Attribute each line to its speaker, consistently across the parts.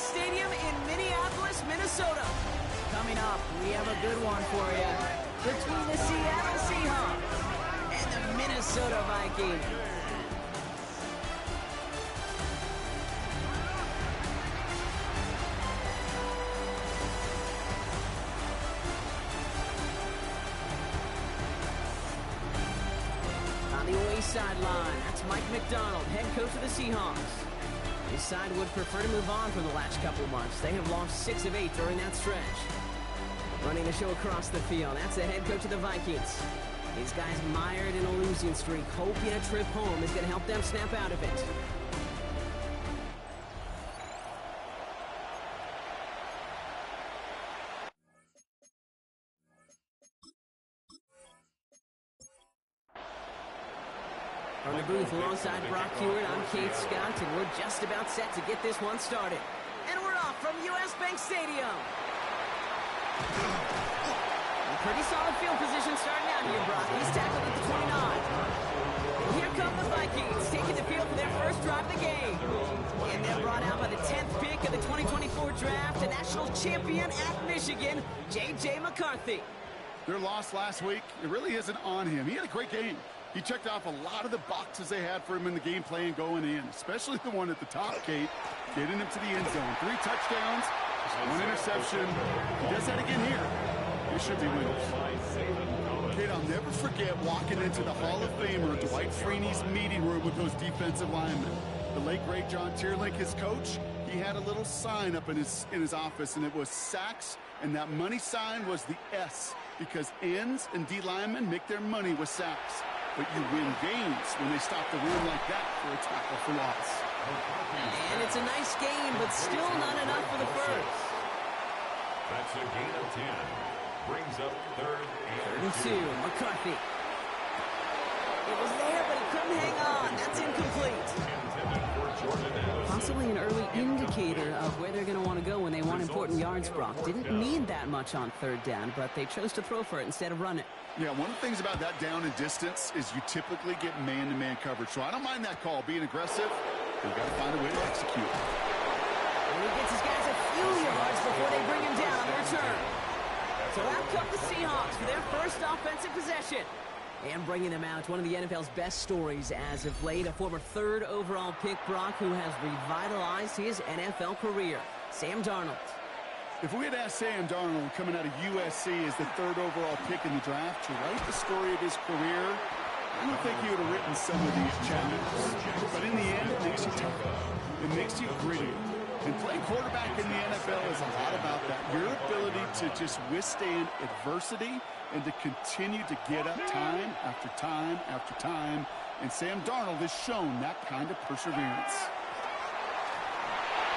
Speaker 1: Stadium in Minneapolis, Minnesota. Coming up, we have a good one for you. Between the Seattle Seahawks and the Minnesota Vikings. On the away sideline, that's Mike McDonald, head coach of the Seahawks. His side would prefer to move on from the last couple months. They have lost 6 of 8 during that stretch. Running the show across the field, that's the head coach of the Vikings. These guys mired in a losing streak, hoping a trip home is going to help them snap out of it. From the booth alongside Brock Hewitt, I'm Kate Scott, and we're just about set to get this one started. And we're off from US Bank Stadium. A pretty solid field position starting out here, Brock. He's tackled at the 29. And here come the Vikings, taking the field for their first drive of the game. And they're brought out by the 10th pick of the 2024 draft, a national champion at Michigan, J.J. McCarthy.
Speaker 2: Their loss last week, it really isn't on him. He had a great game. He checked off a lot of the boxes they had for him in the game plan going in, especially the one at the top, Kate, getting him to the end zone. 3 touchdowns, 1 interception. He does that again here. He should be winners. Kate, I'll never forget walking into the Hall of Famer Dwight Freeney's meeting room with those defensive linemen. The late, great John Tierlink, his coach, he had a little sign up in his office, and it was sacks, and that money sign was the S, because ends and D linemen make their money with sacks. But you win games when they stop the run like that for a tackle for loss.
Speaker 1: And it's a nice game, but still not enough for the first.
Speaker 3: That's a gain of 10. Brings up third and
Speaker 1: 2. McCarthy. It was there, but he couldn't hang on. That's incomplete. Possibly an early indicator of where they're going to want to go when they want important yards, Brock. Didn't need that much on 3rd down, but they chose to throw for it instead of run it.
Speaker 2: Yeah, one of the things about that down and distance is you typically get man-to-man coverage. So I don't mind that call, being aggressive. They've got to find a way to execute.
Speaker 1: And he gets his guys a few yards before they bring him down on the return. So out come the Seahawks for their first offensive possession. And bringing them out, one of the NFL's best stories as of late, a former 3rd overall pick, Brock, who has revitalized his NFL career, Sam Darnold.
Speaker 2: If we had asked Sam Darnold coming out of USC as the 3rd overall pick in the draft to write the story of his career, I don't think he would have written some of these chapters. But in the end, it makes you tougher. It makes you gritty. And playing quarterback in the NFL is a lot about that. Your ability to just withstand adversity and to continue to get up time after time after time. And Sam Darnold has shown that kind of perseverance.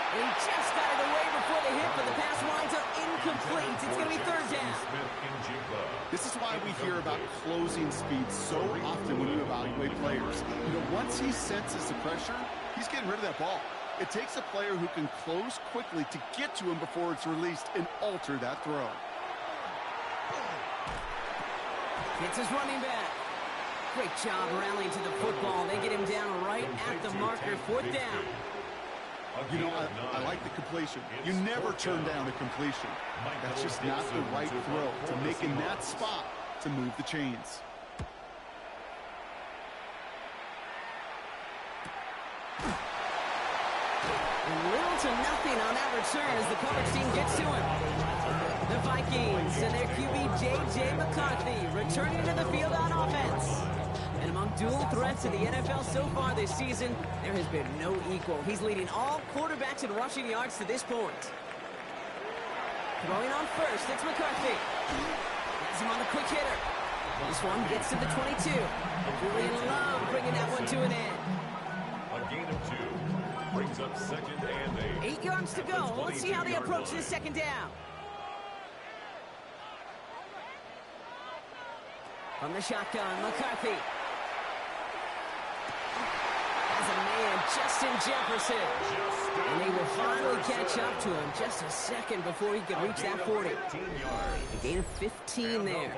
Speaker 1: He just got it away before the hit, but the pass winds up incomplete. It's going to be 3rd down.
Speaker 2: This is why we hear about closing speed so often when you evaluate players. You know, once he senses the pressure, he's getting rid of that ball. It takes a player who can close quickly to get to him before it's released and alter that throw.
Speaker 1: It's his running back. Great job rallying to the football. They get him down right at the marker, 4th down.
Speaker 2: You know, I like the completion. You never turn down a completion. That's just not the right throw to make in that spot to move the chains.
Speaker 1: Little to nothing on that return as the coverage team gets to him. The Vikings and their QB J.J. McCarthy returning to the field on offense. And among dual threats in the NFL so far this season, there has been no equal. He's leading all quarterbacks in rushing yards to this point. Throwing on first, it's McCarthy. Has him on the quick hitter. This one gets to the 22. Julian Love bringing that one to an end.
Speaker 3: A gain of 2. Brings up 2nd and 8.
Speaker 1: 8 yards to go. Let's see how they approach this 2nd down. From the shotgun, McCarthy. Has a man, Justin Jefferson. And they will finally catch up to him just a second before he can reach that 40. A gain of 15 there.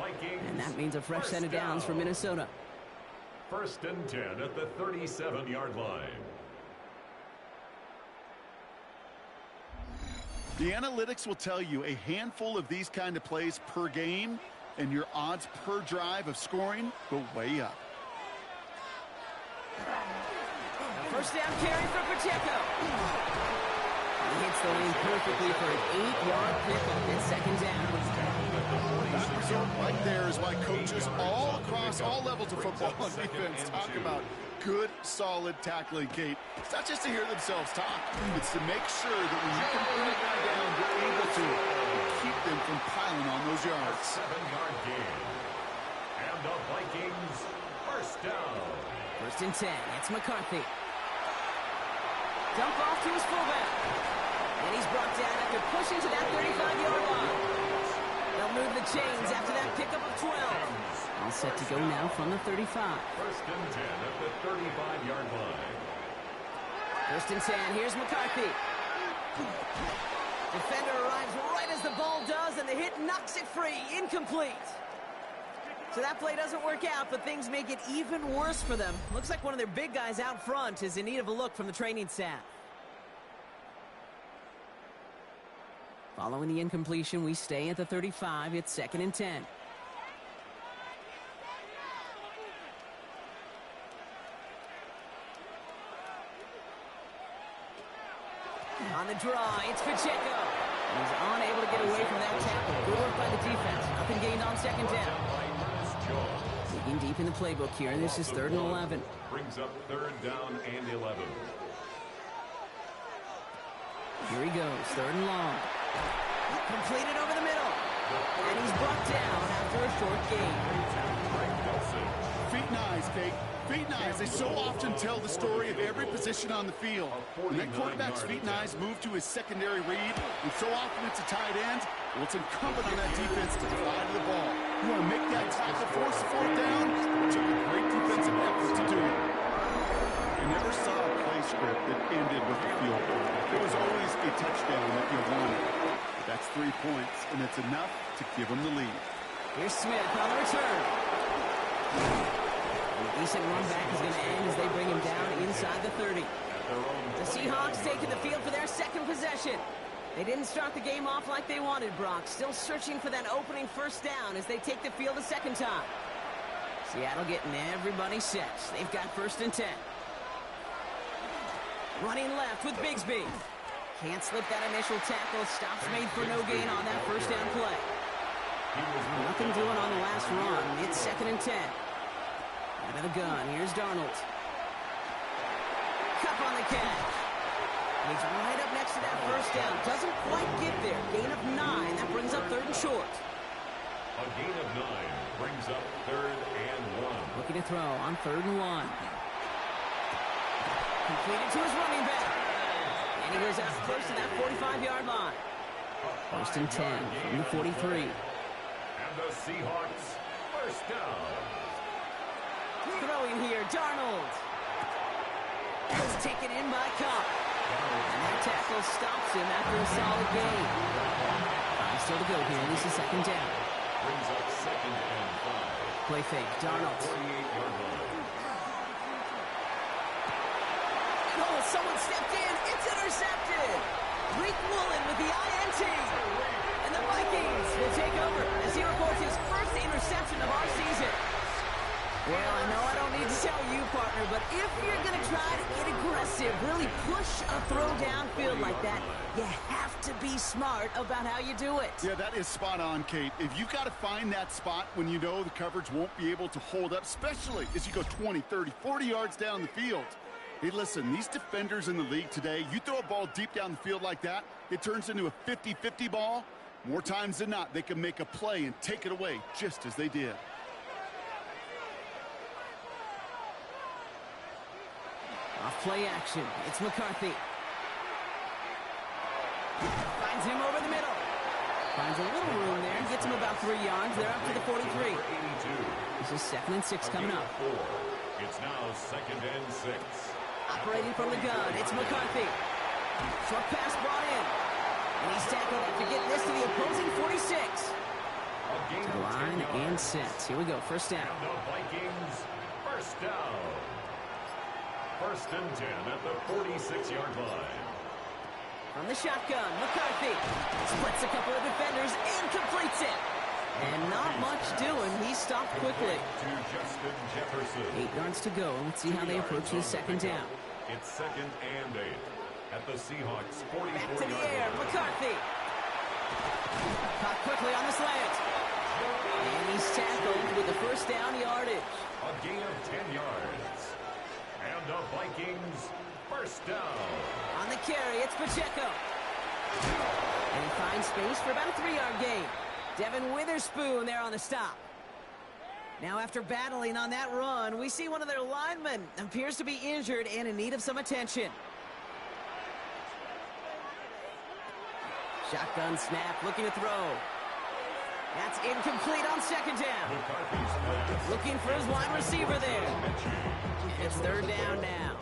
Speaker 1: And that means a fresh set of downs for Minnesota.
Speaker 3: 1st and 10 at the 37-yard line.
Speaker 2: The analytics will tell you a handful of these kind of plays per game, and your odds per drive of scoring go way up.
Speaker 1: First down carry for Pacheco. He hits the lane perfectly for an 8-yard pickup. It's second down.
Speaker 2: That result right there is why coaches all across all levels of football and defense talk about good, solid tackling, Kate. It's not just to hear themselves talk. It's to make sure that when you can bring a guy down, you're able to keep them from piling on those yards.
Speaker 3: 7-yard gain. And the Vikings first down.
Speaker 1: First and 10. It's McCarthy. Dump off to his fullback. And he's brought down after pushing to that 35-yard line. They'll move the chains after that pickup of 12. All set to go now from the 35.
Speaker 3: First and 10 at the 35-yard line.
Speaker 1: First and 10. Here's McCarthy. Defender arrives right as the ball does, and the hit knocks it free. Incomplete. So that play doesn't work out, but things make it even worse for them. Looks like one of their big guys out front is in need of a look from the training staff. Following the incompletion, we stay at the 35. It's second and 10. On the draw, it's Pacheco. He's unable to get away from that tackle. Good work by the defense. Nothing gained on second down. Digging deep in the playbook here. This is 3rd and 11.
Speaker 3: Brings up 3rd down and 11.
Speaker 1: Here he goes, 3rd and long. Completed over the middle. And he's brought down after a short gain.
Speaker 2: Feet and eyes, Kate. Feet and eyes. They so often tell the story of every position on the field. When that quarterback's feet and eyes move to his secondary read, and so often it's a tight end, well, it's incumbent on that defense to fly to the ball. You want to make that tackle, force the 4th down? It took a great defensive effort to do it. I never saw a play script that ended with a field goal. There was always a touchdown that you wanted. But that's 3 points, and it's enough to give them the lead.
Speaker 1: Here's Smith on the return. The decent run back is going to end as they bring him down inside the 30. The Seahawks taking the field for their second possession. They didn't start the game off like they wanted, Brock. Still searching for that opening first down as they take the field a second time. Seattle getting everybody set. They've got 1st and 10. Running left with Bigsby. Can't slip that initial tackle. Stops made for no gain on that first down play. Nothing doing on the last run. It's 2nd and 10. Out of the gun. Here's Darnold. Cup on the catch. He's right up next to that first down. Doesn't quite get there. Gain of 9. That brings up 3rd and short.
Speaker 3: A gain of 9 brings up 3rd and 1.
Speaker 1: Looking to throw on 3rd and 1. Completed to his running back. And he goes out close to that 45-yard line. 1st and 10 from the 43.
Speaker 3: And the Seahawks first down.
Speaker 1: Throwing here, Darnold. Is taken in by Cup. And that tackle stops him after a solid gain. Still to go here. This is 2nd down.
Speaker 3: Brings up 2nd and 5.
Speaker 1: Play fake, Darnold.
Speaker 3: 48-yard line.
Speaker 1: Oh, someone stepped in. It's intercepted. Reek Woolen with the INT. And the Vikings will take over as he records his first interception of our season. Well, I know I don't need to tell you, partner, but if you're going to try to get aggressive, really push a throw downfield like that, you have to be smart about how you do it.
Speaker 2: Yeah, that is spot on, Kate. If you've got to find that spot when you know the coverage won't be able to hold up, especially as you go 20, 30, 40 yards down the field. Hey, listen, these defenders in the league today, you throw a ball deep down the field like that, it turns into a 50-50 ball. More times than not, they can make a play and take it away just as they did.
Speaker 1: Off play action. It's McCarthy. Finds him over the middle. Finds a little room there. Gets him about 3 yards. They're up to the 43. This is 2nd and 6 coming up.
Speaker 3: It's now 2nd and 6.
Speaker 1: Operating from the gun. It's McCarthy. Short pass brought in. And he's tackled after getting this to the opposing 46. To the line and set. Here we go. First down.
Speaker 3: And the Vikings first down. 1st and 10 at the 46-yard line.
Speaker 1: From the shotgun, McCarthy splits a couple of defenders and completes it. And not much doing. He stopped quickly.
Speaker 3: To Justin Jefferson.
Speaker 1: 8 yards to go. Let's see how they approach this second down.
Speaker 3: It's 2nd and 8 at the Seahawks 44-yard line.
Speaker 1: Back to the air, McCarthy. Caught quickly on the slant. And he's tackled with the first down yardage.
Speaker 3: A gain of 10 yards. And the Vikings first down.
Speaker 1: On the carry, it's Pacheco. And he finds space for about a 3-yard gain. Devin Witherspoon there on the stop. Now after battling on that run, we see one of their linemen appears to be injured and in need of some attention. Shotgun snap, looking to throw. That's incomplete on second down. Looking for his wide receiver there. It's 3rd down now.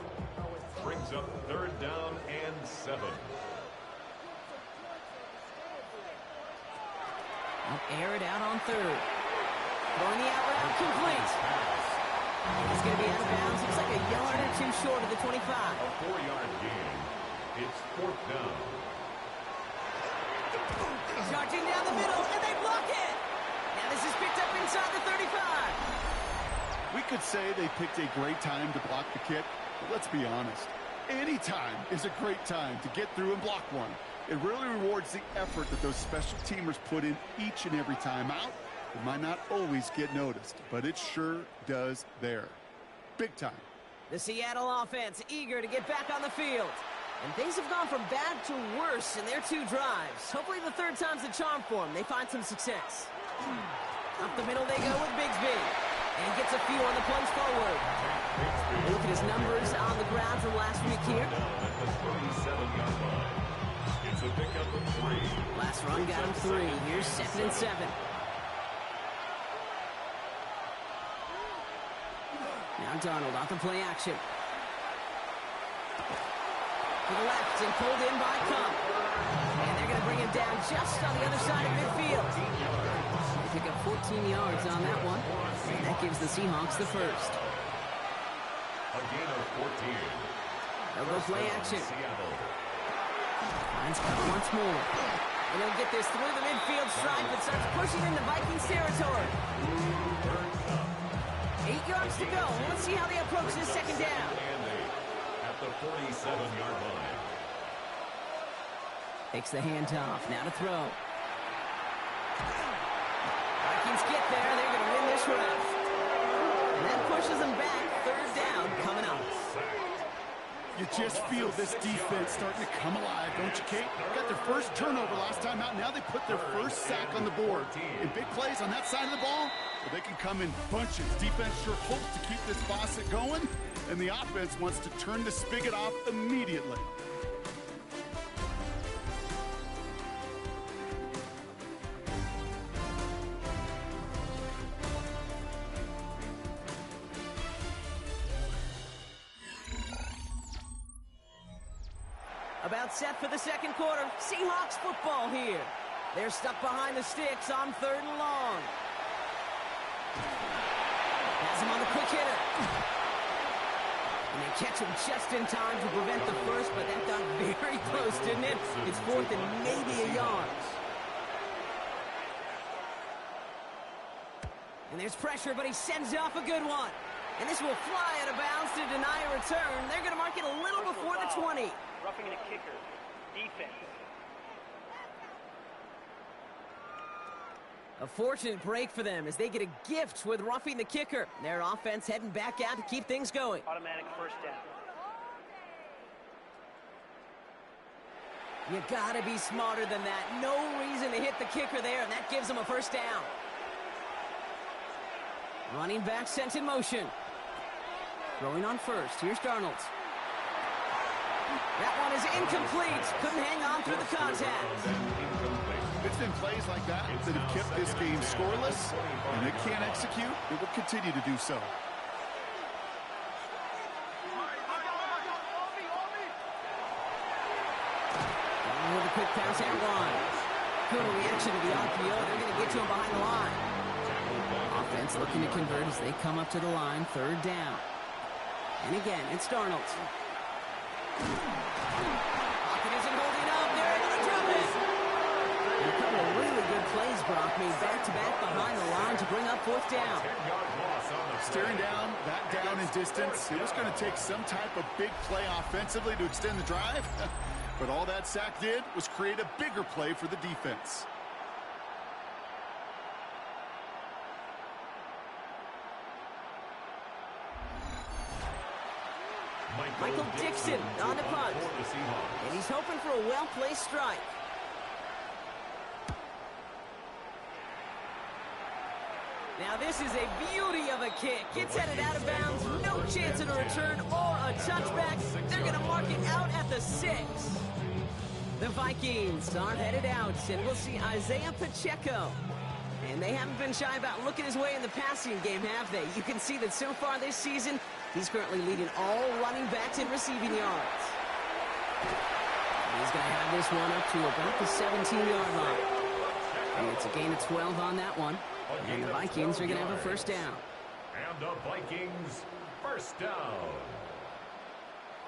Speaker 3: Brings up 3rd down and 7.
Speaker 1: Air it out on 3rd. Throwing the out route complete. He's going to be out of bounds. Looks like a yard or 2 short of the 25.
Speaker 3: A 4-yard gain. It's 4th down.
Speaker 1: Charging down the middle, and they block it. Now this is picked up inside the 35.
Speaker 2: We could say they picked a great time to block the kick, but let's be honest. Any time is a great time to get through and block one. It really rewards the effort that those special teamers put in each and every time out. It might not always get noticed, but it sure does there. Big time.
Speaker 1: The Seattle offense eager to get back on the field. And things have gone from bad to worse in their 2 drives. Hopefully the 3rd time's the charm for them. They find some success. Up the middle they go with Bigsby. And gets a few on the plunge forward. Look at his numbers on the ground from last week here.
Speaker 3: At the 37-yard line. It's a pickup of 3.
Speaker 1: Last run got him 3. Here's 2nd and 7. Now Darnold off the play action. To the left and pulled in by Cup. And they're going to bring him down just on the other side of midfield. They pick up 14 yards on that one. And that gives the Seahawks the first.
Speaker 3: A gain of 14.
Speaker 1: They'll go play action. Finds Cup once more. And he'll get this through the midfield stripe and starts pushing into Vikings territory. 8 yards to go. Let's see how they approach this second down.
Speaker 3: At the 47-yard line.
Speaker 1: Takes the handoff. Now to throw. Vikings get there. They're going to win this round. And that pushes them back. 3rd down coming up.
Speaker 2: You just feel this defense starting to come alive, don't you, Kate? Got their first turnover last time out. Now they put their first sack on the board. And big plays on that side of the ball, well, they can come in bunches. Defense sure hopes to keep this faucet going, and the offense wants to turn the spigot off immediately.
Speaker 1: About set for the second quarter. Seahawks football here. They're stuck behind the sticks on 3rd and long. Has him on the quick hitter. And they catch him just in time to prevent the first, but that got very close, didn't it? It's 4th and maybe a yard. And there's pressure, but he sends off a good one. And this will fly out of bounds to deny a return. They're going to mark it a little before the 20.
Speaker 4: Roughing a kicker. Defense.
Speaker 1: A fortunate break for them as they get a gift with roughing the kicker. Their offense heading back out to keep things going.
Speaker 4: Automatic first down.
Speaker 1: You gotta be smarter than that. No reason to hit the kicker there, and that gives them a first down. Running back sent in motion. Throwing on first. Here's Darnold. That one is incomplete. Couldn't hang on through the contact.
Speaker 2: It's been plays like that that have kept this game scoreless, and they can't execute. It will continue to do so.
Speaker 1: With a quick pass out wide. Good reaction to the RPO. They're going to get to him behind the line. Offense looking to convert as they come up to the line. 3rd down. And again, it's Darnold. Pocket isn't holding up. made back-to-back behind the line to bring up fourth down.
Speaker 2: Staring down, that down in distance. It was going to take some type of big play offensively to extend the drive. But all that sack did was create a bigger play for the defense.
Speaker 1: Michael Dixon on the punt. And he's hoping for a well-placed strike. Now this is a beauty of a kick. Gets headed out of bounds. No chance of a return or a touchback. They're going to mark it out at the 6. The Vikings are headed out, and we'll see Isaiah Pacheco. And they haven't been shy about looking his way in the passing game, have they? You can see that so far this season, he's currently leading all running backs in receiving yards. He's going to have this one up to about the 17-yard line. And it's a gain of 12 on that one. And the Vikings are going to have a first down.
Speaker 3: And the Vikings first down.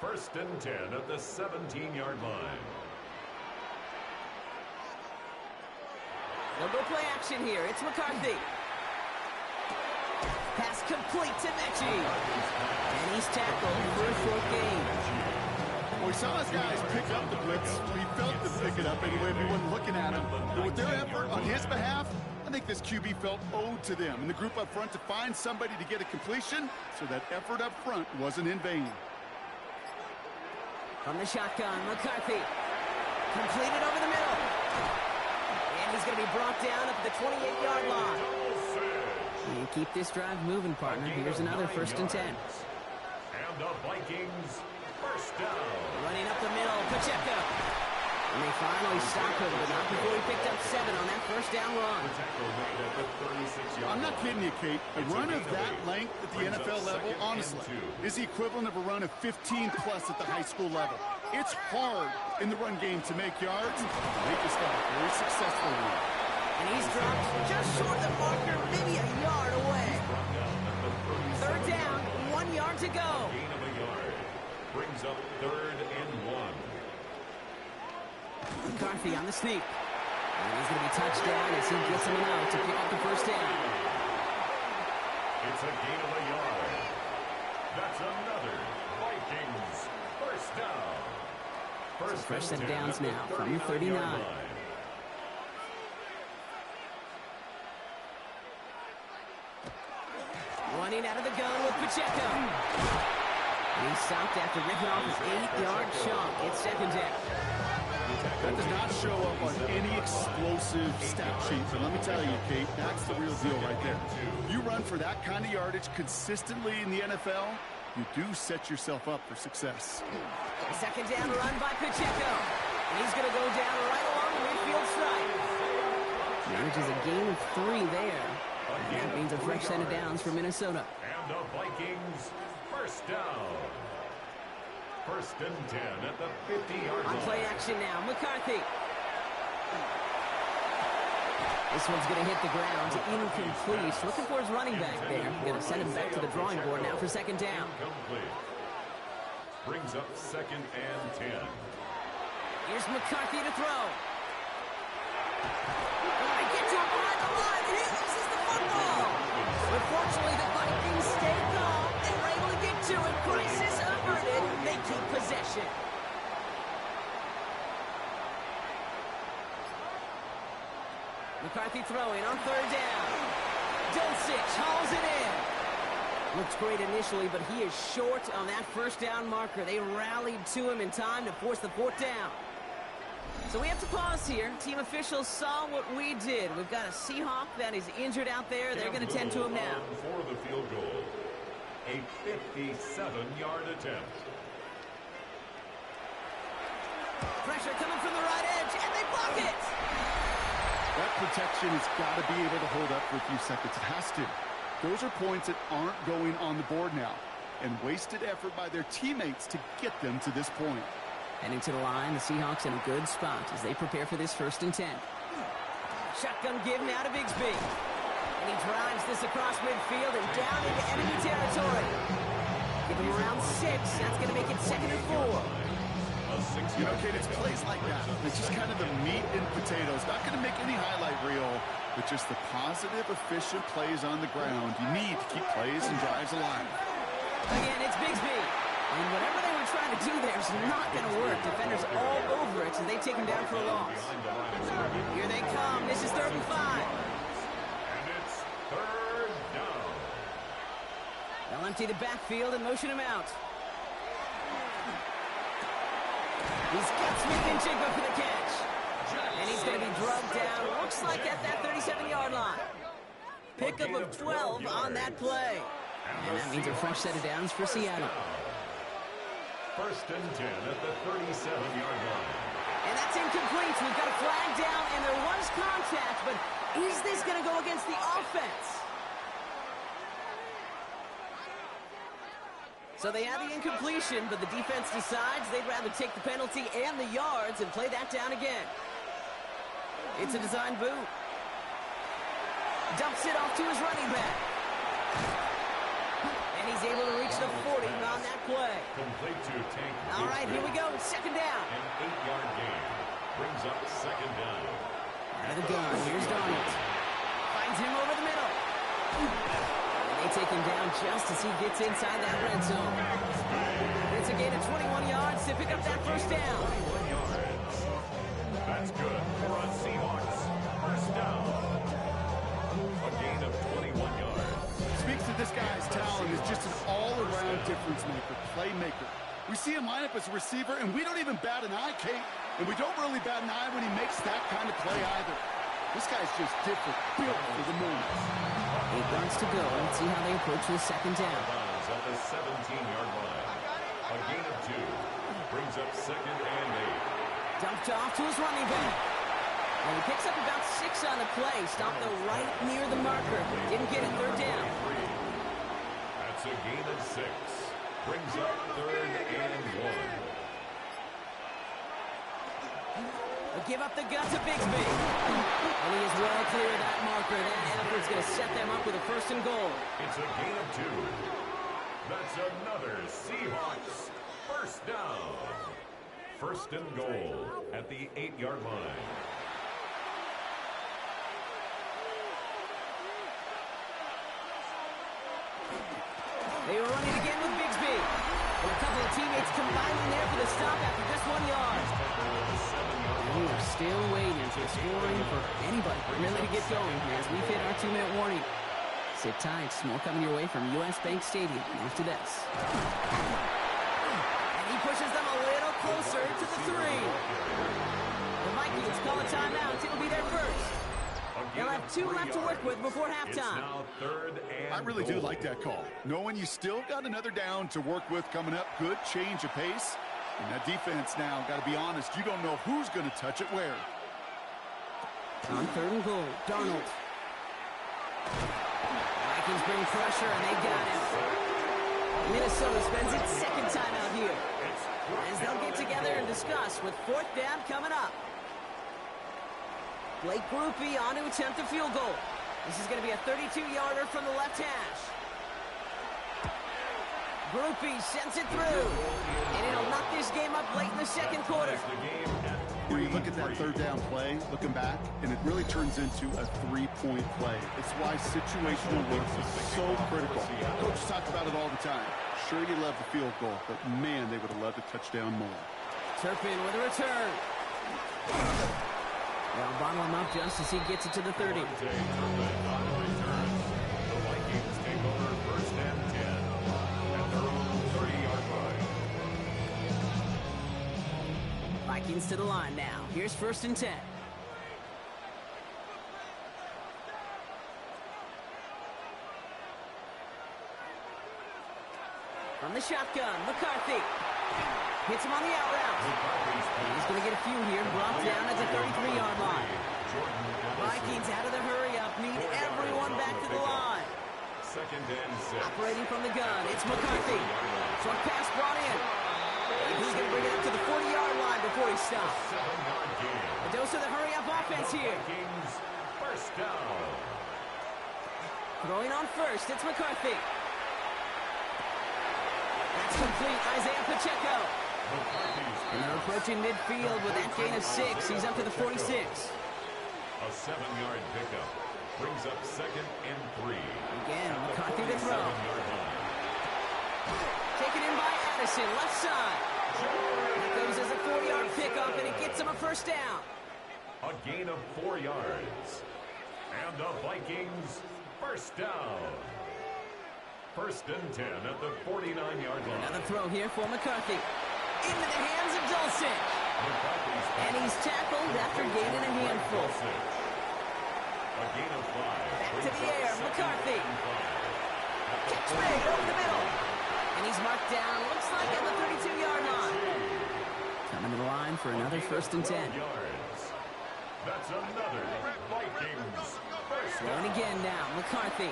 Speaker 3: 1st and 10 at the 17-yard line.
Speaker 1: They'll go play action here. It's McCarthy. Pass complete to Mechie. And he's tackled for a short gain.
Speaker 2: Well, we saw his guys pick up the blitz. We felt them pick it up anyway. We weren't looking at him. But with their effort on his behalf, I think this QB felt owed to them and the group up front to find somebody to get a completion, so that effort up front wasn't in vain.
Speaker 1: From the shotgun, McCarthy. Completed over the middle. And he's going to be brought down at the 28-yard line. And keep this drive moving, partner. Here's another 1st and 10.
Speaker 3: And the Vikings first down.
Speaker 1: Running up the middle, Pacheco. And they finally stopped him, but not before he picked up 7 on that first down run.
Speaker 2: I'm not kidding you, Kate. A run of that length at the NFL level, honestly, is the equivalent of a run of 15-plus at the high school level. It's hard in the run game to make yards. They just got a very successful one.
Speaker 1: And he's dropped just short of the marker, maybe a yard away. 3rd down, 1 yard to go.
Speaker 3: Gain of a yard. Brings up 3rd and 1.
Speaker 1: McCarthy on the sneak. And he's going to be touched down as he gets him out to pick up the first down.
Speaker 3: It's a gain of a yard. That's another Vikings first down.
Speaker 1: Fresh set of downs now from the 39. Running out of the gun with Pacheco. And he's stopped after ripping off his 8-yard chunk. It's 2nd down.
Speaker 2: That does not show up on any explosive stat sheet, but let me tell you, Kate, that's the real deal right there. You run for that kind of yardage consistently in the NFL, you do set yourself up for success.
Speaker 1: 2nd down run by Pacheco. And he's going to go down right along the midfield stripe. Manages a gain of 3 there. And that means a fresh set of downs for Minnesota.
Speaker 3: And the Vikings first down. 1st and 10 at the 50-yard line.
Speaker 1: On play action now, McCarthy. This one's going to hit the ground. Incomplete. Looking for his running back there. Going to send him back to the drawing board now for 2nd down.
Speaker 3: Incomplete. Brings up 2nd and 10.
Speaker 1: Here's McCarthy to throw. They get to him behind the line, and he loses the football. Unfortunately, the Vikings stay calm. They were able to get to it. Crisis averted. They keep possession. McCarthy throwing on 3rd down. Dulcich hauls it in. Looks great initially, but he is short on that 1st down marker. They rallied to him in time to force the 4th down. So we have to pause here. Team officials saw what we did. We've got a Seahawk that is injured out there. They're going to tend to him now.
Speaker 3: For the field goal, a 57-yard attempt.
Speaker 1: Pressure coming from the right edge, and they block it.
Speaker 2: That protection has got to be able to hold up for a few seconds. It has to. Those are points that aren't going on the board now, and wasted effort by their teammates to get them to this point.
Speaker 1: Heading to the line, the Seahawks in a good spot as they prepare for this 1st and 10. Shotgun give now to Bigsby. And he drives this across midfield and down into enemy territory. Give him around 6. That's going to make it 2nd and 4.
Speaker 2: You know, Kate, it's plays like that. It's just kind of the meat and potatoes. Not going to make any highlight reel. but just the positive, efficient plays on the ground. You need to keep plays and drives alive.
Speaker 1: Again, it's Bigsby. And whatever they were trying to do there is not going to work. Defenders all over it, so they take him down for a loss. Here they come. This is 3rd and 5.
Speaker 3: And it's 3rd down.
Speaker 1: They'll empty the backfield and motion him out. He's got Smith and Jigba for the catch. And he's going to be drugged down. Looks like at that 37-yard line. Pickup of 12 on that play. And that means a fresh set of downs for Seattle.
Speaker 3: 1st and 10 at the 37-yard line.
Speaker 1: And that's incomplete. We've got a flag down, and there was contact, but is this going to go against the offense? So they have the incompletion, but the defense decides they'd rather take the penalty and the yards and play that down again. It's a design boot. Dumps it off to his running back. And he's able to reach the 40 on that play.
Speaker 3: Complete to Tank.
Speaker 1: All right, here we go. 2nd down.
Speaker 3: An 8-yard gain brings up 2nd down.
Speaker 1: Out of the gun. Here's Donald. Finds him over the middle. And they take him down just as he gets inside that red zone. It's a gain of 21 yards to pick up that 1st down.
Speaker 3: 21 yards. That's good for a Seahawks 1st down. A gain of 21 yards.
Speaker 2: Speaks to this guy's talent as just an all-around difference maker, playmaker. We see him line up as a receiver, and we don't even bat an eye, Kate. And we don't really bat an eye when he makes that kind of play either. This guy's just different, built for the moment.
Speaker 1: 8 yards to go. Let's see how they approach this 2nd down.
Speaker 3: At the 17-yard line. A gain of 2 brings up 2nd and 8.
Speaker 1: Dumped off to his running back. And he picks up about 6 on the play. Stopped though right near the marker. Didn't get it. 3rd down.
Speaker 3: That's a gain of 6. Brings up 3rd and 1.
Speaker 1: Give up the gut to Bigsby. And he is well clear of that marker. That effort's going to set them up with a 1st and goal.
Speaker 3: It's a gain of 2. That's another Seahawks 1st down. 1st and goal at the 8-yard line.
Speaker 1: They are running again with Bigsby. And a couple of teammates combining there for the stop after just 1 yard. And we are still waiting for scoring for anybody really to get going here as we've hit our 2-minute warning. Sit tight. More coming your way from U.S. Bank Stadium after this. And he pushes them a little closer to the 3. The Vikings call a timeout. It'll be their first. They'll have 2 left to work with before halftime.
Speaker 3: Now 3rd and
Speaker 2: I really do like that call. Knowing you still got another down to work with coming up, good change of pace. And that defense now, got to be honest, you don't know who's going to touch it where.
Speaker 1: On 3rd and goal, Darnold. Vikings bring pressure, and they got him. Minnesota spends its 2nd time out here. As they'll get together and discuss with 4th down coming up. Blake Grupe on to attempt a field goal. This is going to be a 32-yarder from the left hash. Grupe sends it through. And it'll knock this game up late in the 2nd quarter.
Speaker 2: When you look at that 3rd down play, looking back, and it really turns into a 3-point play. It's why situational work is so critical. Coaches talk about it all the time. Sure, you love the field goal, but man, they would have loved a touchdown more.
Speaker 1: Turpin with a return. They'll bottle him up just as he gets it to the 30.
Speaker 3: The Vikings take over 1st and 10 at their own 30-yard line.
Speaker 1: Vikings to the line now. Here's 1st and 10. From the shotgun, McCarthy. Hits him on the out route. He's going to get a few here. Brought down at the 33-yard line. Vikings out of the hurry-up. Need everyone back to the line.
Speaker 3: 2nd and 6.
Speaker 1: Operating from the gun, it's McCarthy. Short pass brought in. And he's going to bring it up to the 40-yard line before he stops.
Speaker 3: 7-yard gain.
Speaker 1: A dose of the hurry-up offense here.
Speaker 3: Vikings 1st down.
Speaker 1: Throwing on 1st, it's McCarthy. That's complete. Isaiah Pacheco. And they're approaching midfield with that gain of 6. He's up to the 46.
Speaker 3: A 7-yard pickup brings up 2nd and 3.
Speaker 1: Again, McCarthy to throw.
Speaker 3: 47-yard line.
Speaker 1: Taken in by Addison, left side. That goes as a 4-yard pickup, and it gets him a first down.
Speaker 3: A gain of 4 yards. And the Vikings first down. 1st and 10 at the 49-yard line.
Speaker 1: Another throw here for McCarthy. Into the hands of Dulcich. And he's tackled after gaining a handful.
Speaker 3: A gain of 5.
Speaker 1: Back to the air, McCarthy. Catch made over the middle. And he's marked down, looks like at the 32-yard line. Coming to the line for another 1st and 10.
Speaker 3: That's another Vikings first down.
Speaker 1: Throwing again now, McCarthy.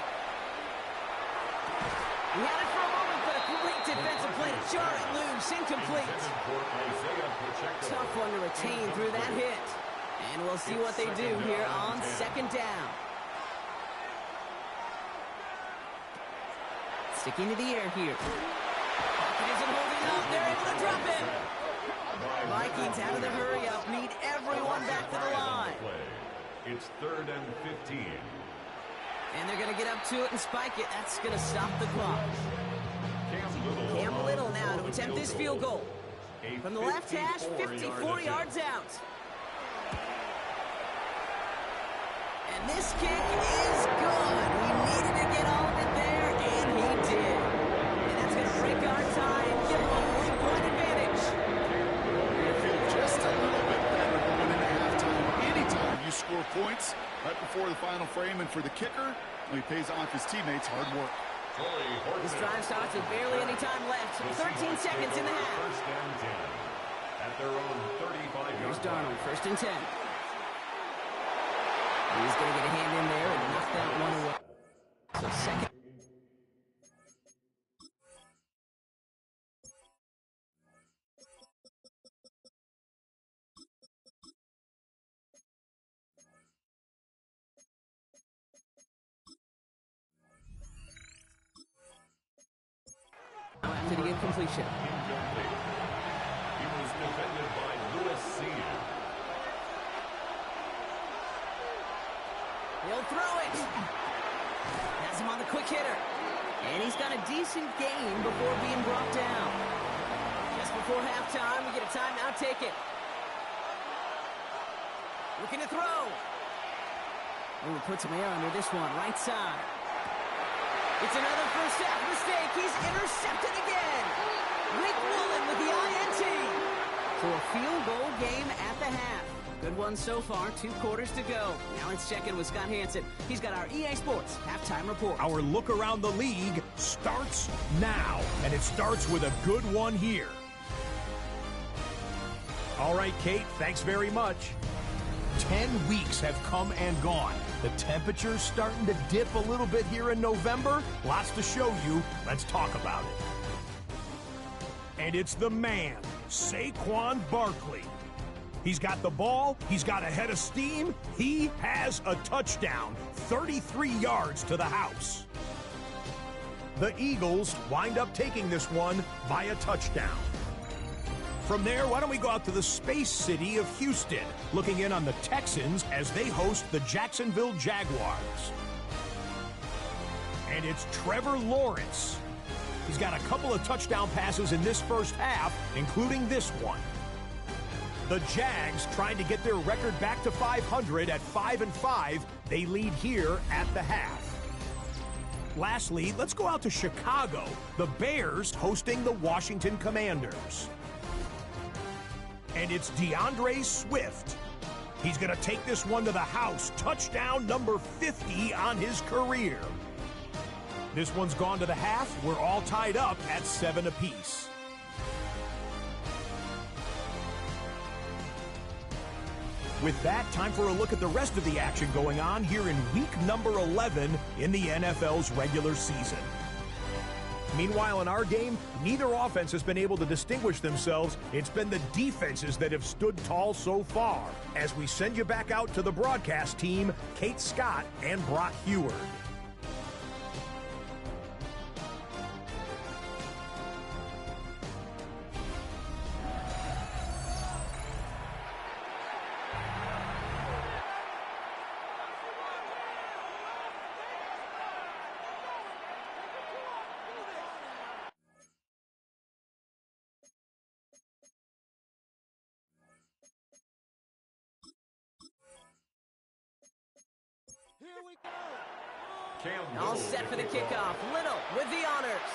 Speaker 1: He had it for a moment, but a great defensive play to jar it loose, incomplete. Tough one to retain through that hit. And we'll see what they do here on 2nd down. Sticking to the air here. Pocket isn't holding up. They're able to drop him. Vikings out of the hurry up. Need everyone back to the line.
Speaker 3: It's 3rd and 15.
Speaker 1: And they're going to get up to it and spike it. That's going to stop the clock. Cam Little now to attempt this field goal. From the left hash, 54 yards out. And this kick is good. He needed to get all of it there, and he did. And that's going to break our tie and give him a 3-point advantage.
Speaker 2: You feel just a little bit better going into halftime. Anytime you score points right before the final frame, and for the kicker, he pays off his teammates' hard work.
Speaker 1: This drive starts with barely any time left. 13 seconds in the half.
Speaker 3: 1st and 10 at their own 35-yard line.
Speaker 1: Here's Darnold, 1st and 10. He's going to get a hand in there and knock that one away. So 2nd. After the incompletion.
Speaker 3: Incomplete. He was defended by Lewis Senior.
Speaker 1: He'll throw it. Has him on the quick hitter. And he's got a decent gain before being brought down. Just before halftime, we get a timeout taken. Looking to throw. Ooh, puts some air under this one, right side. It's another first half mistake. He's intercepted again. Rick Woolen with the INT. So a field goal game at the half. Good one so far. 2 quarters to go. Now let's check in with Scott Hansen. He's got our EA Sports halftime report.
Speaker 5: Our look around the league starts now, and it starts with a good one here. All right, Kate, thanks very much. 10 weeks have come and gone. The temperature's starting to dip a little bit here in November. Lots to show you. Let's talk about it. And it's the man, Saquon Barkley. He's got the ball. He's got a head of steam. He has a touchdown, 33 yards to the house. The Eagles wind up taking this one by a touchdown. From there, why don't we go out to the space city of Houston, looking in on the Texans as they host the Jacksonville Jaguars. And it's Trevor Lawrence. He's got a couple of touchdown passes in this first half, including this one. The Jags trying to get their record back to 500 at 5-5. They lead here at the half. Lastly, let's go out to Chicago. The Bears hosting the Washington Commanders. And it's DeAndre Swift. He's going to take this one to the house. Touchdown number 50 on his career. This one's gone to the half. We're all tied up at 7 apiece. With that, time for a look at the rest of the action going on here in week number 11 in the NFL's regular season. Meanwhile, in our game, neither offense has been able to distinguish themselves. It's been the defenses that have stood tall so far. As we send you back out to the broadcast team, Kate Scott and Brock Heward.
Speaker 1: All set for the kickoff. Little with the honors.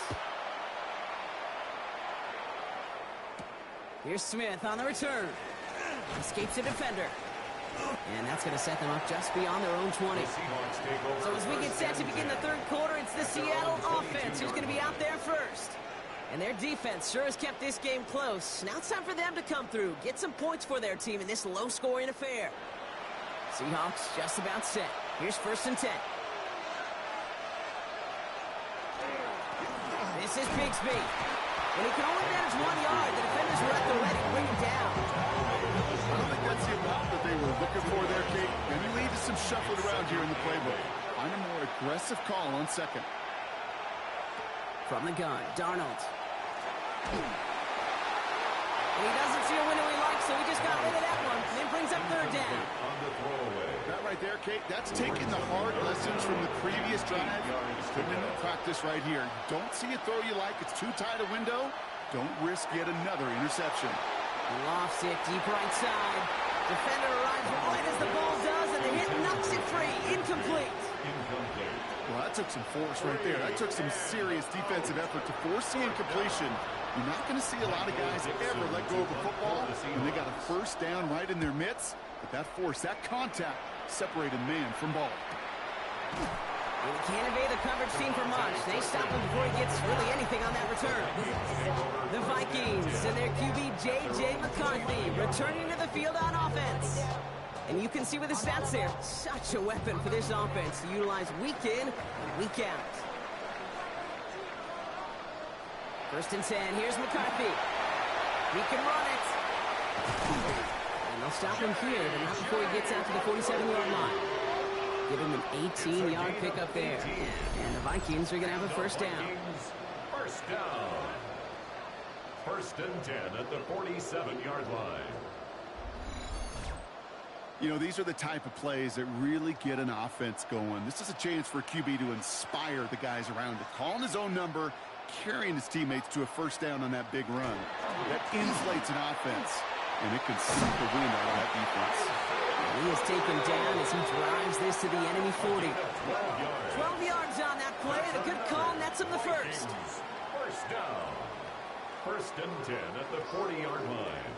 Speaker 1: Here's Smith on the return. Escapes the defender. And that's going to set them up just beyond their own 20. So as we get set to begin the third quarter, it's the Seattle offense who's going to be out there first. And their defense sure has kept this game close. Now it's time for them to come through, get some points for their team in this low-scoring affair. Seahawks just about set. Here's 1st and 10. This is Bigsby. When he can only manage 1 yard, the defenders were at the ready to bring him down.
Speaker 2: I don't think that's the amount that they were looking for there, Kate. And you lead to some shuffling around here in the playbook. Find a more aggressive call on 2nd.
Speaker 1: From the gun, Darnold. And he doesn't see a window he likes, so he just got rid of that one. And then brings up 3rd down.
Speaker 2: That right there, Kate, that's taking the hard lessons from the previous drive, putting into practice right here. Don't see a throw you like. It's too tight a window. Don't risk yet another interception.
Speaker 1: Lofts it deep right side. Defender arrives right as the ball does, and the hit knocks it free. Incomplete.
Speaker 2: Well, that took some force right there. That took some serious defensive effort to force the incompletion. You're not going to see a lot of guys ever let go of a football when they got a 1st down right in their midst. But that force, that contact, separated man from ball.
Speaker 1: And he can't evade the coverage team for much. They stop him before he gets really anything on that return. The Vikings and their QB, J.J. McCarthy, returning to the field on offense. And you can see with the stats there, such a weapon for this offense to utilize week in and week out. 1st and 10, here's McCarthy. He can run it. And they'll stop him here, but not before he gets out to the 47-yard line. Give him an 18-yard pickup there. And the Vikings are going to have a 1st down.
Speaker 3: 1st down. 1st and 10 at the 47-yard line.
Speaker 2: You know, these are the type of plays that really get an offense going. This is a chance for a QB to inspire the guys around it. Calling his own number, carrying his teammates to a 1st down on that big run. That inflates an offense, and it can suck the wind out of that defense.
Speaker 1: He is taken down as he drives this to the enemy 40. 12 yards on that play, and a good call nets him the 1st.
Speaker 3: 1st down. 1st and 10 at the 40-yard line.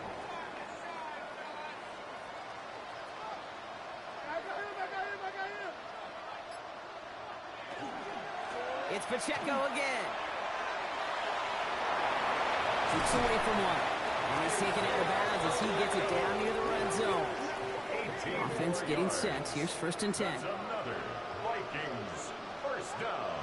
Speaker 1: It's Pacheco again. Keeps away from one. And he's taken out of bounds as he gets it down near the red zone. Offense getting set. Here's 1st and 10.
Speaker 3: Another Vikings 1st down.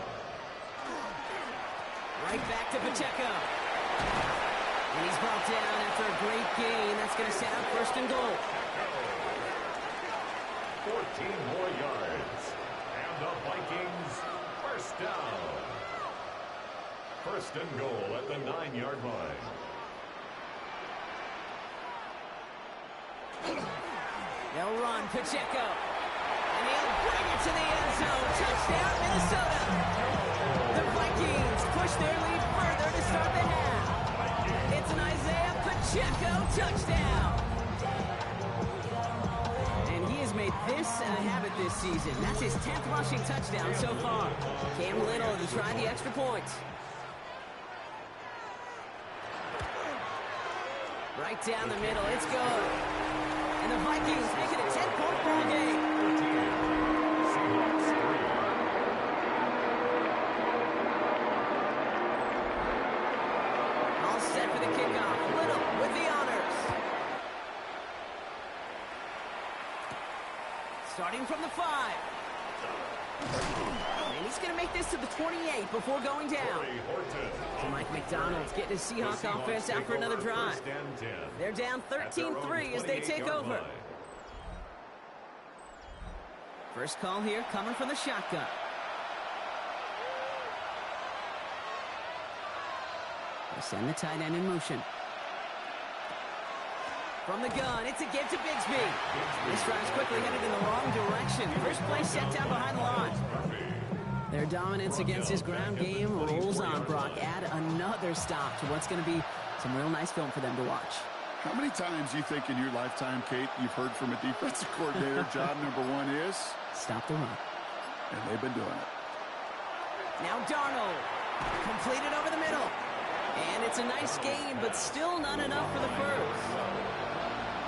Speaker 1: Right back to Pacheco. And he's brought down after a great gain. That's going to set up 1st and goal.
Speaker 3: 14 more yards. And the Vikings 1st down. 1st and goal at the 9-yard line.
Speaker 1: They'll run Pacheco. And he'll bring it to the end zone. Touchdown, Minnesota. The Vikings push their lead further to start the half. It's an Isaiah Pacheco touchdown. And he has made this a habit this season. That's his 10th rushing touchdown so far. Cam Little to try the extra point. Right down the middle. It's good. And the Vikings make it a 10-point ball game. All set for the kickoff. Little with the honors. Starting from the 5. And he's going to make this to the 28 before going down. So Mike McDonald's getting his Seahawks offense out for another drive. They're down 13-3 as they take over. First call here coming from the shotgun. They send the tight end in motion. From the gun, it's a give to Bigsby. This drive's quickly headed in the wrong direction. First play set down behind the line. Their dominance against his ground game rolls on, Brock. Add another stop to what's going to be some real nice film for them to watch.
Speaker 2: How many times do you think in your lifetime, Kate, you've heard from a defensive coordinator, job number 1 is?
Speaker 1: Stop the run.
Speaker 2: And they've been doing it.
Speaker 1: Now Darnold. Completed over the middle. And it's a nice gain, but still not enough for the first.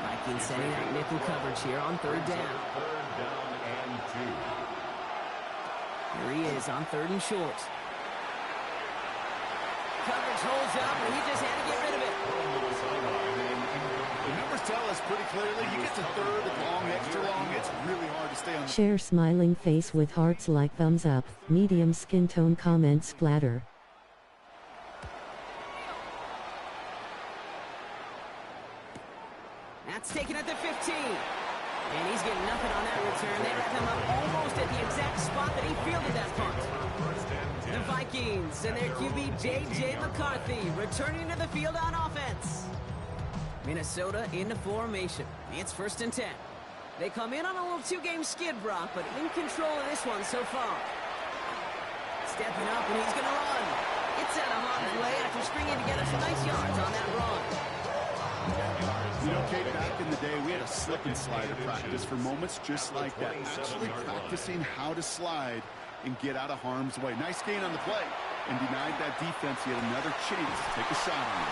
Speaker 1: Vikings setting out nickel coverage here on third down.
Speaker 3: Third down and 2.
Speaker 1: Here he is on third and short. Coverage holds up, and he just had to get rid of it.
Speaker 2: The numbers tell us pretty clearly, you get to third and long, extra long, it's really hard to stay on.
Speaker 6: Share smiling face with hearts like thumbs up, medium skin tone comment splatter.
Speaker 1: That's taken at the 15. And he's getting nothing on that return. They wrap him up almost at the exact spot that he fielded that punt. The Vikings and their QB J.J. McCarthy returning to the field on offense. Minnesota into formation. It's first and 10. They come in on a little two-game skid, Brock, but in control of this one so far. Stepping up, and he's going to run. It's out of harm's way after stringing together some nice yards on that run.
Speaker 2: You know, Kate, back in the day, we had a slip and slider practice for moments just like that. Actually practicing how to slide and get out of harm's way. Nice gain on the play, and denied that defense yet another chance to take a shot on him.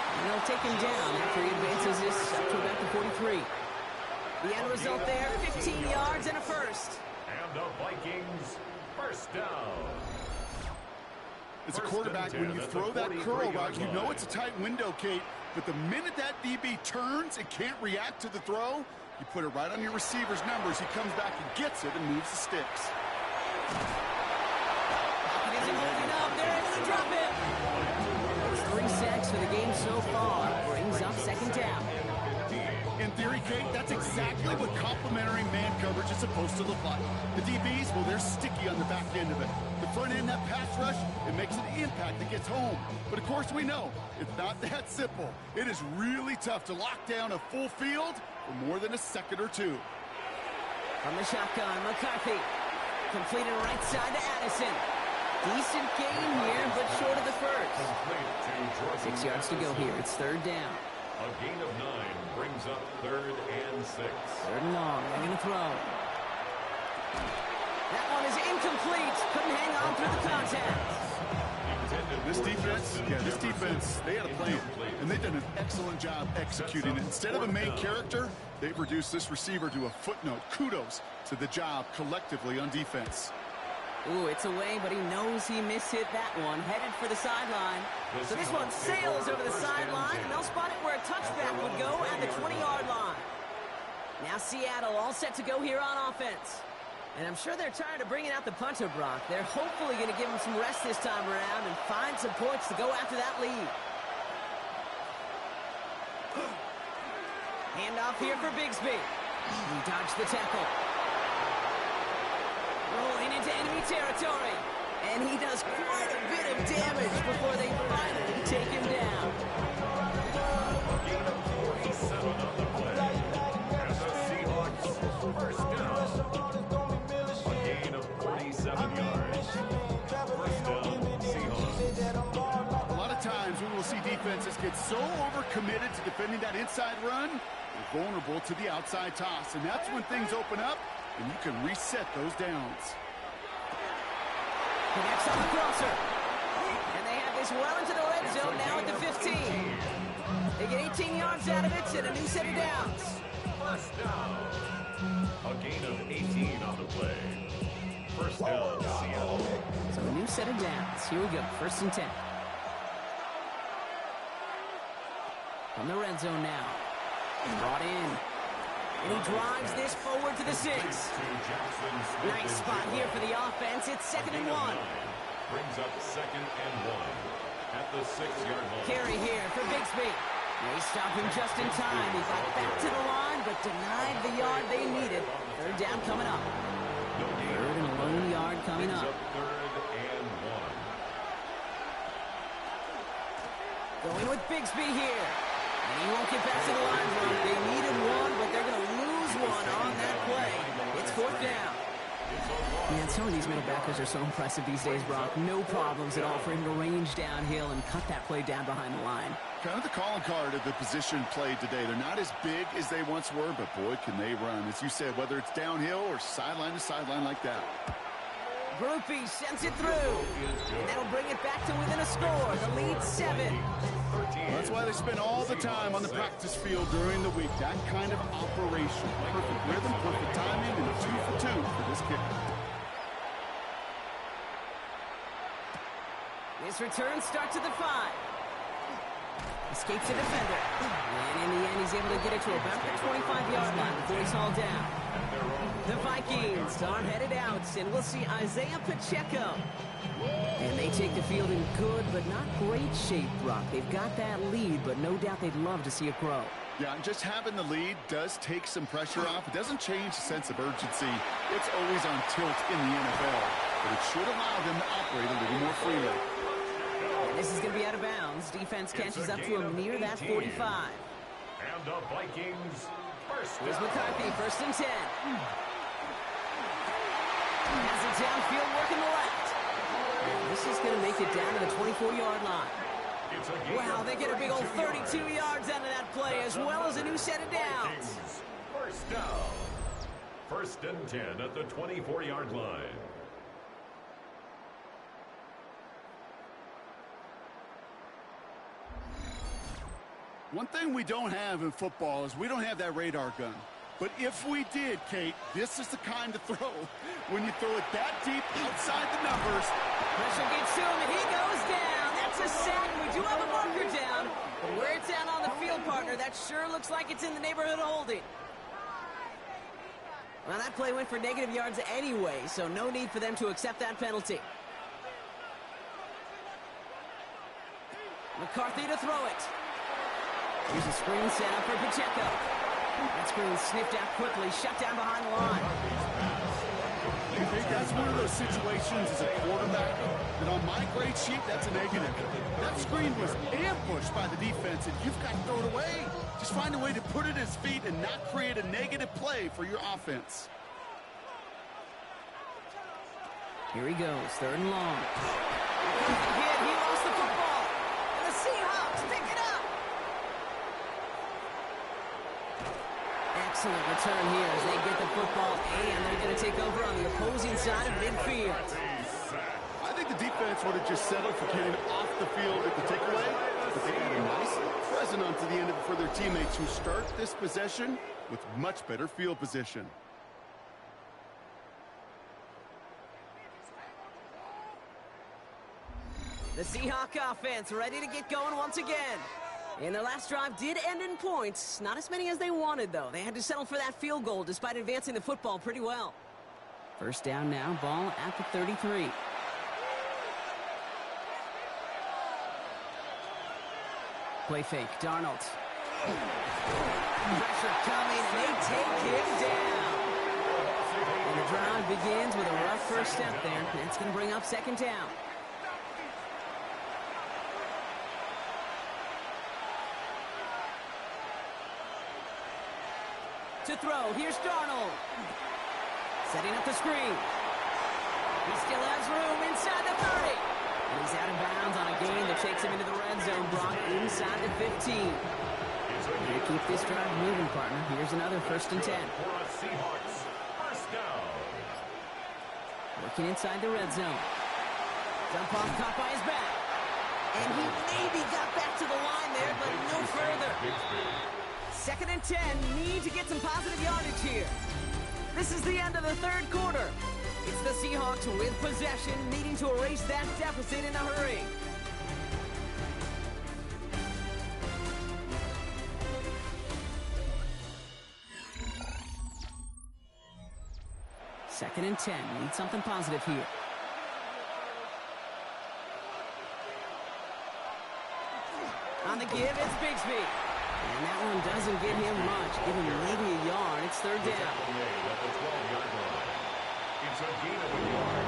Speaker 1: And they'll take him down after he advances this up to about the 43. The end result there, 15 yards and a first.
Speaker 3: And the Vikings first down.
Speaker 2: As a quarterback, when you throw that curl route, you know it's a tight window, Kate. But the minute that DB turns and can't react to the throw, you put it right on your receiver's numbers. He comes back and gets it and moves the sticks.
Speaker 1: Pocket isn't holding up. They're able to drop it. 3 sacks for the game so far. Brings up second down.
Speaker 2: In theory, Kate, that's exactly what complementary man coverage is supposed to look like. The DBs, well, they're sticky on the back end of it. The front end, that pass rush, it makes an impact that gets home. But of course, we know it's not that simple. It is really tough to lock down a full field for more than a second or two.
Speaker 1: From the shotgun, McCarthy. Completed right side to Addison. Decent gain here, but short of the first. 6 yards to go here. It's third down.
Speaker 3: A gain of 9 brings up third and 6.
Speaker 1: Third and long. They're going to throw. That one is incomplete. Couldn't hang on through the contact.
Speaker 2: This defense, they had a plan, and they've done an excellent job executing it. Instead of a main character, they've reduced this receiver to a footnote. Kudos to the job collectively on defense.
Speaker 1: Ooh, it's away, but he knows he mishit that one. Headed for the sideline. So this one sails over the sideline, and they'll spot it where a touchback would go at the 20-yard line. Now Seattle all set to go here on offense. And I'm sure they're tired of bringing out the punter, Brock. They're hopefully going to give him some rest this time around and find some points to go after that lead. Handoff here for Bigsby. He dodged the tackle. Rolling into enemy territory. And he does quite a bit of damage before they finally take him down.
Speaker 3: A gain of 47 on the play. And the Seahawks first down. A gain of 47 yards. First down, Seahawks.
Speaker 2: A lot of times we will see defenses get so overcommitted to defending that inside run, they're vulnerable to the outside toss. And that's when things open up, and you can reset those downs.
Speaker 1: Connects on the crosser. And they have this well into the red zone now at the 15. They get 18 yards out of it and a new set of downs.
Speaker 3: First down. A gain of 18 on the play. First down, Seattle.
Speaker 1: So a new set of downs. Here we go. First and 10. From the red zone now. Brought in. And he drives this forward to the 6. Nice spot here for the offense. It's second and 1.
Speaker 3: Brings up second and 1 at the 6-yard line.
Speaker 1: Carry here for Bigsby. They stop him just in time. He got back to the line, but denied the yard they needed. Third down coming up. Third and a lone yard coming up.
Speaker 3: Third and 1.
Speaker 1: Going with Bigsby here. And he won't get back to the line, bro. They needed one, but they're going to lose one on that play. It's fourth down. Man, some of these middle backers are so impressive these days, Brock. No problems at all for him to range downhill and cut that play down behind the line.
Speaker 2: Kind of the calling card of the position played today. They're not as big as they once were, but boy, can they run. As you said, whether it's downhill or sideline to sideline like that.
Speaker 1: Groupie sends it through. And that'll bring it back to within a score. The lead 7.
Speaker 2: That's why they spend all the time on the practice field during the week. That kind of operation. Perfect rhythm, perfect timing, and 2 for 2 for this kicker.
Speaker 1: This return starts at the 5. Escapes the defender. And in the end, he's able to get it to about the 25-yard line before he's hauled down. The Vikings are headed out, and we'll see Isaiah Pacheco. And they take the field in good but not great shape, Brock. They've got that lead, but no doubt they'd love to see it grow.
Speaker 2: Yeah, and just having the lead does take some pressure off. It doesn't change the sense of urgency. It's always on tilt in the NFL, but it should allow them to operate a little more freely.
Speaker 1: This is going to be out of bounds. Defense catches up to him near that 45.
Speaker 3: And the Vikings first
Speaker 1: Here's
Speaker 3: down.
Speaker 1: McCarthy, 1st and 10. Has it downfield, working the left. This is going to make it down to the 24-yard line.
Speaker 3: It's a gain
Speaker 1: Wow,
Speaker 3: of
Speaker 1: they get a big old
Speaker 3: 32
Speaker 1: 32 yards out of that play, as well as a new set of downs.
Speaker 3: Vikings first down. 1st and 10 at the 24-yard line.
Speaker 2: One thing we don't have in football is we don't have that radar gun. But if we did, Kate, this is the kind of throw when you throw it that deep outside the numbers.
Speaker 1: Pressure gets to him, and he goes down. That's a sack. We do have a marker down. But where it's down on the field, partner, that sure looks like it's in the neighborhood of holding. Well, that play went for negative yards anyway, so no need for them to accept that penalty. McCarthy to throw it. Here's a screen set up for Pacheco. That screen sniffed out quickly, shut down behind the line.
Speaker 2: I think that's one of those situations as a quarterback that on my grade sheet, that's a negative. That screen was ambushed by the defense, and you've got to throw it away. Just find a way to put it at his feet and not create a negative play for your offense.
Speaker 1: Here he goes, 3rd and long. He lost the football. And the Seahawks pick it up. Excellent return here as they get the football, and they're going to take over on the opposing side of midfield.
Speaker 2: I think the defense would have just settled for getting off the field at the takeaway, but they got a nice present onto the end of it for their teammates who start this possession with much better field position.
Speaker 1: The Seahawk offense ready to get going once again. And their last drive did end in points. Not as many as they wanted, though. They had to settle for that field goal despite advancing the football pretty well. 1st down now, ball at the 33. Play fake, Darnold. Pressure coming, and they take him down. And the drive begins with a rough first step there. That's going to bring up 2nd down. To throw, here's Darnold. Setting up the screen. He still has room inside the 30. And he's out of bounds on a gain that takes him into the red zone, Brock, inside the 15. To keep this drive moving, partner. Here's another 1st and 10.
Speaker 3: For a Seahawks first down.
Speaker 1: Working inside the red zone. Dump off caught by his back. And he maybe got back to the line there, but no further. 2nd and 10, need to get some positive yardage here. This is the end of the 3rd quarter. It's the Seahawks with possession, needing to erase that deficit in a hurry. Second and 10, need something positive here. On the give, it's Bigsby. And that one doesn't get him much. Give him maybe a yard. It's 3rd down.
Speaker 3: At the 12-yard line. It's a gain of a yard.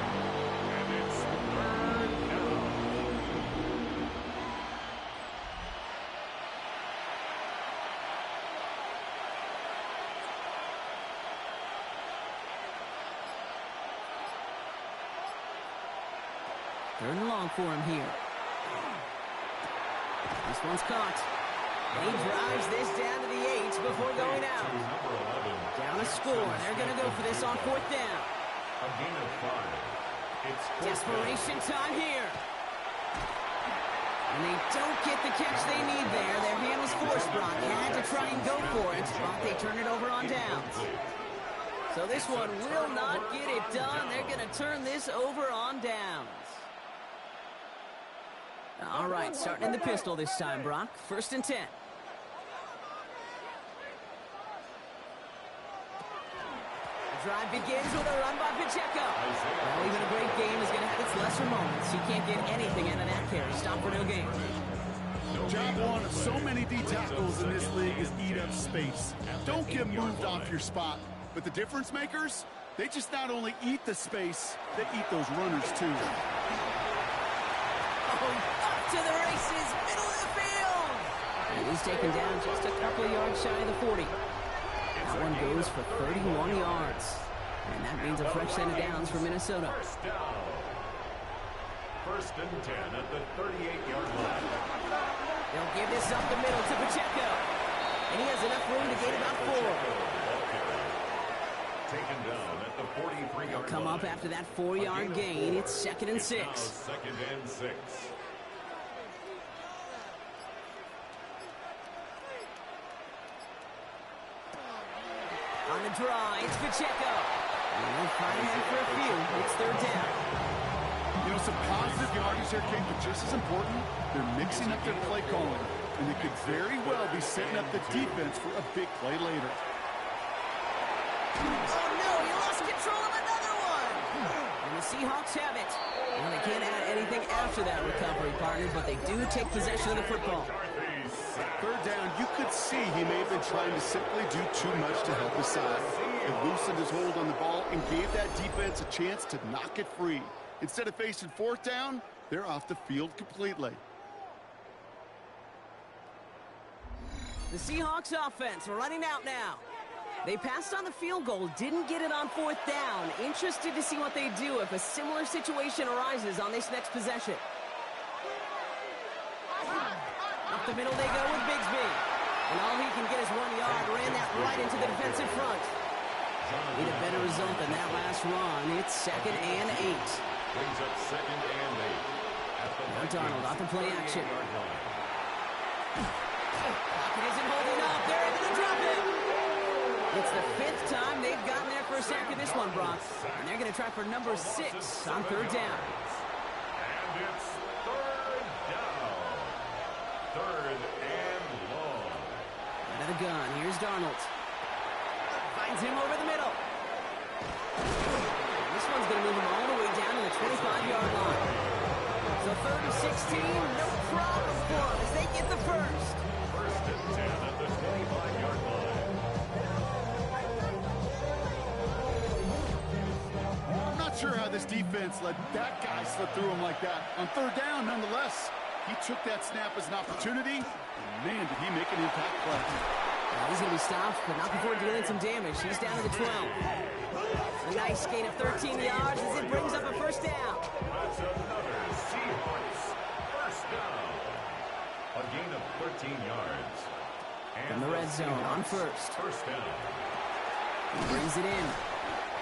Speaker 3: And it's 3rd down.
Speaker 1: Third and long for him here. This one's caught. And he drives this down to the 8 before going out.
Speaker 3: Number 11.
Speaker 1: Down a score. They're going to go for this on 4th down.
Speaker 3: A gain of 5. It's
Speaker 1: Desperation time here. And they don't get the catch they need there. Their hand was forced, Brock. Had to try and go for it, but they turn it over on downs. So this one will not get it done. They're going to turn this over on downs. All right, starting in the pistol this time, Brock. 1st and 10. The drive begins with a run by Pacheco. Well, even a great game is going to have its lesser moments. He can't get anything out of that carry. Stop for no gain.
Speaker 2: Job one of so many D tackles in this league is eat up space. Don't get moved off your spot. But the difference makers, they just not only eat the space, they eat those runners too.
Speaker 1: Oh, up to the races, middle of the field. And he's taken down just a couple of yards shy of the 40. That one goes for 31 yards. And that means a fresh set of downs for Minnesota.
Speaker 3: First down. 1st and 10 at the 38-yard line.
Speaker 1: They'll give this up the middle to Pacheco. And he has enough room to gain about 4.
Speaker 3: Taken down at the 43-yard line.
Speaker 1: Come up after that 4-yard gain. It's 2nd and 6.
Speaker 3: Now 2nd and 6.
Speaker 1: On the draw, it's Pacheco. And they'll find him for a few. It's 3rd down.
Speaker 2: You know, some positive yardage there, Kate, but just as important, they're mixing up their play calling. And they could very well be setting up the defense for a big play later.
Speaker 1: Oh, no, he lost control of another one. And the Seahawks have it. Well, they can't add anything after that recovery, partner, but they do take possession of the football.
Speaker 2: 3rd down, you could see he may have been trying to simply do too much to help his side. It loosened his hold on the ball and gave that defense a chance to knock it free. Instead of facing 4th down, they're off the field completely.
Speaker 1: The Seahawks offense running out now. They passed on the field goal, didn't get it on 4th down. Interested to see what they do if a similar situation arises on this next possession. Up the middle they go with Bigsby. And all he can get is 1 yard. Ran that right into the defensive front. Need a better result than that last run. It's 2nd and 8.
Speaker 3: Brings up 2nd and 8.
Speaker 1: Now Darnold off the play action. Pocket isn't holding up. They're able to drop it. It's the 5th time they've gotten there for a sack in this one, Brock. And they're going to try for number 6 on 3rd down.
Speaker 3: And it's 3rd down. 3rd and long.
Speaker 1: Out of the gun. Here's Darnold. Finds him over the middle. This one's going to move him all the way down to the 25-yard line. So 3rd and 16, no problem for them as they get the first.
Speaker 3: 1st and 10 at the 25-yard line.
Speaker 2: I'm not sure how this defense let that guy slip through him like that. On 3rd down, nonetheless, he took that snap as an opportunity. And man, did he make an impact play.
Speaker 1: He's going to be stopped, but not before dealing some damage. He's down to the 12. A nice gain of 13 yards as it brings up a 1st down.
Speaker 3: That's another Seahawks 1st down. A gain of 13 yards. And
Speaker 1: From the red zone on 1st.
Speaker 3: 1st down.
Speaker 1: He brings it in.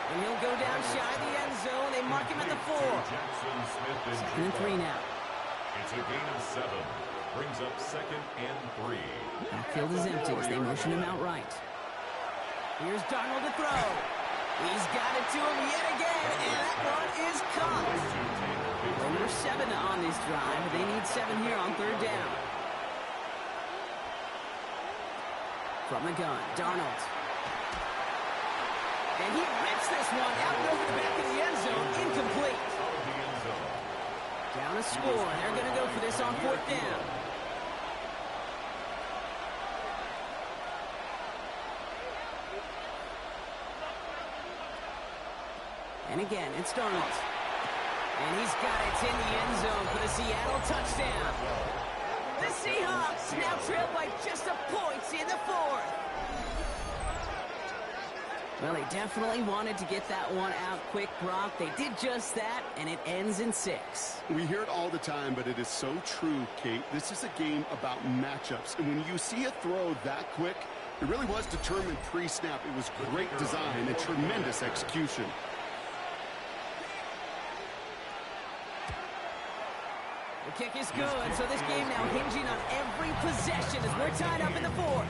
Speaker 1: And he'll go down shy of the end zone. They mark him at the 4.
Speaker 3: Jackson Smith is
Speaker 1: 2nd and 3 now.
Speaker 3: It's a gain of 7. Brings up 2nd and 3.
Speaker 1: Backfield is empty as they motion him out right. Here's Darnold to throw. He's got it to him yet again, and that one is caught. Well, number 7 on this drive. They need 7 here on 3rd down. From the gun, Darnold. And he rips this one out and over the back of the end zone. Incomplete. Down a score. They're going to go for this on 4th down. And again, it's Darnold. And he's got it in the end zone for the Seattle touchdown. The Seahawks now trail by just a point in the 4th. Well, they definitely wanted to get that one out quick, Brock. They did just that, and it ends in 6.
Speaker 2: We hear it all the time, but it is so true, Kate. This is a game about matchups. And when you see a throw that quick, it really was determined pre-snap. It was great design and tremendous execution.
Speaker 1: The kick is good, so this game now hinging on every possession as we're tied up in the fourth.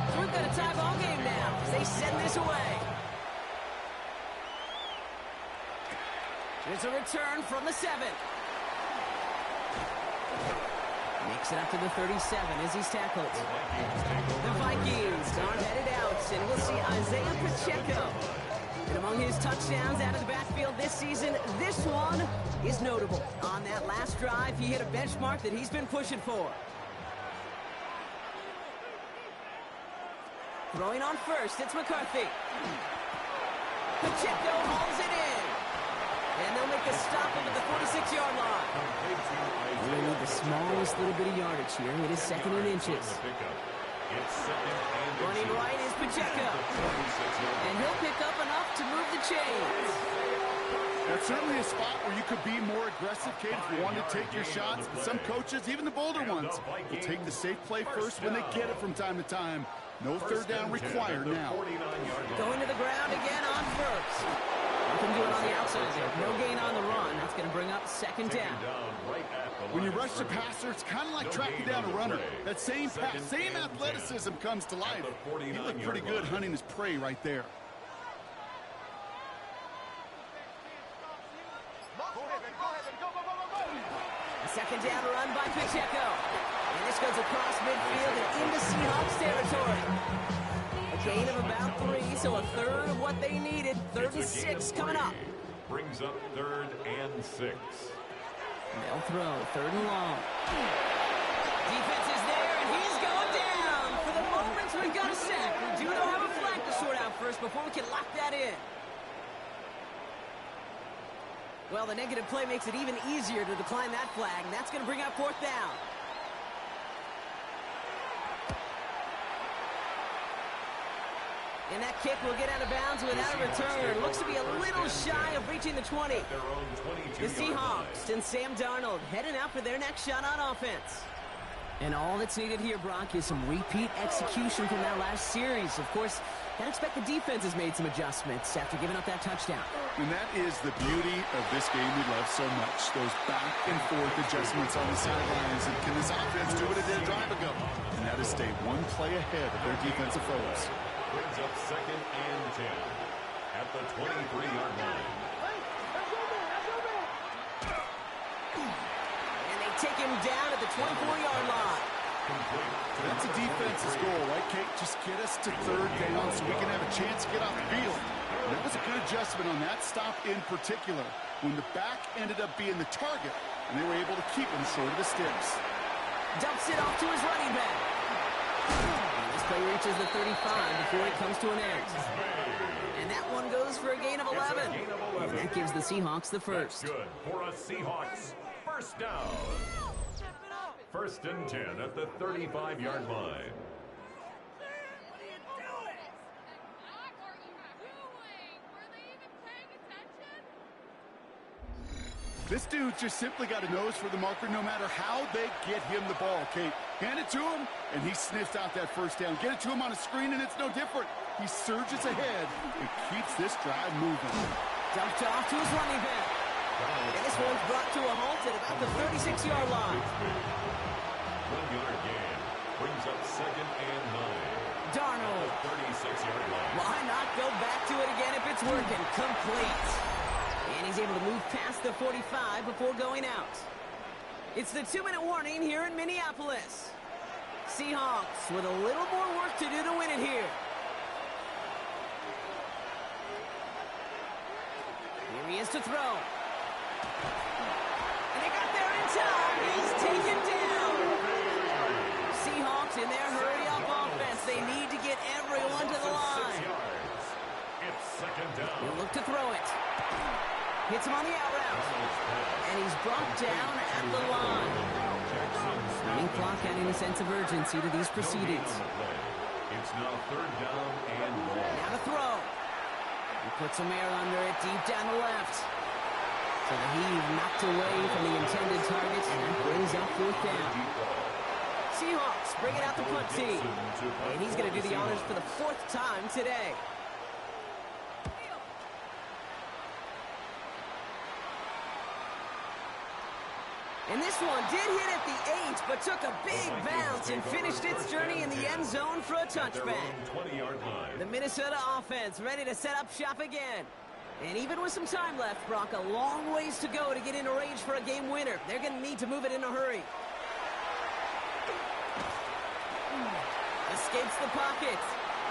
Speaker 1: So we've got a tie ball game now as they send this away. It's a return from the 7. Makes it up to the 37 as he's tackled. The Vikings are headed out, and we'll see Isaiah Pacheco. And among his touchdowns out of the backfield this season, this one is notable. On that last drive, he hit a benchmark that he's been pushing for. Throwing on first, it's McCarthy. Pacheco hauls it in. And they'll make a stop into the 46-yard line. We're going to need the smallest little bit of yardage here. It is 2nd and inches. Running right is Pacheco. And he'll pick up enough to move the chains.
Speaker 2: That's certainly a spot where you could be more aggressive, Kate, if you want to take your shots. But some coaches, even the bolder ones, will take the safe play first when they get it from time to time. No third down required now.
Speaker 1: Going to the ground again on first. Can do it on the outside there. No gain on the run. That's going to bring up 2nd down.
Speaker 2: When you rush the passer, it's kind of like tracking down a runner. That same pass, same athleticism comes to life. He looked pretty good hunting his prey right there.
Speaker 1: A 2nd down run by Pacheco. And this goes across midfield and into Seahawks territory. A gain of about 3, so a third of what they needed. 3rd and 6 coming up.
Speaker 3: Brings up 3rd and 6.
Speaker 1: They'll throw 3rd and long. Defense is there, and he's going down. For the moment, we've got a sack. We do have a flag to sort out first before we can lock that in. Well, the negative play makes it even easier to decline that flag, and that's going to bring up 4th down. And that kick will get out of bounds without a return. Looks to be a little shy of reaching the 20. The Seahawks and Sam Darnold heading out for their next shot on offense. And all that's needed here, Brock, is some repeat execution from that last series. Of course, I expect the defense has made some adjustments after giving up that touchdown.
Speaker 2: And that is the beauty of this game we love so much. Those back and forth adjustments on the sidelines. And can this offense do what it did a drive ago? And that is stay one play ahead of their defensive foes.
Speaker 3: Brings up 2nd and 10 at the 23-yard line.
Speaker 1: And they take him down at the 24-yard line.
Speaker 2: That's a defense's goal, right, Kate? Just get us to 3rd down so we can have a chance to get off the field. And that was a good adjustment on that stop in particular, when the back ended up being the target, and they were able to keep him short of the sticks.
Speaker 1: Dumps it off to his running back. This play reaches the 35 before it comes to an end. And that one goes for a gain of 11. And that gives the Seahawks the first.
Speaker 3: That's good for a Seahawks 1st down. 1st and 10 at the 35-yard line.
Speaker 2: This dude just simply got a nose for the marker no matter how they get him the ball, Kate. Hand it to him, and he sniffs out that 1st down. Get it to him on a screen, and it's no different. He surges ahead and keeps this drive moving.
Speaker 1: Dumped off to his running back. And this one's brought to a halt at about the 36-yard line.
Speaker 3: 1-yard gain. Brings up 2nd and 9.
Speaker 1: Darnold.
Speaker 3: 36-yard line.
Speaker 1: Why not go back to it again if it's working? Complete. And he's able to move past the 45 before going out. It's the 2-minute warning here in Minneapolis. Seahawks with a little more work to do to win it here. Here he is to throw. And they got there in time. He's taken down. Seahawks in their hurry-up offense. They need to get everyone to the line.
Speaker 3: It's 2nd down.
Speaker 1: He'll look to throw it. Hits him on the out route. And he's brought down at the line. Running clock adding a sense of urgency to these proceedings.
Speaker 3: It's now 3rd down and 1.
Speaker 1: Now to throw. He puts some air under it deep down the left. So the heave knocked away from the intended target and brings up 4th down. Seahawks bringing out the punt team. And he's going to do the honors for the 4th time today. And this one did hit at the 8, but took a big bounce and finished its journey in the end zone for a touchback. The Minnesota offense ready to set up shop again. And even with some time left, Brock, a long ways to go to get into range for a game winner. They're going to need to move it in a hurry. Escapes the pocket.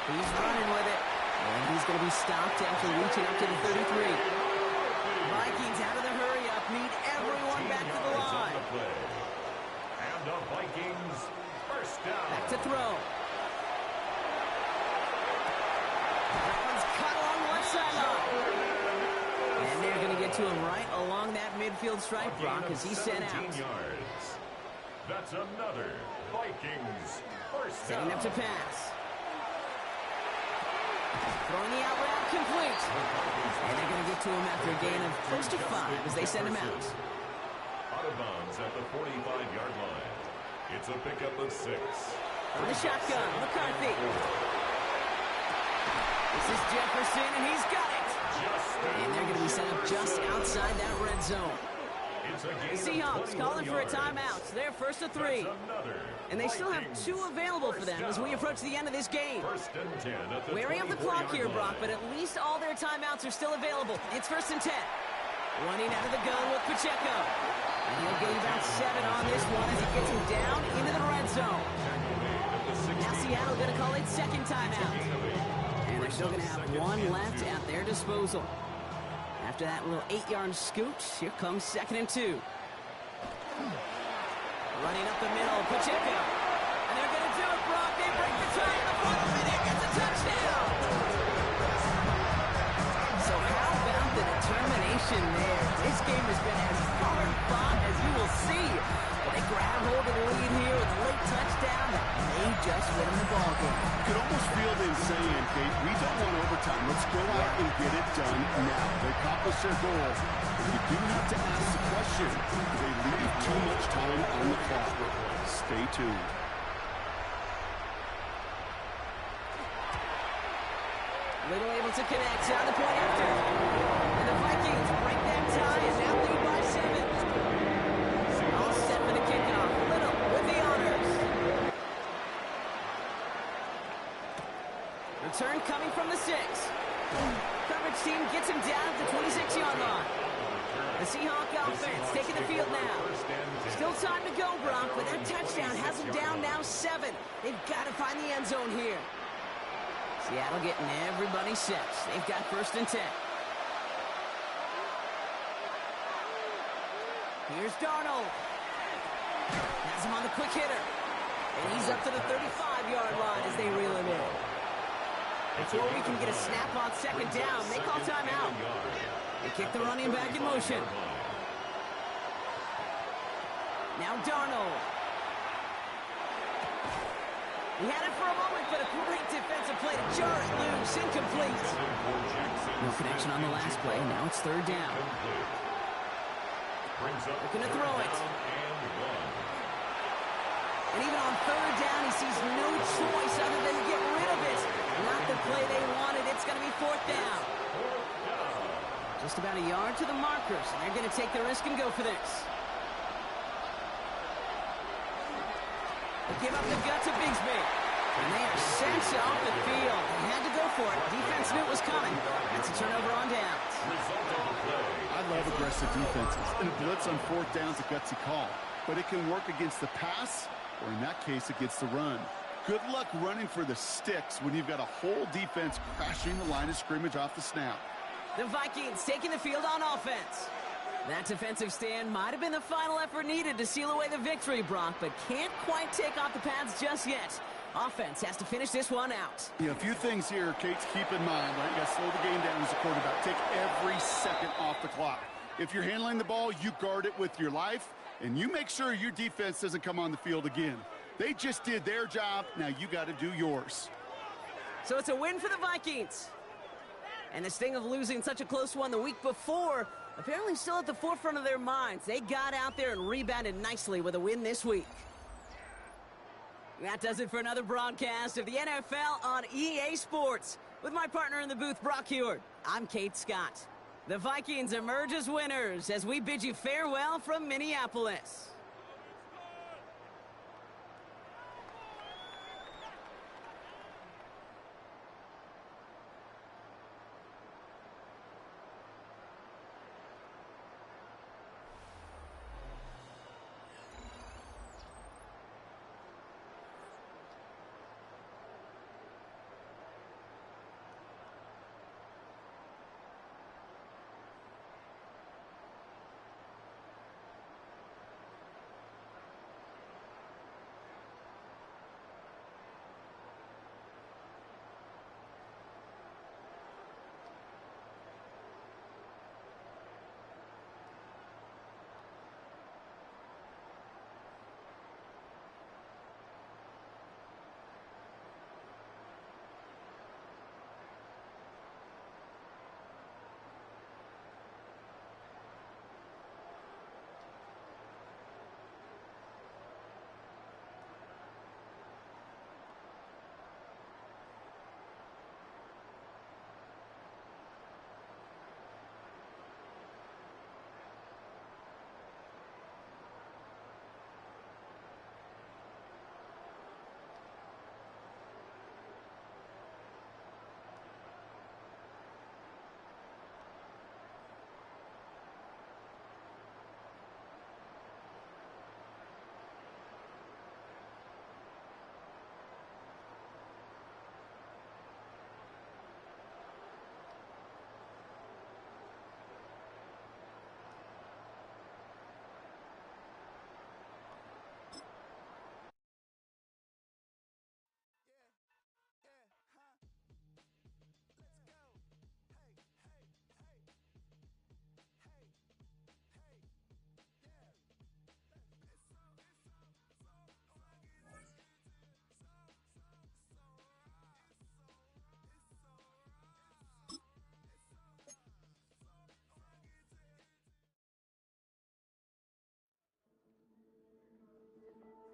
Speaker 1: He's running with it. And he's going to be stopped after reaching up to the 33. Vikings out of the hurry-up need everyone back to the line.
Speaker 3: And the Vikings first down.
Speaker 1: Back to throw. That one's cut along the left sideline. And they're going to get to him right along that midfield stripe, Brock, as he's sent out.
Speaker 3: Yards. That's another Vikings first down.
Speaker 1: Setting up to pass. Throwing the out route complete. And they're going to get to him after a gain of close to 5 as they send him out.
Speaker 3: Out of bounds at the 45-yard line. It's a pickup of 6.
Speaker 1: On the shotgun, McCarthy. This is Jefferson, and he's got it. And they're going to be set up just outside that red zone. The Seahawks calling for a timeout. They're first to 3. And they still have 2 available for them as we approach the end of this game. Wary of the clock here, Brock, but at least all their timeouts are still available. It's first and 10. Running out of the gun with Pacheco. And he'll gain about 7 on this one as he gets him down into the red zone. Now Seattle going to call it second timeout. And they're still going to have 1 left at their disposal. After that little 8-yard scooch, here comes second and 2. Running up the middle, Pacheco. And they're going to do it, Brock. They break the tie in the final minute. Gets a touchdown. So how about the determination there? This game has been as hard fought as you will see. But they grab hold of the lead here with a late touchdown that may just win them the ball game.
Speaker 2: You could almost feel them saying, Kate, we don't want overtime. Let's go out and get it done now. They accomplished their goal. You do have to ask the question, do they leave too much time on the clock? Stay tuned.
Speaker 1: Little able to connect on the point after. And the Vikings break that tie and now lead by 7. All set for the kickoff. Little with the honors. Return coming from the 6. Coverage team gets him down at the 26-yard line. The Seahawk offense taking the field now. Still time to go, Brock, but that touchdown has them down now 7. They've got to find the end zone here. Seattle getting everybody set. They've got first and 10. Here's Darnold. Has him on the quick hitter. And he's up to the 35-yard line as they reel him in. Before we can get a snap on second down, they call timeout. They kick the running back in motion. Now Darnold. He had it for a moment, but a great defensive play to jar it loose. Incomplete. No connection on the last play. Now it's third down. Looking to throw it. And even on third down, he sees no choice other than to get rid of it. Not the play they wanted. It's going to be fourth down. Just about a yard to the markers, and they're going to take the risk and go for this. They give up the gut to Bigsby. And they are sent off the field. They had to go for it. Defense knew it was coming. That's a turnover on downs.
Speaker 2: I love aggressive defenses. And a blitz on fourth down's a gutsy call. But it can work against the pass, or in that case, against the run. Good luck running for the sticks when you've got a whole defense crashing the line of scrimmage off the snap.
Speaker 1: The Vikings taking the field on offense. That defensive stand might have been the final effort needed to seal away the victory, Brock, but can't quite take off the pads just yet. Offense has to finish this one out.
Speaker 2: Yeah, a few things here, Kate, to keep in mind, right? You got to slow the game down as a quarterback. Take every second off the clock. If you're handling the ball, you guard it with your life, and you make sure your defense doesn't come on the field again. They just did their job. Now you got to do yours.
Speaker 1: So it's a win for the Vikings. And the sting of losing such a close one the week before, apparently still at the forefront of their minds. They got out there and rebounded nicely with a win this week. That does it for another broadcast of the NFL on EA Sports. With my partner in the booth, Brock Heward, I'm Kate Scott. The Vikings emerge as winners as we bid you farewell from Minneapolis.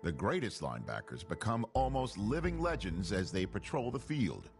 Speaker 7: The greatest linebackers become almost living legends as they patrol the field.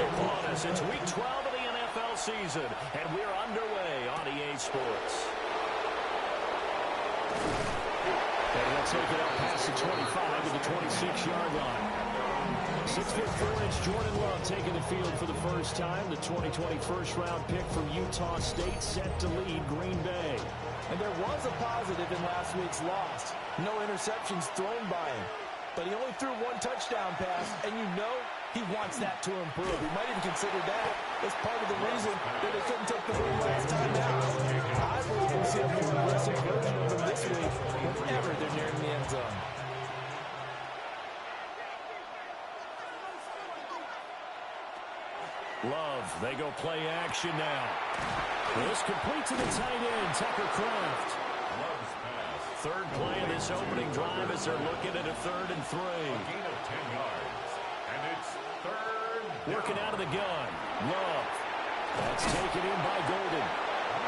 Speaker 8: is upon us. It's Week 12 of the NFL season, and we're underway on EA Sports. And they'll take it out past the 25 to the 26-yard line. 6'4" Jordan Love taking the field for the first time. The 2020 first-round pick from Utah State set to lead Green Bay.
Speaker 9: And there was a positive in last week's loss. No interceptions thrown by him. But he only threw one touchdown pass, and you know he wants that to improve. He might even consider that as part of the reason that they couldn't take the win last time out. I believe we'll see a more aggressive version of him this week whenever they're nearing the end zone.
Speaker 8: Love, they go play action now. This complete to the tight end, Tucker Kraft. Third play of this opening drive as they're looking at a 3rd and 3.
Speaker 3: A gain of 10 yards. And it's 3rd down.
Speaker 8: Working out of the gun. Love. That's taken in by Golden.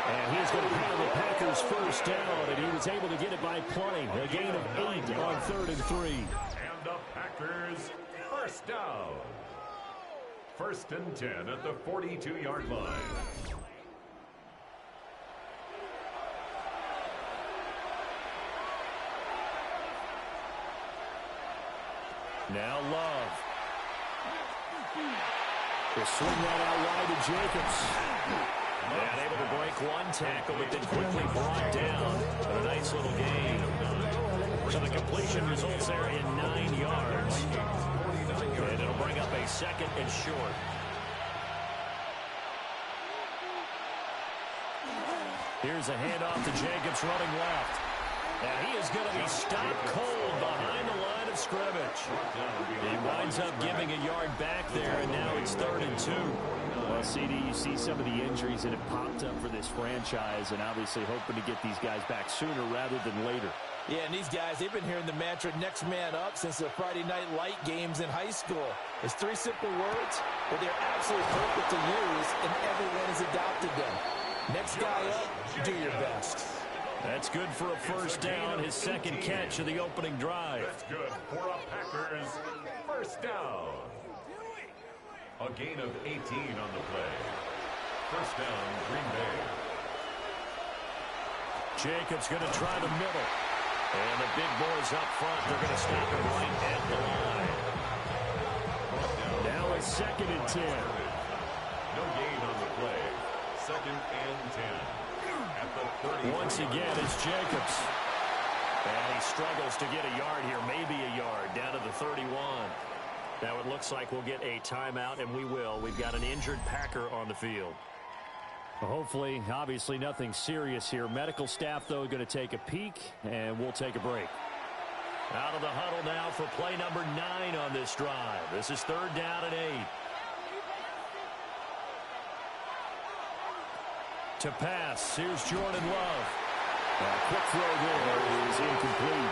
Speaker 8: And he's going to have the Packers first down, and he was able to get it by plenty. A gain of 8 on 3rd and 3.
Speaker 3: And the Packers first down. 1st and 10 at the 42-yard line.
Speaker 8: Now Love. He'll swing that out wide to Jacobs. And able to break one tackle, but then quickly brought down. But a nice little gain. So the completion results there in 9 yards. And it'll bring up a 2nd and short. Here's a handoff to Jacobs running left. And he is going to be stopped cold behind the line of scrimmage. He winds up giving a yard back there, and now it's 3rd and 2. Well, CD, you see some of the injuries that have popped up for this franchise, and obviously hoping to get these guys back sooner rather than later.
Speaker 9: Yeah, and these guys, they've been hearing the mantra next man up since the Friday night light games in high school. It's 3 simple words, but they're absolutely perfect to use, and everyone has adopted them. Next guy up, do your best.
Speaker 8: That's good for a first down, his 2nd catch of the opening drive.
Speaker 3: That's good for a Packers first down. A gain of 18 on the play. First down, Green Bay.
Speaker 8: Jacobs going to try the middle. And the big boys up front, they're going to stop him right at the line. Now it's 2nd and 10.
Speaker 3: No gain on the play. 2nd and 10. At the 30.
Speaker 8: Once again, it's Jacobs. And he struggles to get a yard here, maybe a yard, down to the 31. Now it looks like we'll get a timeout, and we will. We've got an injured Packer on the field. Hopefully, obviously nothing serious here. Medical staff, though, going to take a peek, and we'll take a break. Out of the huddle now for play number 9 on this drive. This is 3rd down and 8. To pass, here's Jordan Love. Quick throw there is incomplete.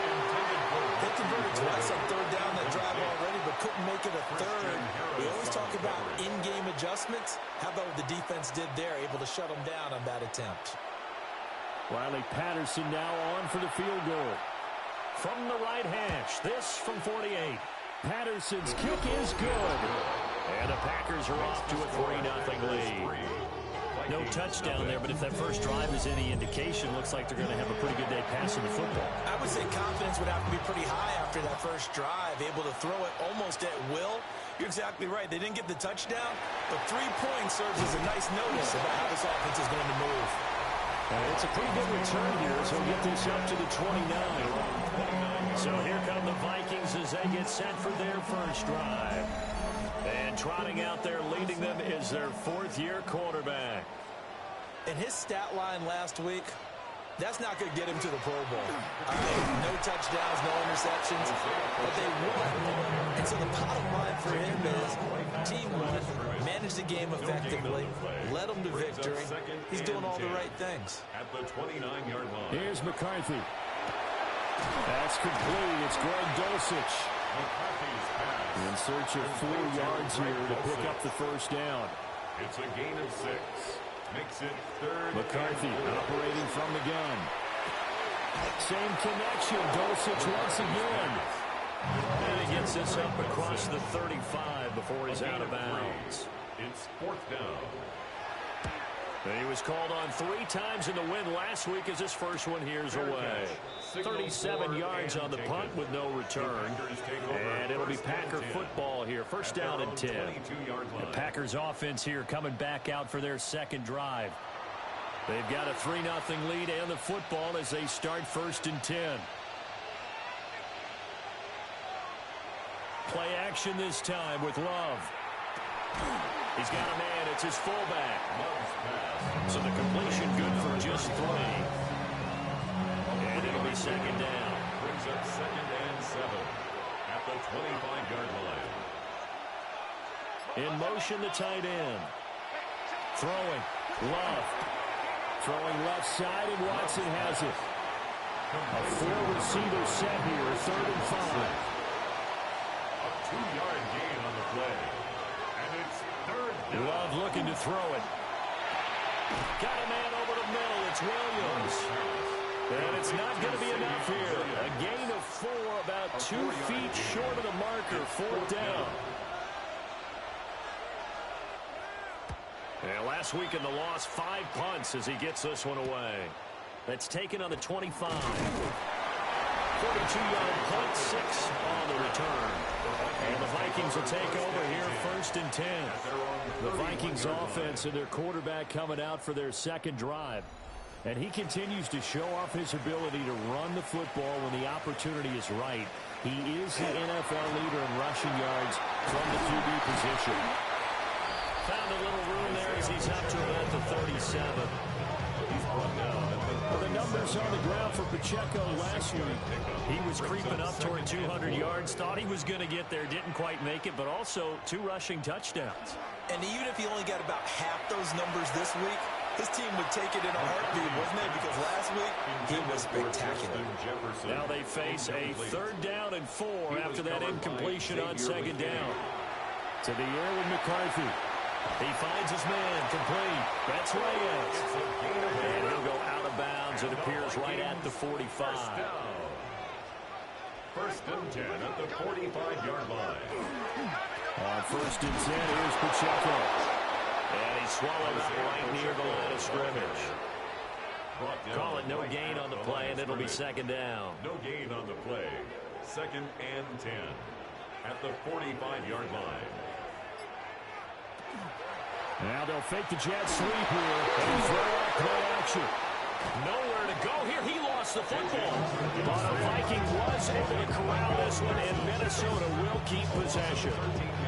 Speaker 9: They converted twice on 3rd down that drive already, but couldn't make it a 3rd. We always talk about in-game adjustments. How about what the defense did there, able to shut them down on that attempt.
Speaker 8: Riley Patterson now on for the field goal. From the right hash, this from 48. Patterson's kick is good. And the Packers are off to a 3-0 lead. No touchdown there, but if that first drive is any indication, looks like they're going to have a pretty good day passing the football.
Speaker 9: I would say confidence would have to be pretty high after that first drive, able to throw it almost at will. You're exactly right. They didn't get the touchdown, but 3 points serves as a nice notice about how this offense is going to move.
Speaker 8: It's a pretty good return here, so we'll get this up to the 29. So here come the Vikings as they get set for their first drive. And trotting out there leading them is their 4th-year quarterback.
Speaker 9: And his stat line last week, that's not going to get him to the Pro Bowl. No touchdowns, no interceptions, but they won. And so the bottom line for him is team won, managed the game effectively, led them to victory. He's doing all the right things.
Speaker 3: At the 29-yard line.
Speaker 8: Here's McCarthy. That's complete. It's Greg Dulcich. In search of 4 yards here to pick up the first down.
Speaker 3: It's a gain of 6. Makes it 3rd.
Speaker 8: McCarthy operating from the gun. Same connection. Dulcich once again. And he gets this up across the 35 before he's out of bounds.
Speaker 3: It's fourth down.
Speaker 8: And he was called on 3 times in the win last week as his first one here's away. 37 yards on the punt with no return. And it'll be Packer football here. First down and 10. The Packers offense here coming back out for their second drive. They've got a 3-0 lead and the football as they start first and 10. Play action this time with Love. He's got a man. It's his fullback. So the completion good for just 3. And it'll be second down.
Speaker 3: Brings up second and 7 at the 25-yard line.
Speaker 8: In motion, the tight end. Throwing. Love. Throwing left side, and Watson has it. A 4-receiver set here, 3rd and 5.
Speaker 3: A 2-yard gain on the play. And it's third down.
Speaker 8: Love looking to throw it. Got a man over the middle. It's Williams. And it's not going to be enough here. A gain of 4, about 2 feet short of the marker. 4th down. And last week in the loss, 5 punts as he gets this one away. That's taken on the 25. 42-yard punt, 6 on the return. And the Vikings will take over here first and 10. The Vikings offense and their quarterback coming out for their second drive. And he continues to show off his ability to run the football when the opportunity is right. He is the NFL leader in rushing yards from the QB position. Found a little room there as he's up to about the 37. He's brought down. Well, the numbers on the ground for Pacheco last week. He was creeping up toward 200 yards. Thought he was going to get there. Didn't quite make it, but also 2 rushing touchdowns.
Speaker 9: And even if he only got about half those numbers this week, his team would take it in a heartbeat, wasn't it? Because last week, he was spectacular.
Speaker 8: Now they face a 3rd down and 4 after that incompletion on 2nd down. To the air with McCarthy. He finds his man, complete. That's Reyes. And he'll go out of bounds, it appears, right at the 45.
Speaker 3: First and 10 at the 45-yard line.
Speaker 8: On first and 10, here's Pacheco. And he's swallowed up right near the line of scrimmage. Call it no gain on the play, and it'll be second down.
Speaker 3: No gain on the play. Second and 10 at the 45-yard line.
Speaker 8: Now they'll fake the jet sweep here and throw out play action. Nowhere to go here. He lost the football. But a Viking was able to corral this one, and Minnesota will keep possession.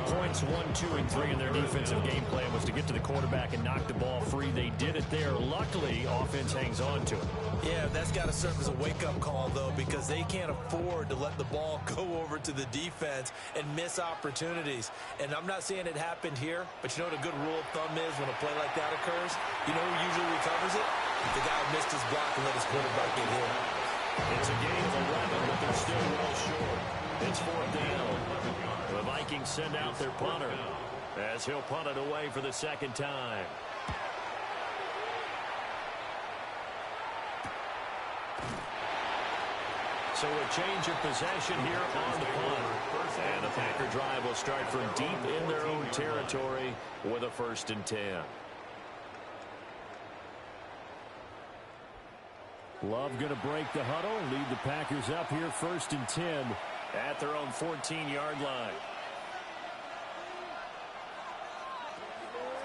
Speaker 8: Points 1, 2, and 3 in their defensive game plan was to get to the quarterback and knock the ball free. They did it there. Luckily, offense hangs on to it.
Speaker 9: Yeah, that's got to serve as a wake-up call, though, because they can't afford to let the ball go over to the defense and miss opportunities. And I'm not saying it happened here, but you know what a good rule of thumb is when a play like that occurs? You know who usually recovers it? The guy who missed his block and let his quarterback get hit.
Speaker 8: It's a gain of 11, but they're still well short. It's 4th down. The Vikings send out their punter as he'll punt it away for the second time. So a change of possession here on the punt. And the Packer drive will start from deep in their own territory with a 1st and 10. Love going to break the huddle, lead the Packers up here 1st and 10 at their own 14-yard line.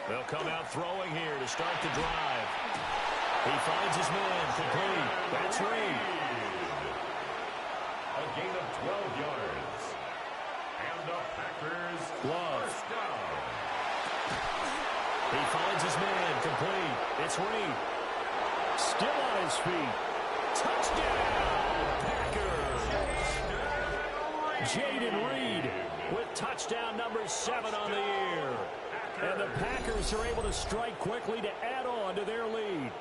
Speaker 8: They'll come out throwing here to start the drive. He finds his man, complete. That's Reed.
Speaker 3: A gain of 12 yards. And the Packers
Speaker 8: Love.
Speaker 3: first down.
Speaker 8: He finds his man, complete. It's Reed. Still on his feet. Touchdown, Packers! Jaden Reed with touchdown number 7 on the year. And the Packers are able to strike quickly to add on to their lead.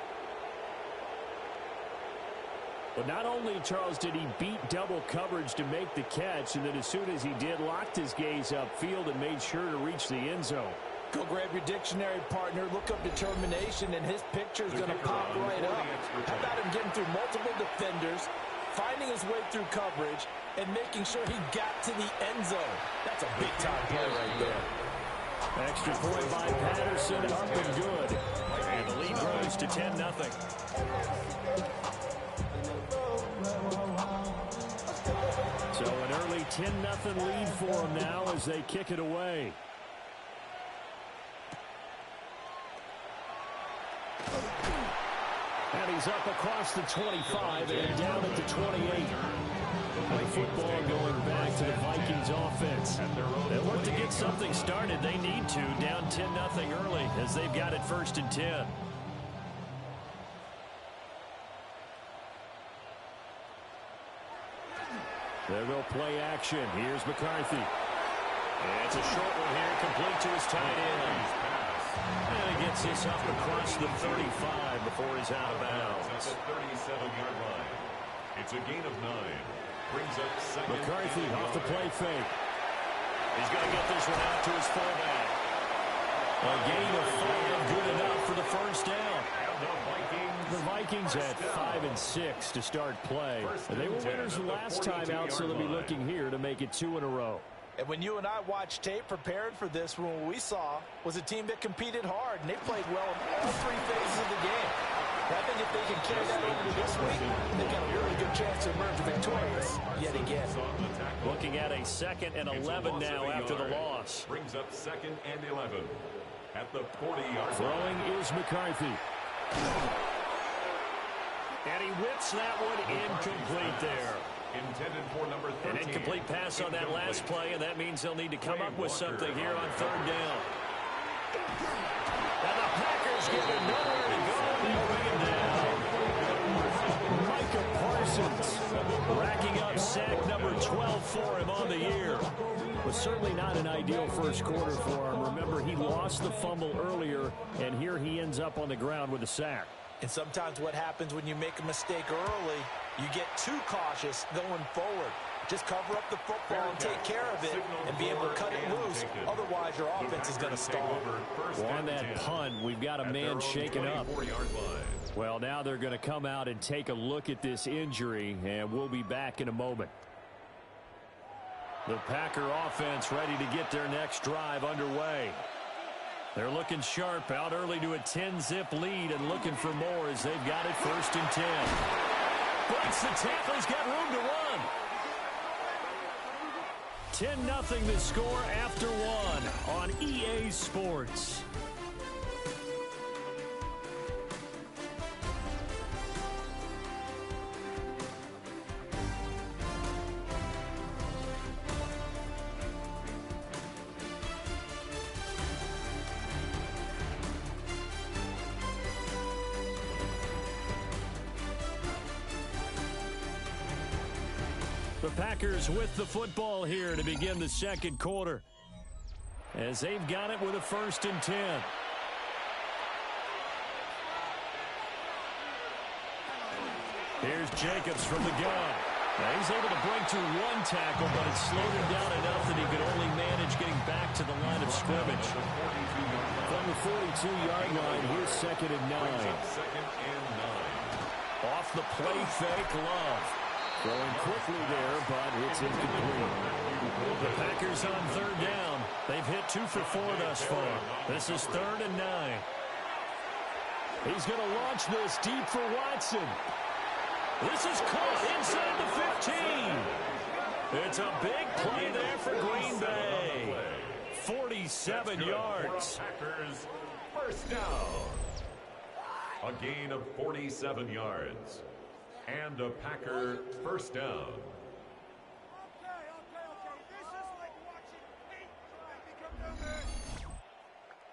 Speaker 8: But not only, Charles, did he beat double coverage to make the catch, and then as soon as he did, locked his gaze upfield and made sure to reach the end zone.
Speaker 9: Go grab your dictionary, partner. Look up determination, and his picture is going to pop right up. How about him getting through multiple defenders, finding his way through coverage and making sure he got to the end zone. That's a big-time play right there.
Speaker 8: Extra point by Patterson, up and good. And the lead grows to 10-0. So an early 10-0 lead for them now as they kick it away. And he's up across the 25 and down at the 28. The football going back to the Vikings offense. They look to get something started. They need to, down 10-0 early as they've got it 1st and 10. They'll go play action. Here's McCarthy. And it's a short one here, complete to his tight end. And he gets this up across the 35 before he's out of bounds.
Speaker 3: At the 37-yard line. It's a gain of 9. Brings up second.
Speaker 8: McCarthy off the play fake. He's going to get this one out to his fullback. A gain of 5, good enough for the first down. The Vikings had 5 and 6 to start play. And they were winners last time out, so they'll be looking here to make it 2 in a row.
Speaker 9: And when you and I watched tape preparing for this, what we saw was a team that competed hard, and they played well in all 3 phases of the game. And I think if they can carry that over to this week, they've got a really good chance to emerge victorious yet again.
Speaker 8: Looking at a 2nd and 11 now after the loss.
Speaker 3: Brings up 2nd and 11 at the 40-yard line.
Speaker 8: Throwing is McCarthy. And he whips that one incomplete there.
Speaker 3: Intended for number 13.
Speaker 8: An incomplete pass on that last play, and that means they'll need to come up with something here on 3rd down. And the Packers give it nowhere to go. They'll bring it down. Micah Parsons racking up sack number 12 for him on the year. Was certainly not an ideal first quarter for him. Remember, he lost the fumble earlier, and here he ends up on the ground with a sack.
Speaker 9: And sometimes what happens when you make a mistake early, you get too cautious going forward. Just cover up the football and take care of it and be able to cut it loose. Otherwise, your offense is going to stall.
Speaker 8: Well, on that punt, we've got a man shaken up. Well, now they're going to come out and take a look at this injury, and we'll be back in a moment. The Packer offense ready to get their next drive underway. They're looking sharp, out early to a 10-zip lead and looking for more as they've got it 1st and 10. Breaks the tackle, he's got room to run. 10-0 the score after 1 on EA Sports. The Packers with the football here to begin the 2nd quarter, as they've got it with a 1st and 10. Here's Jacobs from the gun. Now he's able to break through 1 tackle, but it slowed him down enough that he could only manage getting back to the line of scrimmage. From the 42-yard line, here's 2nd and 9. Off the play fake, Love. Going quickly there, but it's incomplete. The Packers on 3rd down. They've hit 2 for 4 thus far. This is 3rd and 9. He's going to launch this deep for Watson. This is caught inside the 15. It's a big play there for Green Bay. 47 yards.
Speaker 3: Packers first down. A gain of 47 yards. And a Packer first down.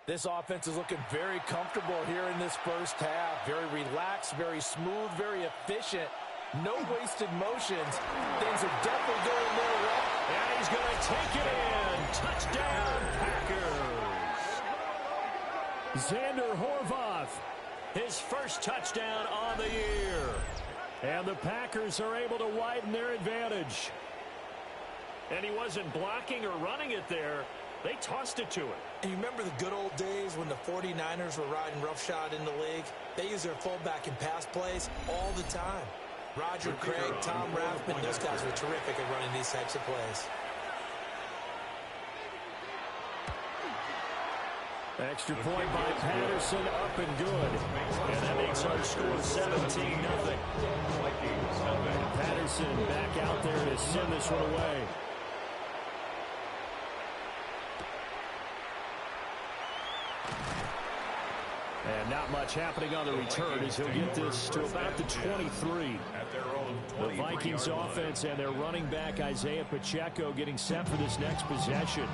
Speaker 9: This offense is looking very comfortable here in this first half. Very relaxed, very smooth, very efficient. No wasted motions. Things are definitely going their way.
Speaker 8: And he's going to take it in. Touchdown, Packers. Xander Horvath, his first touchdown on the year. And the Packers are able to widen their advantage. And he wasn't blocking or running it there. They tossed it to him.
Speaker 9: And you remember the good old days when the 49ers were riding roughshod in the league? They used their fullback in pass plays all the time. Roger Craig, Tom Rathman, those guys were terrific at running these types of plays.
Speaker 8: Extra point by Patterson, up and good. And that makes our score 17-0. Patterson back out there to send this one away. And not much happening on the return as he'll get this to about the 23. The Vikings offense and their running back Isaiah Pacheco getting set for this next possession.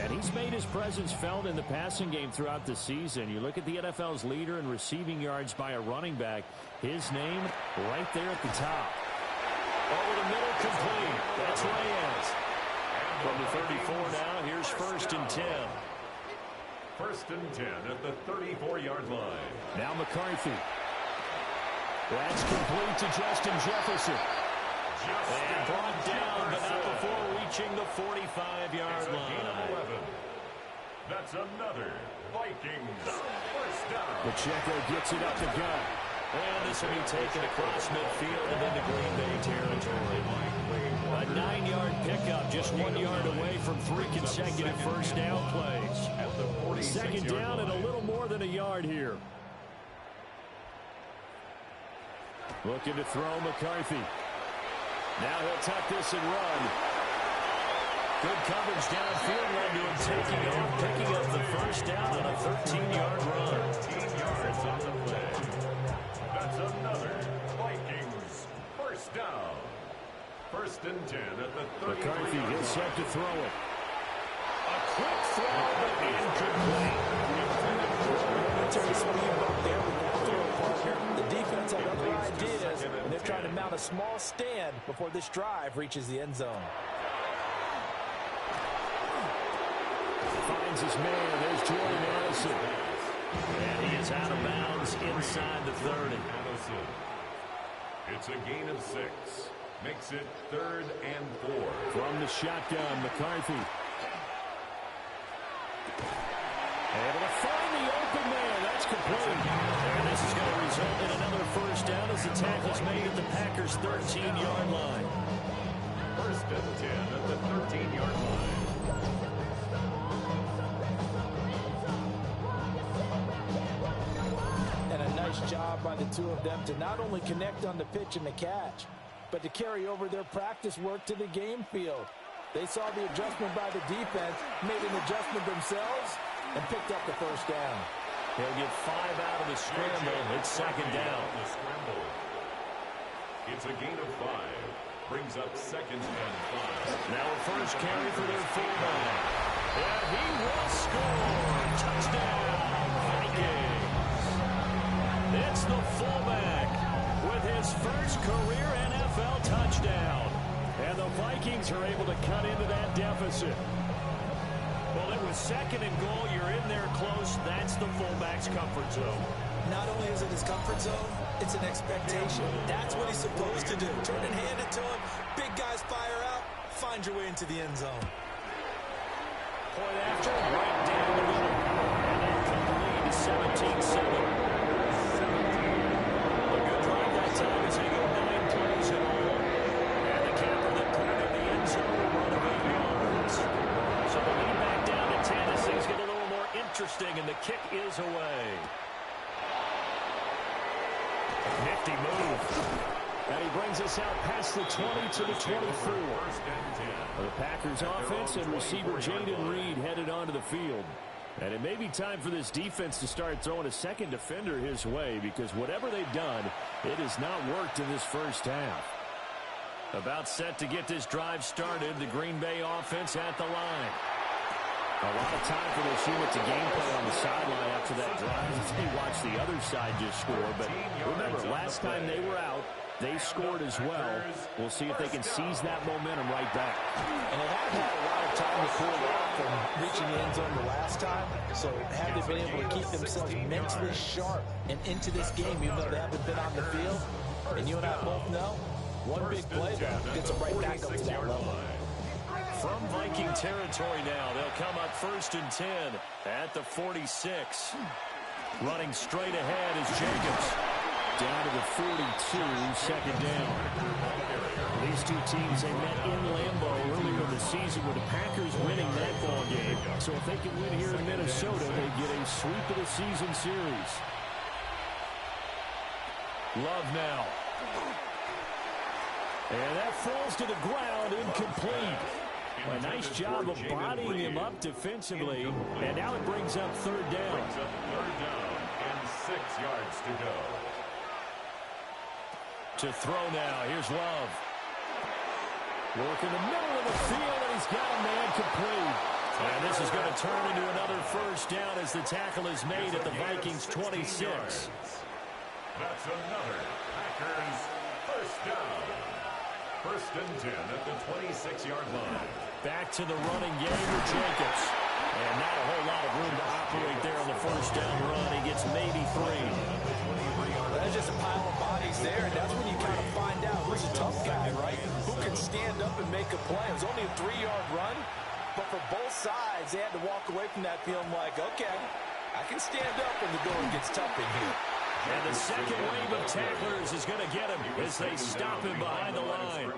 Speaker 8: And he's made his presence felt in the passing game throughout the season. You look at the NFL's leader in receiving yards by a running back. His name right there at the top. Over the middle, complete. That's Reyes. From the 34 now, here's 1st and 10.
Speaker 3: 1st and 10 at the 34-yard line.
Speaker 8: Now McCarthy. That's complete to Justin Jefferson. And brought down, but not before reaching the 45-yard line.
Speaker 3: That's another Vikings first down.
Speaker 8: Pacheco gets it up the gut. And this will be taken across midfield and into Green Bay territory. A 9-yard pickup, just 1 yard away from 3 consecutive first down plays. 2nd down and a little more than a yard here. Looking to throw McCarthy. Now he'll tuck this and run. Good coverage downfield, led to him taking off, picking up the first down on a 13-yard run.
Speaker 3: 13 yards on the play. That's another Vikings first down. 1st and 10 at the 33.
Speaker 8: McCarthy is set to throw it. A quick throw, but incomplete.
Speaker 9: Military speed bump there with that throw partner. The defense had other ideas, and they're trying to mount a small stand before this drive reaches the end zone.
Speaker 8: Finds his man. There's Jordan Addison. And he is out of bounds inside the 30.
Speaker 3: It's a gain of 6. Makes it 3rd and 4.
Speaker 8: From the shotgun, McCarthy. Able to find the open man. That's complete. And this is going to result in another first down as the tackle's made at the Packers' 13-yard line.
Speaker 3: 1st and 10 at the 13-yard line.
Speaker 9: And a nice job by the two of them to not only connect on the pitch and the catch, but to carry over their practice work to the game field. They saw the adjustment by the defense, made an adjustment themselves, and picked up the first down.
Speaker 8: He'll get 5 out of the scramble. It's 2nd down.
Speaker 3: It's a gain of 5. Brings up 2nd and 5.
Speaker 8: Now a first carry for their fullback. And he will score. Touchdown, Vikings. It's the fullback with his first career NFL touchdown. And the Vikings are able to cut into that deficit. Well, it was 2nd and goal. You're in there close. That's the fullback's comfort zone.
Speaker 9: Not only is it his comfort zone, it's an expectation. That's what he's supposed to do. Turn and hand it to him. Big guys fire out. Find your way into the end zone.
Speaker 8: Point after, right down the middle. And they'll cut the lead to 17-7. A good drive that time as they go 9 plays in all. And the capper that put it in the end zone will run of 8 yards. So the lead back down to 10 as things get a little more interesting, and the kick is away. Nifty move. And he brings us out past the 20 to the 24. The Packers offense and receiver Jaden Reed headed onto the field. And it may be time for this defense to start throwing a second defender his way, because whatever they've done, it has not worked in this first half. About set to get this drive started, the Green Bay offense at the line. A lot of time for this unit to gameplay on the sideline after that drive. They watched the other side just score. But remember, last time they were out, they scored as well. We'll see if they can seize that momentum right back.
Speaker 9: And they haven't had a lot of time to cool off from reaching the end zone the last time. So have they been able to keep themselves mentally sharp and into this game, even though they haven't been on the field? And you and I both know, one big play, though, gets them right back up to that level.
Speaker 8: From Viking territory now, they'll come up 1st and 10 at the 46. Running straight ahead is Jacobs. down to the 42, second down. These two teams, they met in Lambeau earlier in the season with the Packers winning that ball game. So if they can win here in Minnesota, they get a sweep of the season series. Love now. And that falls to the ground, incomplete. A nice job of bodying him up defensively. And now it brings up third down.
Speaker 3: Third down and 6 yards to go.
Speaker 8: To throw now. Here's Love. Work in the middle of the field, and he's got a man complete. And this is going to turn into another first down as the tackle is made at the Vikings' 26.
Speaker 3: That's another Packers first down. First and 10 at the 26-yard line.
Speaker 8: Back to the running game with Jacobs. And not a whole lot of room to operate there on the first down run. He gets maybe 3.
Speaker 9: There's just a pile of bodies there, and that's when you kind of find out who's a tough guy, right? Who can stand up and make a play. It was only a 3-yard run, but for both sides, they had to walk away from that feeling like, okay, I can stand up when the going gets tough in here.
Speaker 8: And the second wave of tacklers is going to get him as they stop him behind the line.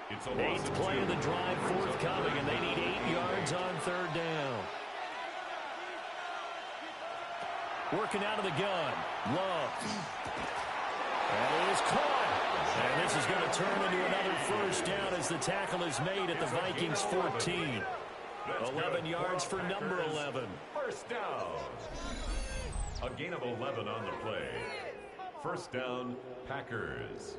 Speaker 8: 8th play of the drive forthcoming, and they need 8 yards on third down. Working out of the gun. Love. And it is caught. And this is going to turn into another first down as the tackle is made at the Vikings' 14. 11 yards for number 11.
Speaker 3: First down. A gain of 11 on the play. First down, Packers.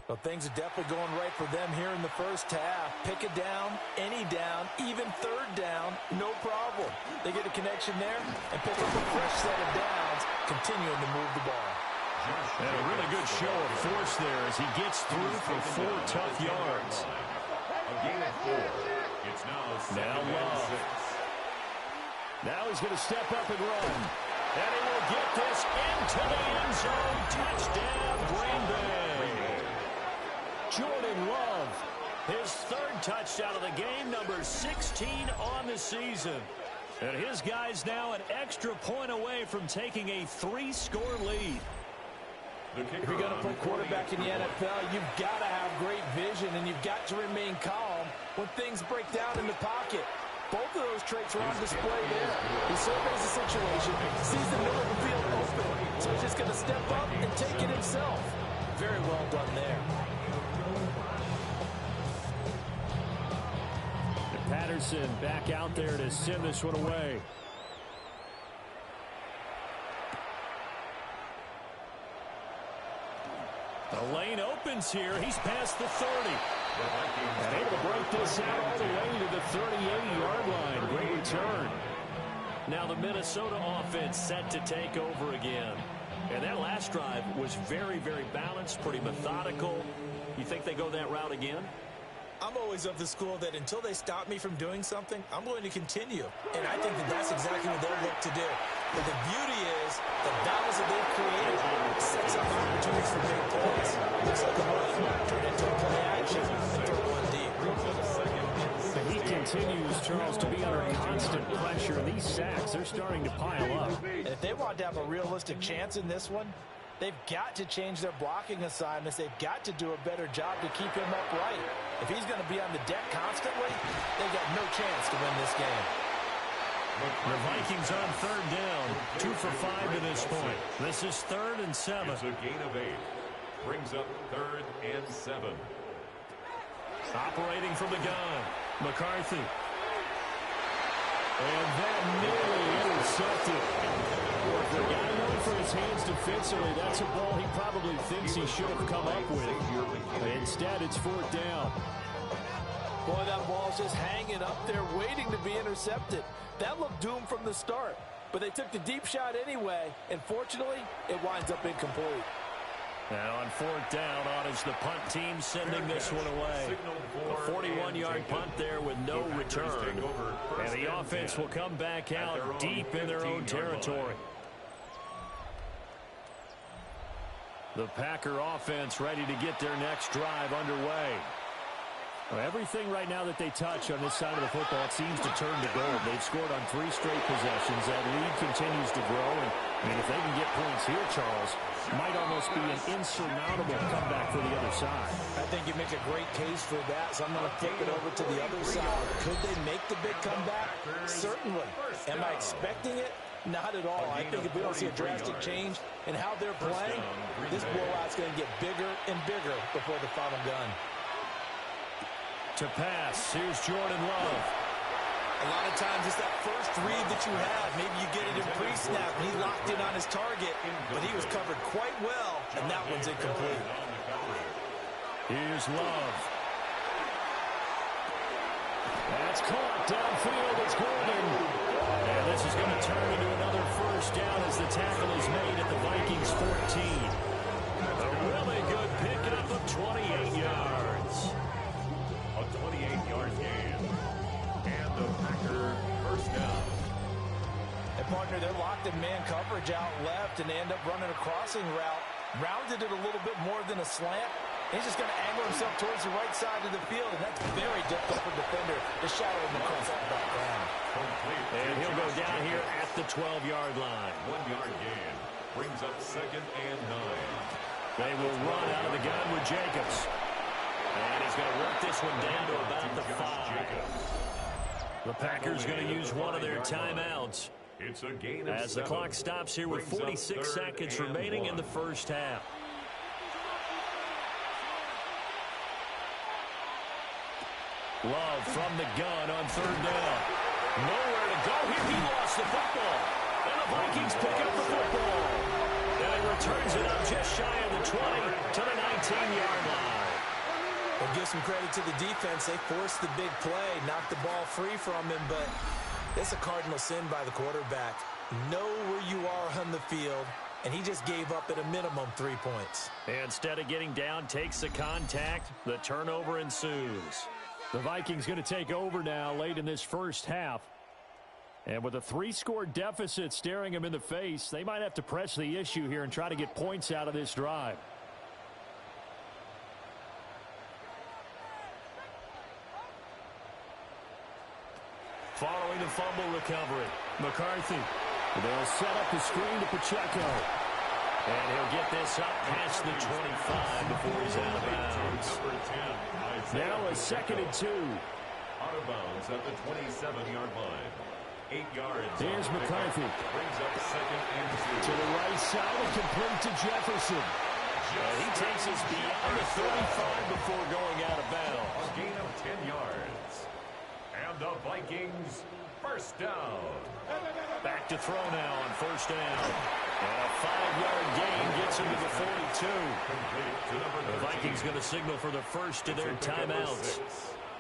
Speaker 9: Well, things are definitely going right for them here in the first half. Pick a down, any down, even third down, no problem. They get a connection there and pick up a fresh set of downs, continuing to move the ball.
Speaker 8: And a really good show of force there as he gets through for 4 tough yards.
Speaker 3: A gain of 4. It's now
Speaker 8: Love.
Speaker 3: 6.
Speaker 8: Now he's going to step up and run. And he will get this into the end zone. Touchdown, Green Bay. Jordan Love, his 3rd touchdown of the game, number 16 on the season. And his guys now an extra point away from taking a 3-score lead.
Speaker 9: If you're going to play quarterback in the NFL, you've got to have great vision, and you've got to remain calm when things break down in the pocket. Both of those traits are on display there. He surveys the situation, sees the middle of the field open, so he's just going to step up and take it himself. Very well done there.
Speaker 8: Patterson back out there to send this one away. The lane opens here. He's past the 30. And able to break this out all the way to the 38-yard line. Great return. Now the Minnesota offense set to take over again. And that last drive was very, very balanced, pretty methodical. You think they go that route again?
Speaker 9: I'm always of the school that until they stop me from doing something, I'm going to continue. And I think that that's exactly what they'll look to do. But the beauty is the balance that they've created sets up opportunities for big plays. Looks like a run, turn into a play action, and throw one deep.
Speaker 8: He continues, Charles, to be under constant pressure. These sacks, they're starting to pile up.
Speaker 9: And if they want to have a realistic chance in this one, they've got to change their blocking assignments. They've got to do a better job to keep him upright. If he's going to be on the deck constantly, they've got no chance to win this game.
Speaker 8: The Vikings on third down, 2 for 5 to this point. This is 3rd and 7.
Speaker 3: It's a gain of 8. Brings up 3rd and 7.
Speaker 8: Operating from the gun, McCarthy. And that nearly intercepted. For a guy known for his hands defensively, that's a ball he probably thinks he should have come up with. Instead, it's 4th down.
Speaker 9: Boy, that ball's just hanging up there waiting to be intercepted. That looked doomed from the start, but they took the deep shot anyway, and fortunately, it winds up incomplete.
Speaker 8: Now on 4th down, is the punt team sending this one away. A 41-yard punt there with no return. And the offense will come back out deep in their own territory. The Packer offense ready to get their next drive underway. Well, everything right now that they touch on this side of the football seems to turn to gold. They've scored on 3 straight possessions. That lead continues to grow. And, I mean, if they can get points here, Charles, might almost be an insurmountable comeback for the other side.
Speaker 9: I think you make a great case for that, so I'm going to flip it over to the other side. Could they make the big comeback? Certainly. Am I expecting it? Not at all. I think if we don't see a drastic change in how they're playing, this blowout's going to get bigger and bigger before the final gun.
Speaker 8: To pass, here's Jordan Love.
Speaker 9: A lot of times it's that first read that you have. Maybe you get it in pre-snap, and he locked in on his target, but he was covered quite well, and that one's incomplete.
Speaker 8: Here's Love. That's caught downfield. It's Gordon. And this is going to turn into another first down as the tackle is made at the Vikings 14. A really good pickup of 28 yards.
Speaker 3: A 28-yard gain. And the Packer first down.
Speaker 9: And partner, they're locked in man coverage out left, and they end up running a crossing route. Rounded it a little bit more than a slant. He's just going to angle himself towards the right side of the field, and that's very difficult for a defender to shadow him across the background.
Speaker 8: And he'll go down here at the 12-yard line.
Speaker 3: 1-yard gain. Brings up 2nd and 9.
Speaker 8: They will run out of the gun with Jacobs. And he's going to work this one down to about the 5. The Packers going to use one of their timeouts.
Speaker 3: It's a gain of
Speaker 8: as the
Speaker 3: 7.
Speaker 8: clock stops here with 46 seconds remaining in the first half. Love from the gun on 3rd down. Nowhere to go here. He lost the football. And the Vikings pick up the football. And he returns it up just shy of the 20 to the 19-yard line.
Speaker 9: Well, give some credit to the defense. They forced the big play, knocked the ball free from him, but it's a cardinal sin by the quarterback. Know where you are on the field, and he just gave up at a minimum 3 points.
Speaker 8: And instead of getting down, takes the contact. The turnover ensues. The Vikings going to take over now late in this first half. And with a 3-score deficit staring them in the face, they might have to press the issue here and try to get points out of this drive. Following the fumble recovery, McCarthy. They'll set up the screen to Pacheco. And he'll get this up past the 25 before he's out of bounds. Now a 2nd and 2.
Speaker 3: Out of bounds at the 27-yard line. 8 yards.
Speaker 8: Here's McCarthy.
Speaker 3: Brings up 2nd and 2.
Speaker 8: To the right side and complete to Jefferson. He takes us beyond the 35 before going out of bounds.
Speaker 3: A gain of 10 yards. And the Vikings first down.
Speaker 8: Back to throw now on 1st down. And a 5-yard gain gets him to the 42. The Vikings going to signal for the first of their timeouts,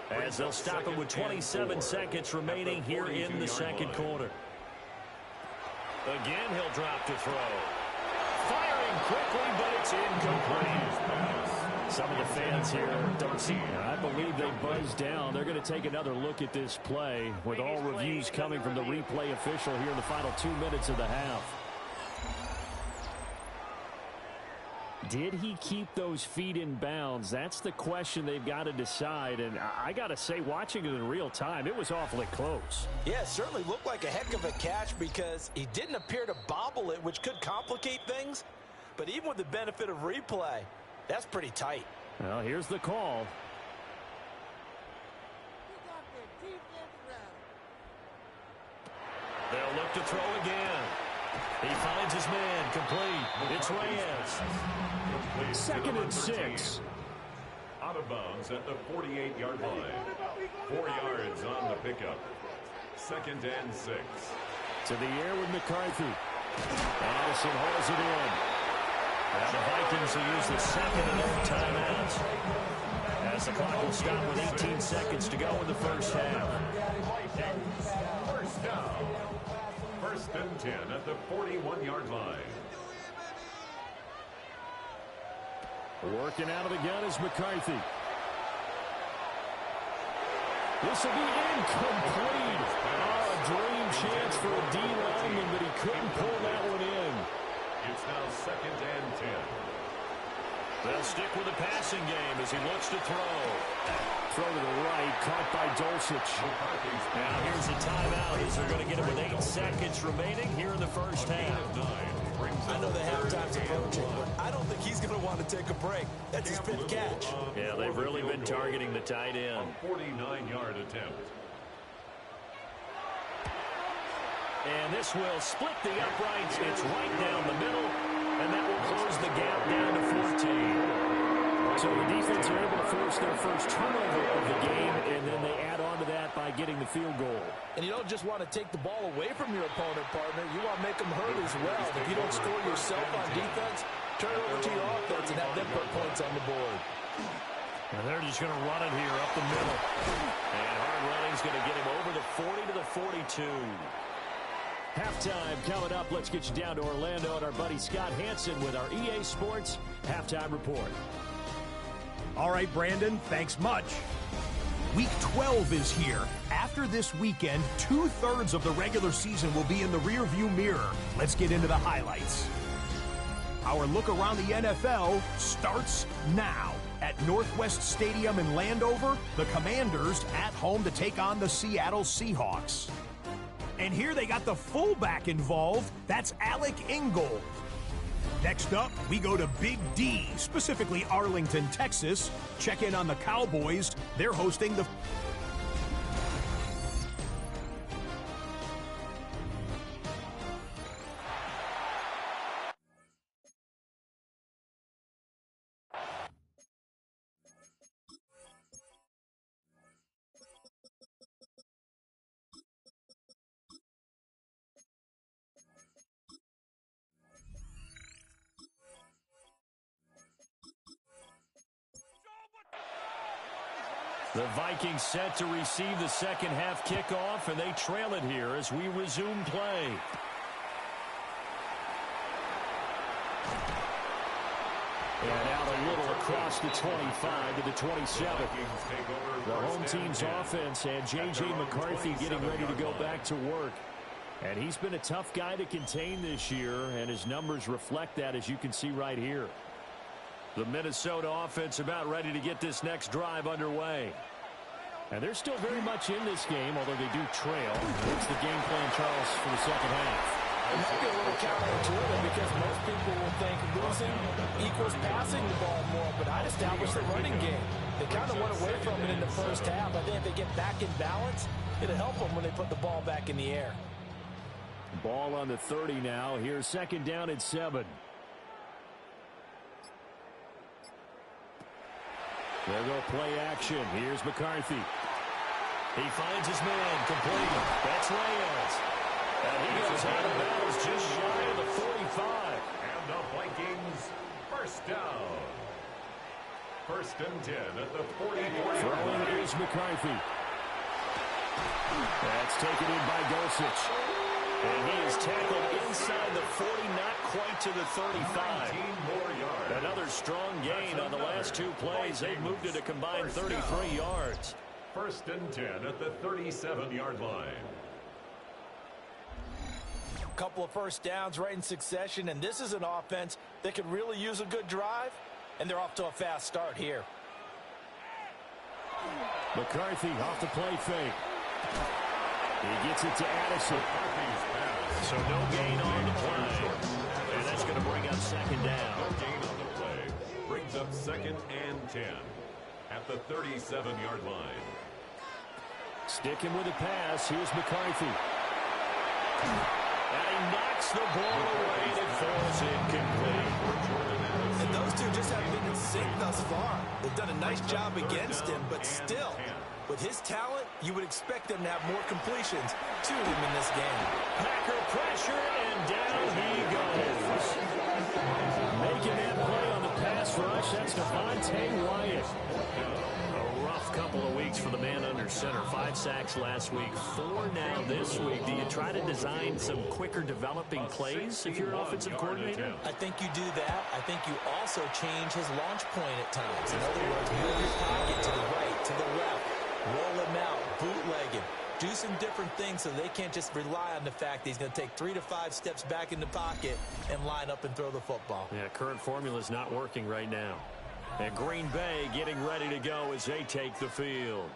Speaker 8: as they'll stop it with 27 seconds remaining here in the 2nd quarter. Again, he'll drop to throw. Firing quickly, but it's incomplete. Some of the fans here don't see it. I believe they buzzed down. They're going to take another look at this play, with all reviews coming from the replay official here in the final 2 minutes of the half. Did he keep those feet in bounds? That's the question they've got to decide. And I got to say, watching it in real time, it was awfully close.
Speaker 9: Yeah, it certainly looked like a heck of a catch because he didn't appear to bobble it, which could complicate things. But even with the benefit of replay, that's pretty tight.
Speaker 8: Well, here's the call. They'll look to throw again. He finds his man, complete. It's Reyes. 2nd and 6.
Speaker 3: Out of bounds at the 48-yard line. 4 yards on the pickup. 2nd and 6.
Speaker 8: To the air with McCarthy. Addison holds it in. And the Vikings will use the 2nd and 8 timeouts, as the clock will stop with 18 seconds to go in the first half.
Speaker 3: First down. 1st and 10 at the 41-yard line.
Speaker 8: Working out of the gun is McCarthy. This will be incomplete. Oh, a dream chance for a D lineman, but he couldn't pull that one in.
Speaker 3: It's now 2nd and 10.
Speaker 8: They'll stick with the passing game as he looks to throw.
Speaker 5: Throw to the right, caught by Dulcich.
Speaker 8: Now here's a timeout as they're going to get it with 8 seconds remaining here in the first half.
Speaker 9: I know the halftime's approaching, but I don't think he's going to want to take a break. That's his 5th catch.
Speaker 8: Yeah, they've really been targeting the tight end.
Speaker 3: 49-yard attempt.
Speaker 8: And this will split the uprights. It's right down the middle, and that will close the gap down to 14. So the defense are able to force their first turnover of the game, and then they add on to that by getting the field goal.
Speaker 9: And you don't just want to take the ball away from your opponent, partner. You want to make them hurt as well. If you don't score yourself on defense, turn it over to your offense and have them put points on the board.
Speaker 8: And they're just going to run it here up the middle. And hard running's going to get him over the 40 to the 42. Halftime coming up. Let's get you down to Orlando and our buddy Scott Hansen with our EA Sports Halftime Report.
Speaker 5: All right, Brandon, thanks much. Week 12 is here. After this weekend, 2/3 of the regular season will be in the rearview mirror. Let's get into the highlights. Our look around the NFL starts now. At Northwest Stadium in Landover, the Commanders at home to take on the Seattle Seahawks. And here they got the fullback involved. That's Alec Ingold. Next up, we go to Big D, specifically Arlington, Texas. Check in on the Cowboys. They're hosting the...
Speaker 8: The Vikings set to receive the second half kickoff, and they trail it here as we resume play. And out a little across the 25 to the 27. The home team's offense and J.J. McCarthy getting ready to go back to work. And he's been a tough guy to contain this year, and his numbers reflect that, as you can see right here. The Minnesota offense about ready to get this next drive underway. And they're still very much in this game, although they do trail. What's the game plan, Charles, for the second half?
Speaker 9: It might be a little counterintuitive because most people will think losing equals passing the ball more, but I'd establish the running game. They kind of went away from it in the first half. I think if they get back in balance, it'll help them when they put the ball back in the air.
Speaker 8: Ball on the 30 now. Here's second down at 7. They'll go play action. Here's McCarthy. He finds his man, complete. That's Reyes. And he goes out of bounds just shy of the 45.
Speaker 3: And the Vikings first down. 1st and 10 at the 44.
Speaker 8: Throwing is McCarthy. That's taken in by Dulcich. And he is tackled inside the 40, not quite to the 35.
Speaker 3: 19 more yards.
Speaker 8: Another strong gain on the last 2 plays. They've moved it a combined 33 yards.
Speaker 3: 1st and 10 at the 37-yard line.
Speaker 9: A couple of first downs right in succession, and this is an offense that could really use a good drive, and they're off to a fast start here.
Speaker 8: McCarthy off the play fake. He gets it to Addison. So no gain on the play. And that's going to bring up second down.
Speaker 3: No gain on the play. Brings up 2nd and 10 at the 37-yard line.
Speaker 8: Sticking with the pass. Here's McCarthy. And he knocks the ball away and it falls incomplete.
Speaker 9: And those two just haven't been in sync thus far. They've done a nice job against him, but still, with his talent, you would expect them to have more completions to him in this game.
Speaker 8: Packer pressure, and down he goes. Making that play on the pass rush, that's Devontae Wyatt. A rough couple of weeks for the man under center. 5 sacks last week, 4 now this week. Do you try to design some quicker developing plays if you're an offensive coordinator?
Speaker 9: I think you do that. I think you also change his launch point at times. In other words, move your pocket to the right, to the left. Roll him out, bootleg him. do some different things so they can't just rely on the fact that he's going to take 3 to 5 steps back in the pocket and line up and throw the football.
Speaker 8: Yeah, current formula is not working right now. And Green Bay getting ready to go as they take the field.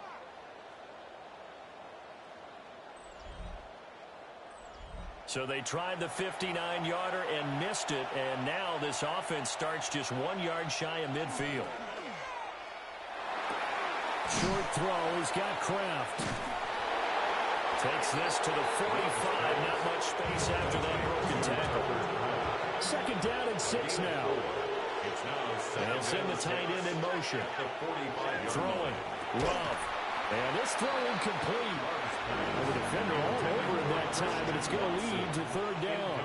Speaker 8: So they tried the 59-yarder and missed it, and now this offense starts just 1 yard shy of midfield. Short throw, he's got Kraft. Takes this to the 45, not much space after that broken tackle. Second down and 6 now. And send the tight end in motion. Throwing, Love. And this throw incomplete. The defender all over him that time, but it's going to lead to third down.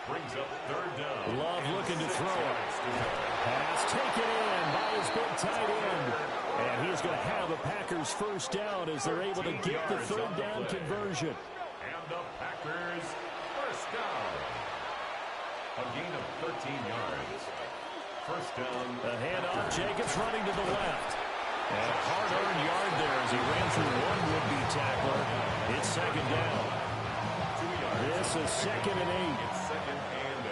Speaker 3: Brings up third down.
Speaker 8: Love looking to throw it. Pass taken in by his big tight end. And he's going to have a Packers first down as they're able to get the third down conversion.
Speaker 3: And the Packers first down. A gain of 13 yards. First down.
Speaker 8: A handoff, Jacobs running to the left. And a hard-earned yard there as he ran through one would-be tackler. It's second down.
Speaker 3: 2 yards.
Speaker 8: This is second and 8.
Speaker 3: It's second and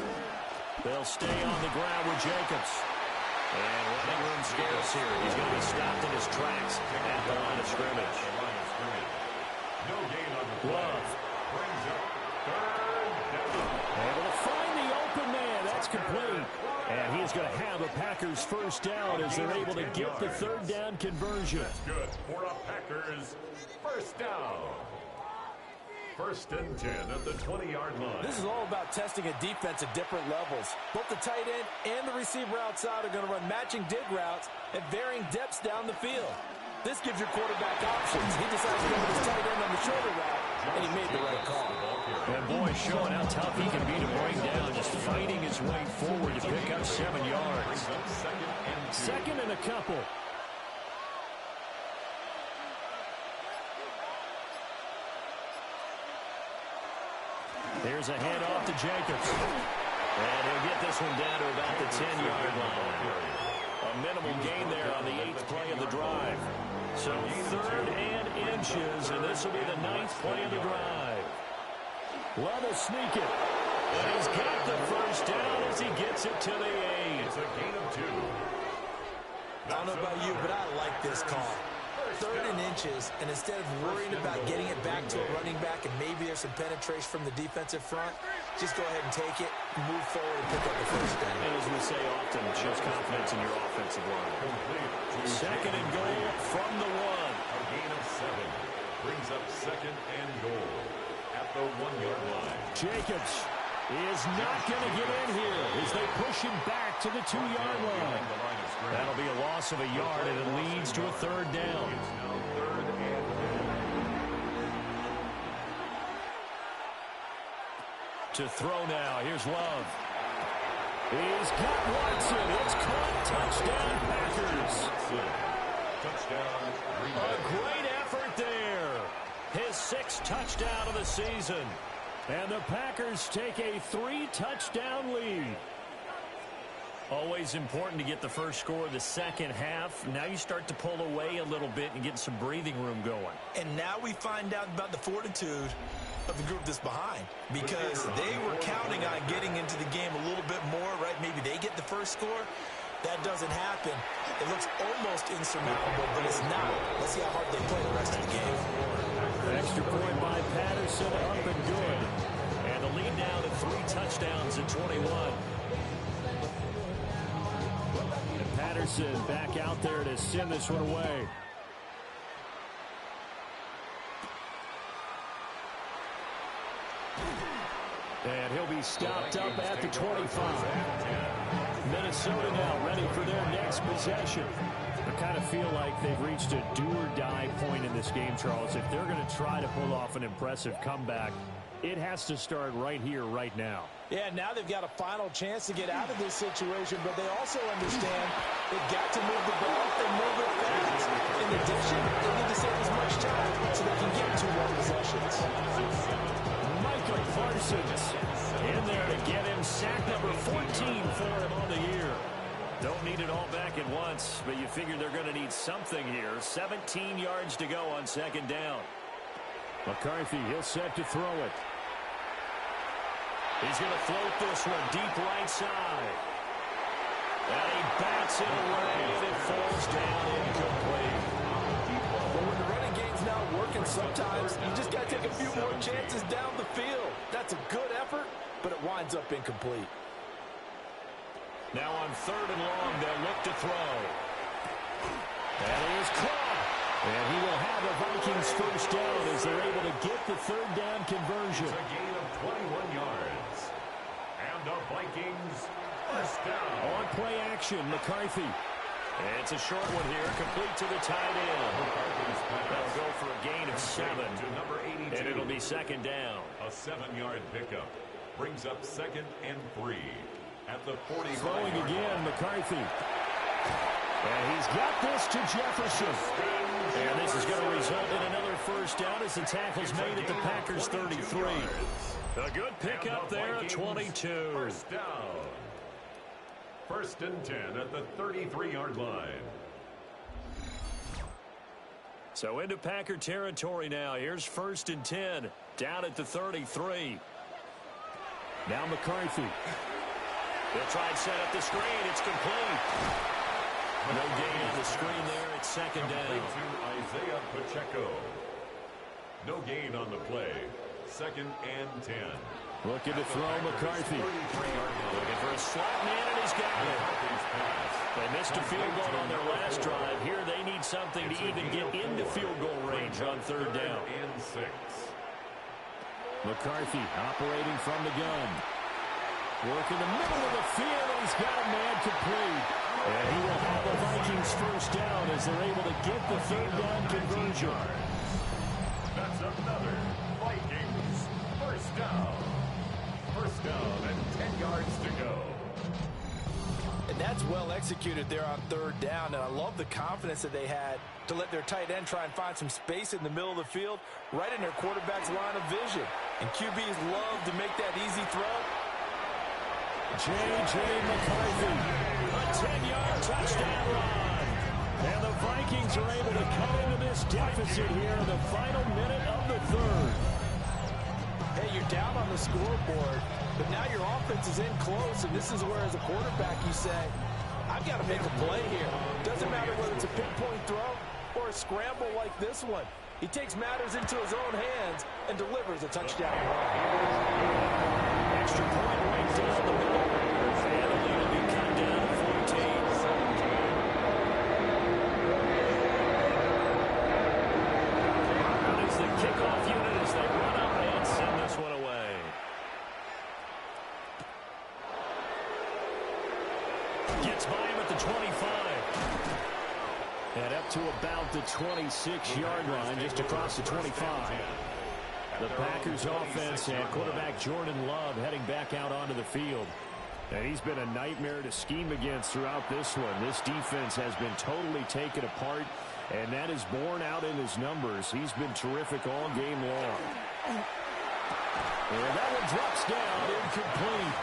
Speaker 3: 8.
Speaker 8: They'll stay on the ground with Jacobs. And running room scarce here. He's going to be stopped in his tracks at the line of scrimmage.
Speaker 3: No gain on the play.
Speaker 8: Love.
Speaker 3: Brings up third down.
Speaker 8: Able to find the open man. That's complete. And he's going to have a Packers first down as they're able to get the third down conversion.
Speaker 3: That's good for a Packers first down. First and 10 at the 20-yard line.
Speaker 9: This is all about testing a defense at different levels. Both the tight end and the receiver outside are going to run matching dig routes at varying depths down the field. This gives your quarterback options. He decides to go with his tight end on the shorter route, and he made the right call.
Speaker 8: And boy, showing how tough he can be to bring down, just fighting his way forward to pick up 7 yards. Second and a couple. There's a handoff to Jacobs. And he'll get this one down to about the 10-yard line. A minimal gain there on the 8th play of the drive. So third and inches, and this will be the 9th play of the drive. Love will sneak it. And he's got the first down as he gets it to the 8.
Speaker 3: It's a gain of 2.
Speaker 9: I don't know about you, but I like this call. Third and inches, and instead of worrying about getting it back to a running back and maybe there's some penetration from the defensive front, just go ahead and take it, move forward, and pick up the first down.
Speaker 8: And as we say often, it shows confidence in your offensive line. Second and goal from the 1.
Speaker 3: A gain of 7. Brings up second and goal at the 1-yard line.
Speaker 8: Jacobs is not going to get in here as they push him back to the 2-yard line. That'll be a loss of a yard, and it leads to a third down.
Speaker 3: It's now third and 10.
Speaker 8: To throw now, here's Love. He's got Watson. It's caught. Touchdown, Packers.
Speaker 3: Touchdown.
Speaker 8: A great effort there. His 6th touchdown of the season. And the Packers take a 3-touchdown lead. Always important to get the first score of the second half. Now you start to pull away a little bit and get some breathing room going.
Speaker 9: And now we find out about the fortitude of the group that's behind, because they were counting on getting into the game a little bit more, right? Maybe they get the first score. That doesn't happen. It looks almost insurmountable, but it's not. Let's see how hard they play the rest of the game.
Speaker 8: Extra point by Patterson, up and good. And the lead now to 3 touchdowns at 21. And Patterson back out there to send this one away. And he'll be stopped up at the 25. Minnesota now ready for their next possession. I kind of feel like they've reached a do-or-die point in this game, Charles. If they're going to try to pull off an impressive comeback, it has to start right here, right now.
Speaker 9: Yeah, now they've got a final chance to get out of this situation, but they also understand they've got to move the ball and move it fast. In addition, they need to save as much time so they can get 2 more possessions.
Speaker 8: Michael Parsons in there to get him sack number 14 for him on the year. Don't need it all back at once, but you figure they're going to need something here. 17 yards to go on second down.
Speaker 5: McCarthy, he'll set to throw it.
Speaker 8: He's going to float this one deep right side. And he bats it away, and it falls down incomplete.
Speaker 9: But when the running game's not working, sometimes you just got to take a few more chances down the field. That's a good effort, but it winds up incomplete.
Speaker 8: Now on third and long, they'll look to throw. And he is caught. And he will have the Vikings first down as they're able to get the third down conversion.
Speaker 3: It's a gain of 21 yards. And the Vikings first down.
Speaker 8: On play action, McCarthy. And it's a short one here, complete to the tight end. That'll go for a gain of 7.
Speaker 3: To number 82.
Speaker 8: And it'll be second down.
Speaker 3: A 7-yard pickup brings up 2nd and 3. At the 40.
Speaker 5: Throwing again, McCarthy.
Speaker 8: And he's got this to Jefferson. And this is going to result in another first down as the tackle's made at the Packers 33. A good pickup there at 22.
Speaker 3: First down. 1st and 10 at the 33-yard line.
Speaker 8: So into Packer territory now. Here's 1st and 10 down at the 33.
Speaker 5: Now McCarthy.
Speaker 8: They'll try and set up the screen. It's complete. No gain on the screen there. It's second down.
Speaker 3: To Isaiah Pacheco. No gain on the play. 2nd and 10.
Speaker 5: Looking to throw McCarthy.
Speaker 8: Looking for a slot man, and he's got it. They missed a field goal on their last drive. Here they need something to even get into field goal range on third down.
Speaker 3: And 6.
Speaker 5: McCarthy operating from the gun. Work in the middle of the field, and he's got a man complete.
Speaker 8: And he will have the Vikings first down as they're able to get the third down conversion.
Speaker 3: That's another Vikings first down. First down and 10 yards to go.
Speaker 9: And that's well executed there on third down. And I love the confidence that they had to let their tight end try and find some space in the middle of the field, right in their quarterback's line of vision. And QBs love to make that easy throw.
Speaker 5: J.J. McCarthy.
Speaker 8: A 10-yard touchdown run. And the Vikings are able to cut into this deficit here in the final minute of the third.
Speaker 9: Hey, you're down on the scoreboard, but now your offense is in close, and this is where, as a quarterback, you say, I've got to make a play here. Doesn't matter whether it's a pinpoint throw or a scramble like this one. He takes matters into his own hands and delivers a touchdown run.
Speaker 8: Extra point right down the middle. And the lead will be cut down to 14. That is the kickoff unit as they run up and send this one away. Gets by him at the 25. And up to about the 26-yard line, just across the 25. The Packers offense and quarterback Jordan Love heading back out onto the field. And he's been a nightmare to scheme against throughout this one. This defense has been totally taken apart, and that is borne out in his numbers. He's been terrific all game long. And that one drops down, incomplete.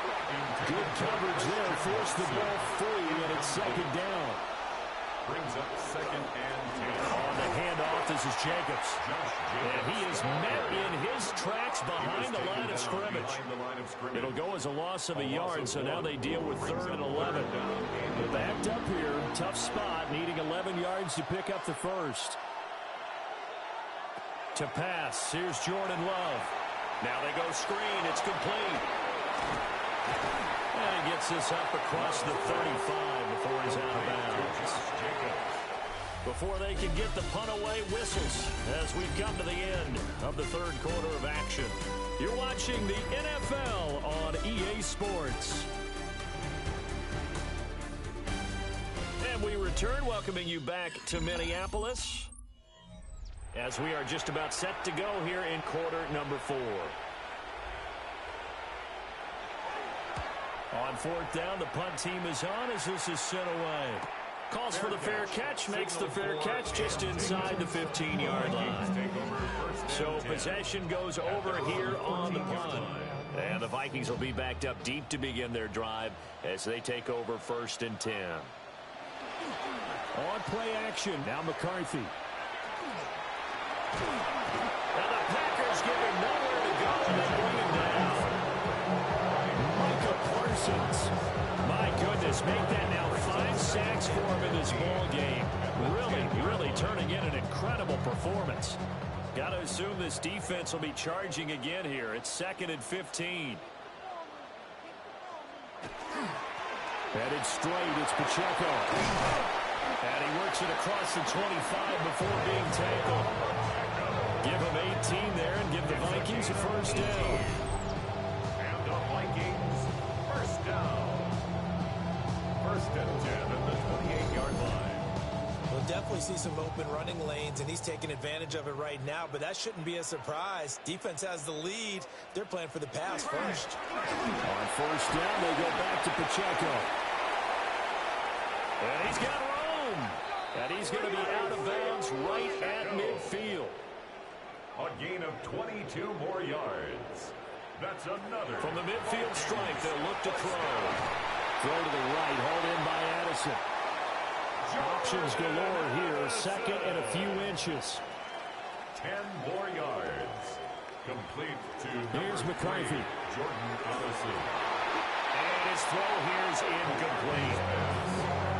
Speaker 8: Good coverage there, forced the ball free, and it's second down.
Speaker 3: Brings up 2nd and 10.
Speaker 8: On the handoff, this is Jacobs. And he is met in his tracks behind the line of scrimmage. It'll go as a loss of a yard, so now they deal with 3rd and 11. Backed up here, tough spot, needing 11 yards to pick up the first. To pass, here's Jordan Love. Now they go screen, it's complete. And he gets this up across the 35 before he's out of bounds. Before they can get the punt away, whistles as we've come to the end of the third quarter of action. You're watching the NFL on EA Sports. And we return, welcoming you back to Minneapolis as we are just about set to go here in quarter number 4. On 4th down, the punt team is on as this is sent away. Calls for the fair catch, makes the fair catch just inside the 15-yard line. So possession goes over here on the punt. And the Vikings will be backed up deep to begin their drive as they take over 1st and 10. On play action, now McCarthy. And the Packers give him nowhere to go, and they bring him down. Micah Parsons. My goodness, make that now 5 sacks for him in this ball game. Really turning in an incredible performance. Got to assume this defense will be charging again here. It's 2nd and 15. Headed straight, it's Pacheco. And he works it across the 25 before being tackled. Give him 18 there and give the Vikings a 1st down.
Speaker 3: And the Vikings, 1st down. 1st and 10 at the 28-yard line.
Speaker 9: We'll definitely see some open running lanes, and he's taking advantage of it right now, but that shouldn't be a surprise. Defense has the lead. They're playing for the pass first.
Speaker 8: On 1st down, they go back to Pacheco. And he's got room. And he's going to be out of bounds right at midfield.
Speaker 3: A gain of 22 more yards. That's another.
Speaker 8: From the midfield stripe, they'll look to throw. Throw to the right, hauled in by Addison. Options galore here, 2nd and a few inches.
Speaker 3: 10 more yards. Complete to
Speaker 8: Here's McCarthy.
Speaker 3: Jordan Addison.
Speaker 8: And his throw here's incomplete.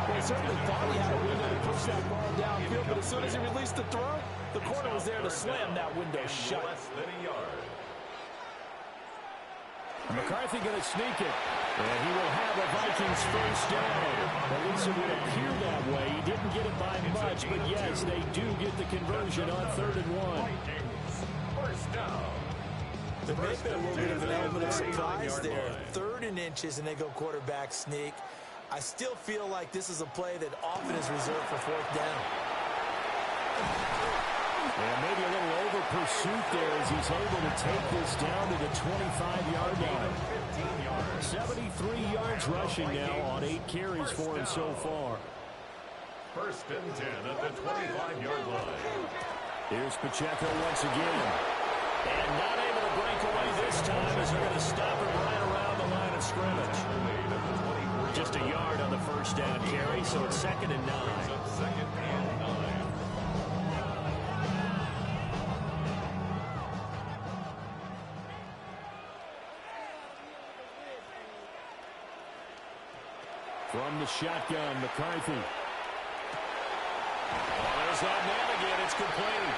Speaker 9: He certainly thought he had a window to push that ball downfield, but as soon as he released the throw, the corner was there to slam that window shut.
Speaker 3: Less than a yard.
Speaker 8: McCarthy going to sneak it. And he will have a Vikings 1st down. At least it would appear that way. He didn't get it by much, but yes, they do get the conversion on 3rd and 1.
Speaker 3: Vikings, 1st down.
Speaker 9: There may have been a little bit of an element of surprise there. 3rd and inches, and they go quarterback sneak. I still feel like this is a play that often is reserved for 4th down.
Speaker 8: And maybe a little over pursuit there as he's able to take this down to the 25-yard line. 73 yards rushing now on 8 carries for him so far.
Speaker 3: 1st and 10 at the 25-yard line.
Speaker 8: Here's Pacheco once again. And not able to break away this time as they're going to stop him right around the line of scrimmage. Just a yard on the 1st down carry, so it's 2nd and 9.
Speaker 3: 2nd and 9.
Speaker 8: From the shotgun, McCarthy. Oh, there's that man again. It's complete.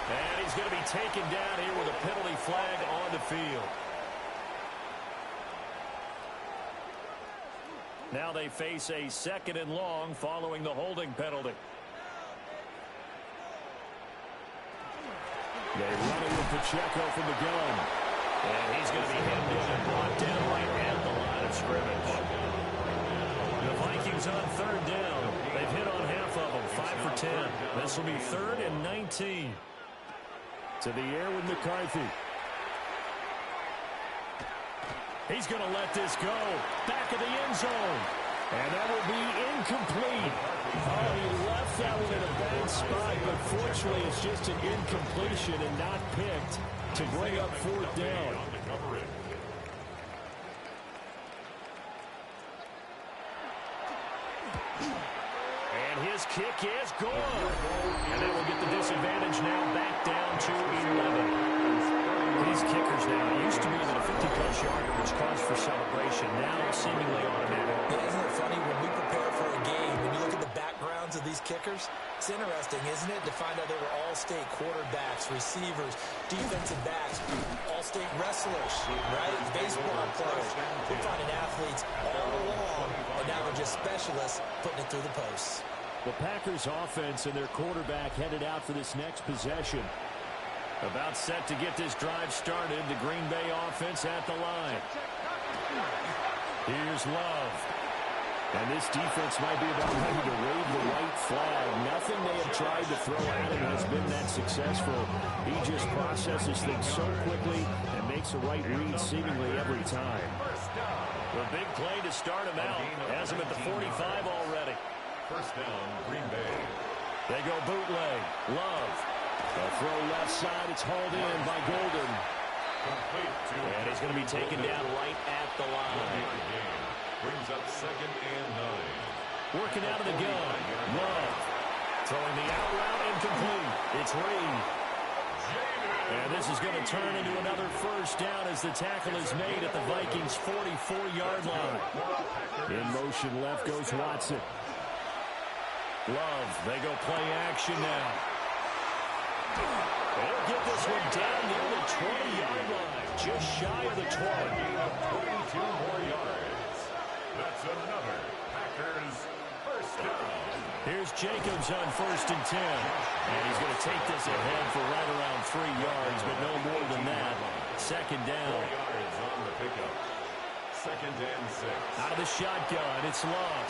Speaker 8: And he's going to be taken down here with a penalty flag on the field. Now they face a 2nd and long following the holding penalty. They run it with Pacheco from the gun. And he's going to be hemmed in and brought down right at the line of scrimmage. The Vikings on 3rd down. They've hit on half of them, 5 for 10. This will be 3rd and 19. To the air with McCarthy. He's going to let this go. Back of the end zone. And that will be incomplete. Oh, he left that one in a bad spot, but fortunately it's just an incompletion and not picked to bring up 4th down. And his kick is gone. And that will get the disadvantage now back down to 11. These kickers now, it used to be that a 50-plus yarder was cause for celebration. Now it's seemingly automatic.
Speaker 9: Yeah, isn't it funny when we prepare for a game, when you look at the backgrounds of these kickers, it's interesting, isn't it, to find out they were all-state quarterbacks, receivers, defensive backs, all-state wrestlers, right? Baseball players. We're finding athletes all along, and now they're just specialists putting it through the posts.
Speaker 8: The Packers offense and their quarterback headed out for this next possession. About set to get this drive started. The Green Bay offense at the line. Here's Love. And this defense might be about ready to wave the white flag. Nothing they have tried to throw at him has been that successful. He just processes things so quickly and makes the right read seemingly every time. The big play to start him out. Has him at the 45 already. left side. It's hauled in by Golden. And he's going to be taken down right at the line.
Speaker 3: Brings up 2nd and 9.
Speaker 8: Working out of the gun. Love. Throwing the out route incomplete. It's Reed. And this is going to turn into another first down as the tackle is made at the Vikings' 44-yard line. In motion left goes Watson. Love. They go play action now. They'll get this one down near the 20-yard line. Just shy of the 20.
Speaker 3: 22 more yards. That's another Packers first down.
Speaker 8: Here's Jacobs on 1st and 10. And he's going to take this ahead for right around 3 yards, but no more than that. 2nd down.
Speaker 3: 4 yards on the pickup. 2nd and 6.
Speaker 8: Out of the shotgun, it's Love.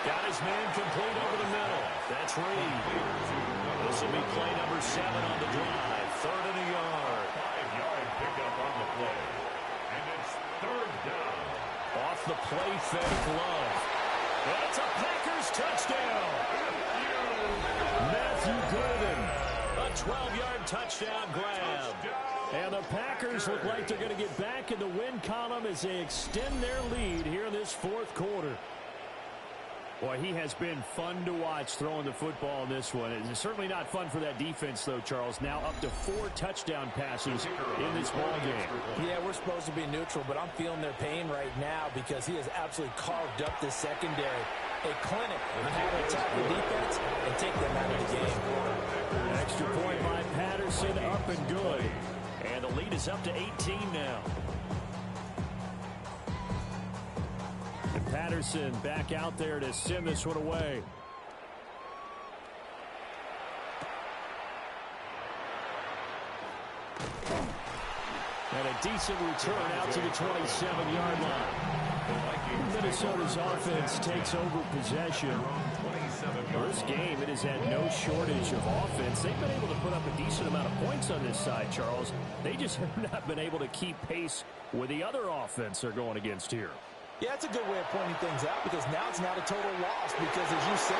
Speaker 8: Got his man complete over the middle. That's Reed. This will be play number 7 on the drive. 3rd and a yard.
Speaker 3: 5-yard pickup on the play. And it's 3rd down.
Speaker 8: Off the play fake, Love. That's a Packers touchdown. Matthew Golden. A 12-yard touchdown grab. And the Packers look like they're going to get back in the win column as they extend their lead here in this 4th quarter. Boy, he has been fun to watch throwing the football in this one. It's certainly not fun for that defense, though, Charles. Now up to 4 touchdown passes in this ball game.
Speaker 9: Yeah, we're supposed to be neutral, but I'm feeling their pain right now because he has absolutely carved up the secondary. A clinic on how to attack the defense and take them out of the game.
Speaker 8: Extra point by Patterson, up and good. And the lead is up to 18 now. And Patterson back out there to send this one away. And a decent return out to the 27-yard line. Minnesota's offense takes over possession. This game, it has had no shortage of offense. They've been able to put up a decent amount of points on this side, Charles. They just have not been able to keep pace with the other offense they're going against here.
Speaker 9: Yeah, it's a good way of pointing things out because now it's not a total loss because, as you said,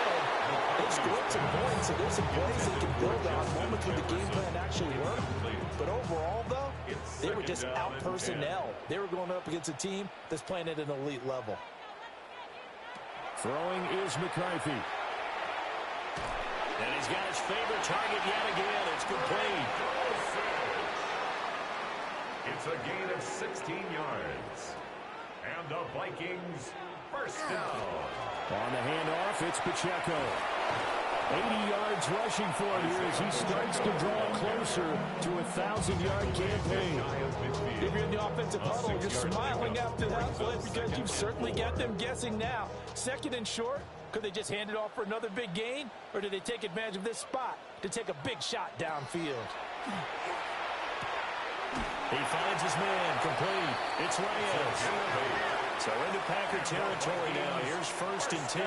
Speaker 9: they scored some points, so there's some plays they can build on, moments where the game plan actually worked. But overall, though, they were just out-personnel. They were going up against a team that's playing at an elite level.
Speaker 8: Throwing is McCarthy. And he's got his favorite target yet again. It's complete.
Speaker 3: It's a gain of 16 yards. And the Vikings first down.
Speaker 8: On the handoff, it's Pacheco. 80 yards rushing for him here as he starts to draw closer to a 1,000-yard campaign.
Speaker 9: If you're in the offensive huddle, you're smiling after that play because you've certainly got them guessing now. 2nd and short, could they just hand it off for another big gain? Or do they take advantage of this spot to take a big shot downfield?
Speaker 8: He finds his man, complete. It's Reyes. So into Packer territory now. Here's 1st and 10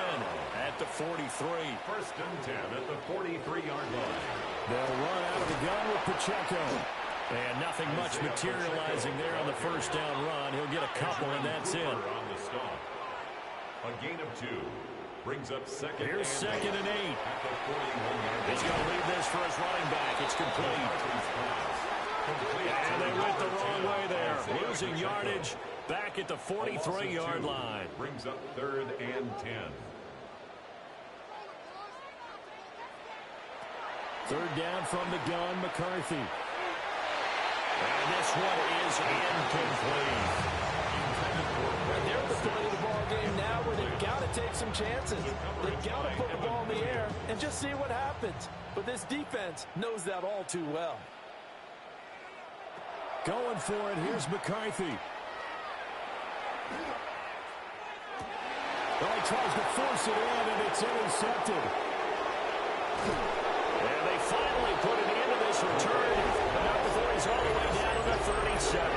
Speaker 8: at the 43.
Speaker 3: 1st and 10 at the 43-yard line.
Speaker 8: They'll run out of the gun with Pacheco. And nothing much materializing there on the first down run. He'll get a couple, and that's it.
Speaker 3: On the stop. A gain of 2. Brings up 2nd.
Speaker 8: Here's 2nd and 8.
Speaker 3: At the 41-yard line.
Speaker 8: He's going to leave this for his running back. It's complete. And they went the wrong way there. Losing yardage back at the 43-yard line.
Speaker 3: Brings up 3rd and 10.
Speaker 8: 3rd down from the gun, McCarthy. And this one is incomplete.
Speaker 9: They're at the point of the ball game now where they've got to take some chances. They've got to put the ball in the air and just see what happens. But this defense knows that all too well.
Speaker 8: Going for it, here's McCarthy. Well, he tries to force it in, and it's intercepted. And they finally put an end to this return. But now before he's all the way down to the 37.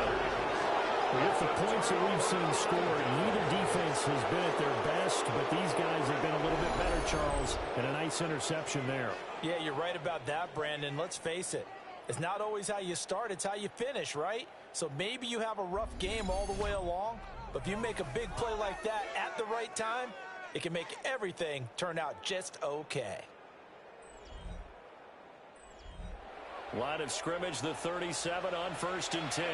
Speaker 8: With the points that we've seen scored, neither defense has been at their best, but these guys have been a little bit better, Charles, and a nice interception there.
Speaker 9: Yeah, you're right about that, Brandon. Let's face it. It's not always how you start, it's how you finish, right? So maybe you have a rough game all the way along, but if you make a big play like that at the right time, it can make everything turn out just okay.
Speaker 8: Line of scrimmage, the 37 on 1st and 10.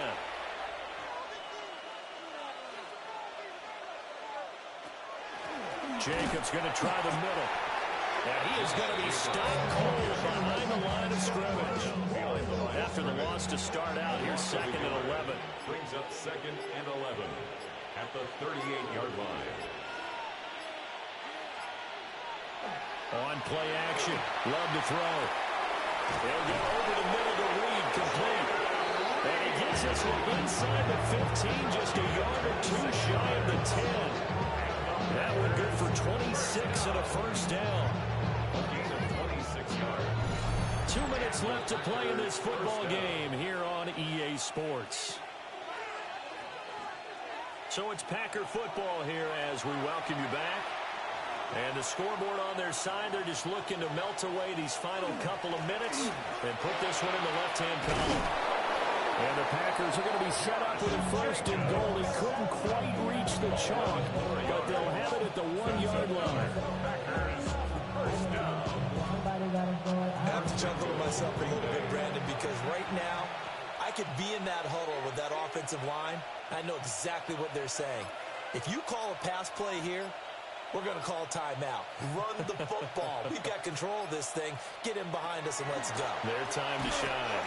Speaker 8: Jacobs going to try the middle. And he is going to be stopped cold behind the line of scrimmage. After the loss to start out, here's 2nd and 11.
Speaker 3: Brings up 2nd and 11 at the 38-yard line.
Speaker 8: On play action. Love to throw. They'll go over the middle to Reed, complete. And he gets us inside the 15, just a yard or two shy of the 10. That one good for 26 and a first down.
Speaker 3: A gain of 26 yards.
Speaker 8: 2 minutes left to play in this football game here on EA Sports. So it's Packer football here as we welcome you back. And the scoreboard on their side, they're just looking to melt away these final couple of minutes and put this one in the left-hand column. And the Packers are going to be set up with a 1st and goal. They couldn't quite reach the chalk, but they'll have it at the 1-yard line.
Speaker 9: I have to chuckle to myself a little bit, Brandon, because right now I could be in that huddle with that offensive line. I know exactly what they're saying. If you call a pass play here, we're going to call timeout. Run the football. We've got control of this thing. Get him behind us and let's go.
Speaker 8: Their time to shine.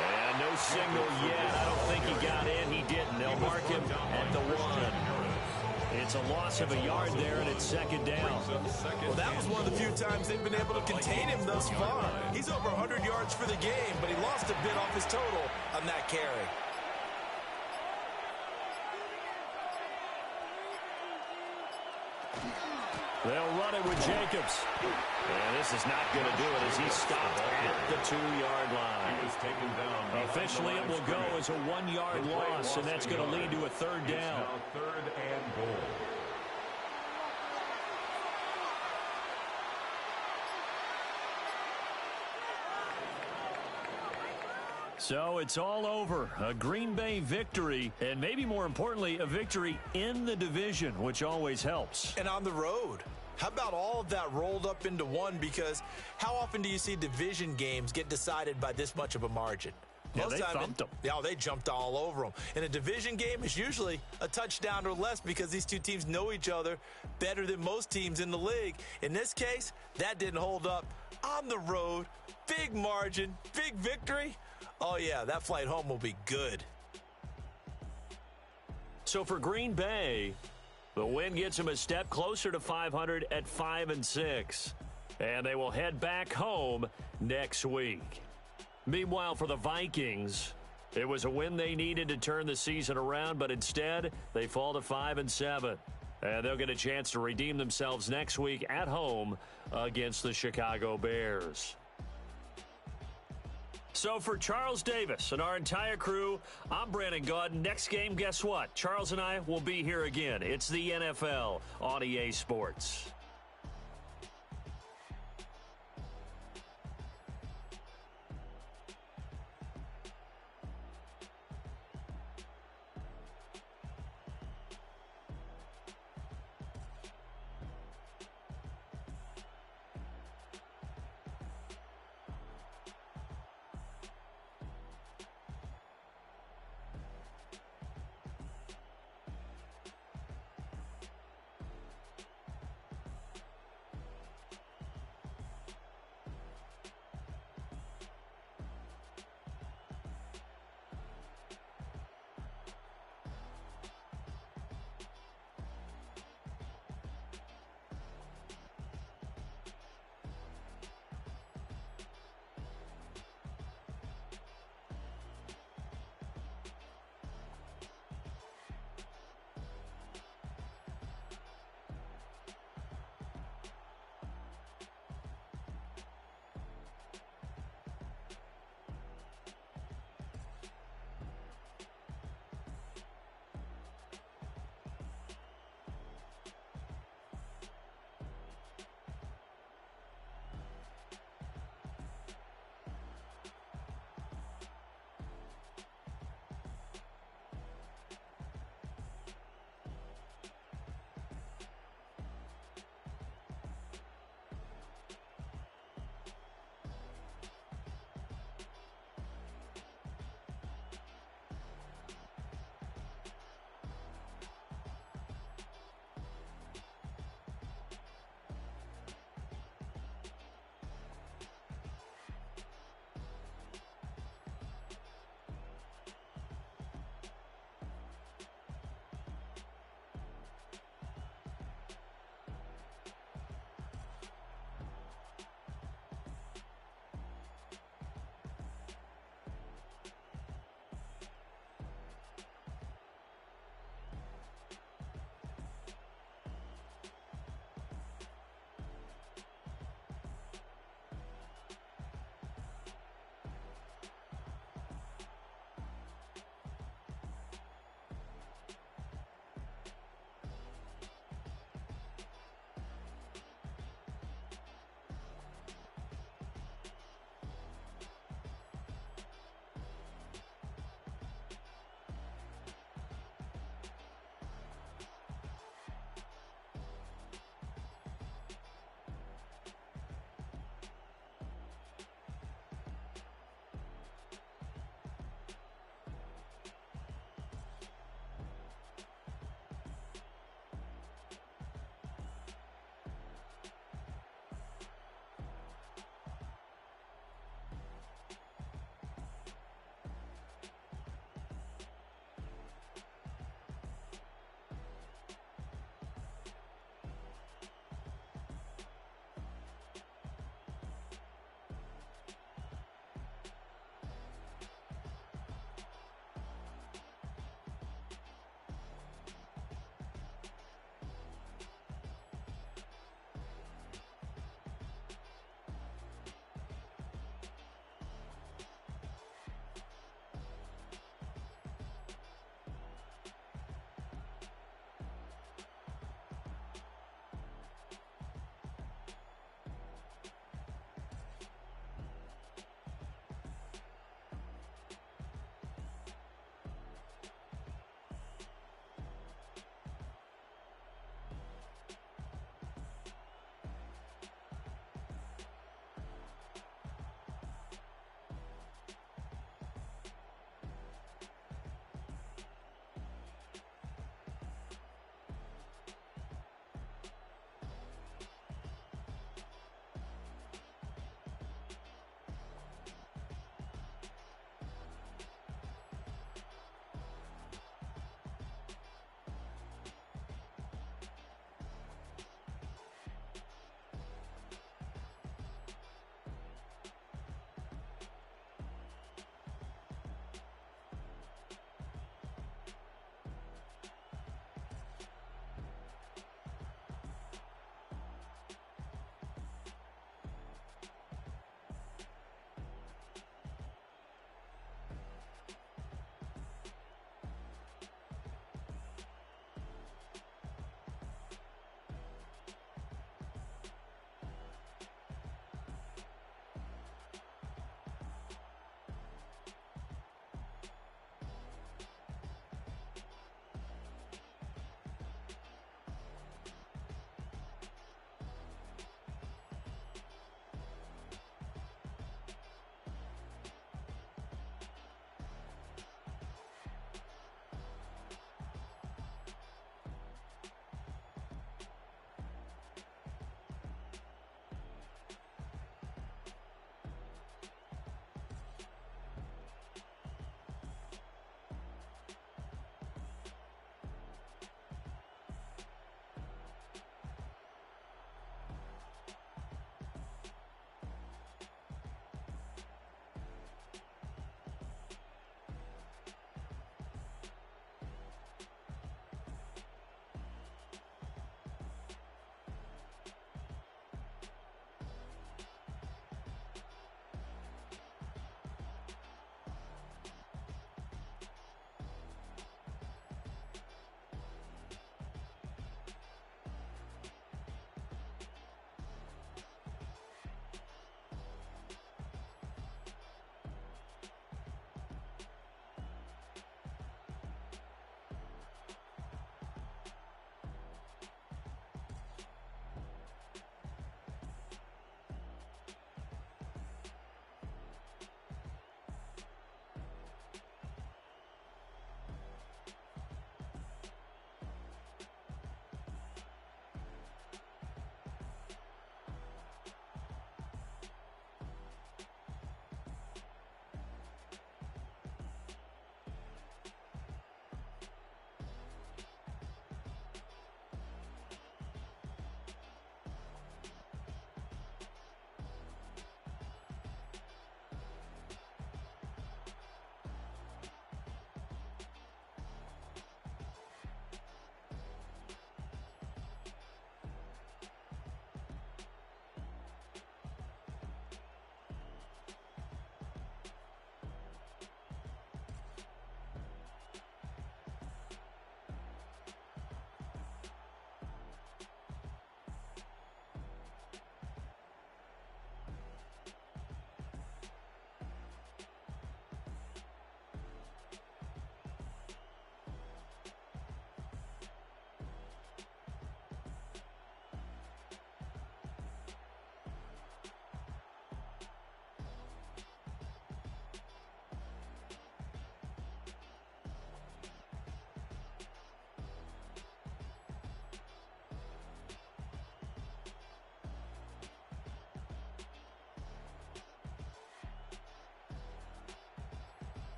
Speaker 8: And no signal yet. I don't think he got in. He didn't. They'll mark him at the 1. It's a loss of a yard there, and it's 2nd down.
Speaker 9: Well, that was one of the few times they've been able to contain him thus far. He's over 100 yards for the game, but he lost a bit off his total on that carry.
Speaker 8: They'll run it with Jacobs. And this is not going to do it as he's stopped at the 2-yard line.
Speaker 3: He was taken down.
Speaker 8: Officially, it will go as a 1-yard loss, and that's going to lead to a 3rd down.
Speaker 3: Now 3rd and goal.
Speaker 8: So it's all over. A Green Bay victory, and maybe more importantly, a victory in the division, which always helps.
Speaker 9: And on the road. How about all of that rolled up into one? Because how often do you see division games get decided by this much of a margin?
Speaker 8: Yeah, they thumped them.
Speaker 9: Yeah, they jumped all over them. And a division game is usually a touchdown or less because these two teams know each other better than most teams in the league. In this case, that didn't hold up. On the road, big margin, big victory. Oh, yeah, that flight home will be good.
Speaker 8: So for Green Bay, the win gets them a step closer to 500 at 5-6. And they will head back home next week. Meanwhile, for the Vikings, it was a win they needed to turn the season around, but instead they fall to 5-7. And they'll get a chance to redeem themselves next week at home against the Chicago Bears. So for Charles Davis and our entire crew, I'm Brandon Gaudin. Next game, guess what? Charles and I will be here again. It's the NFL on EA Sports.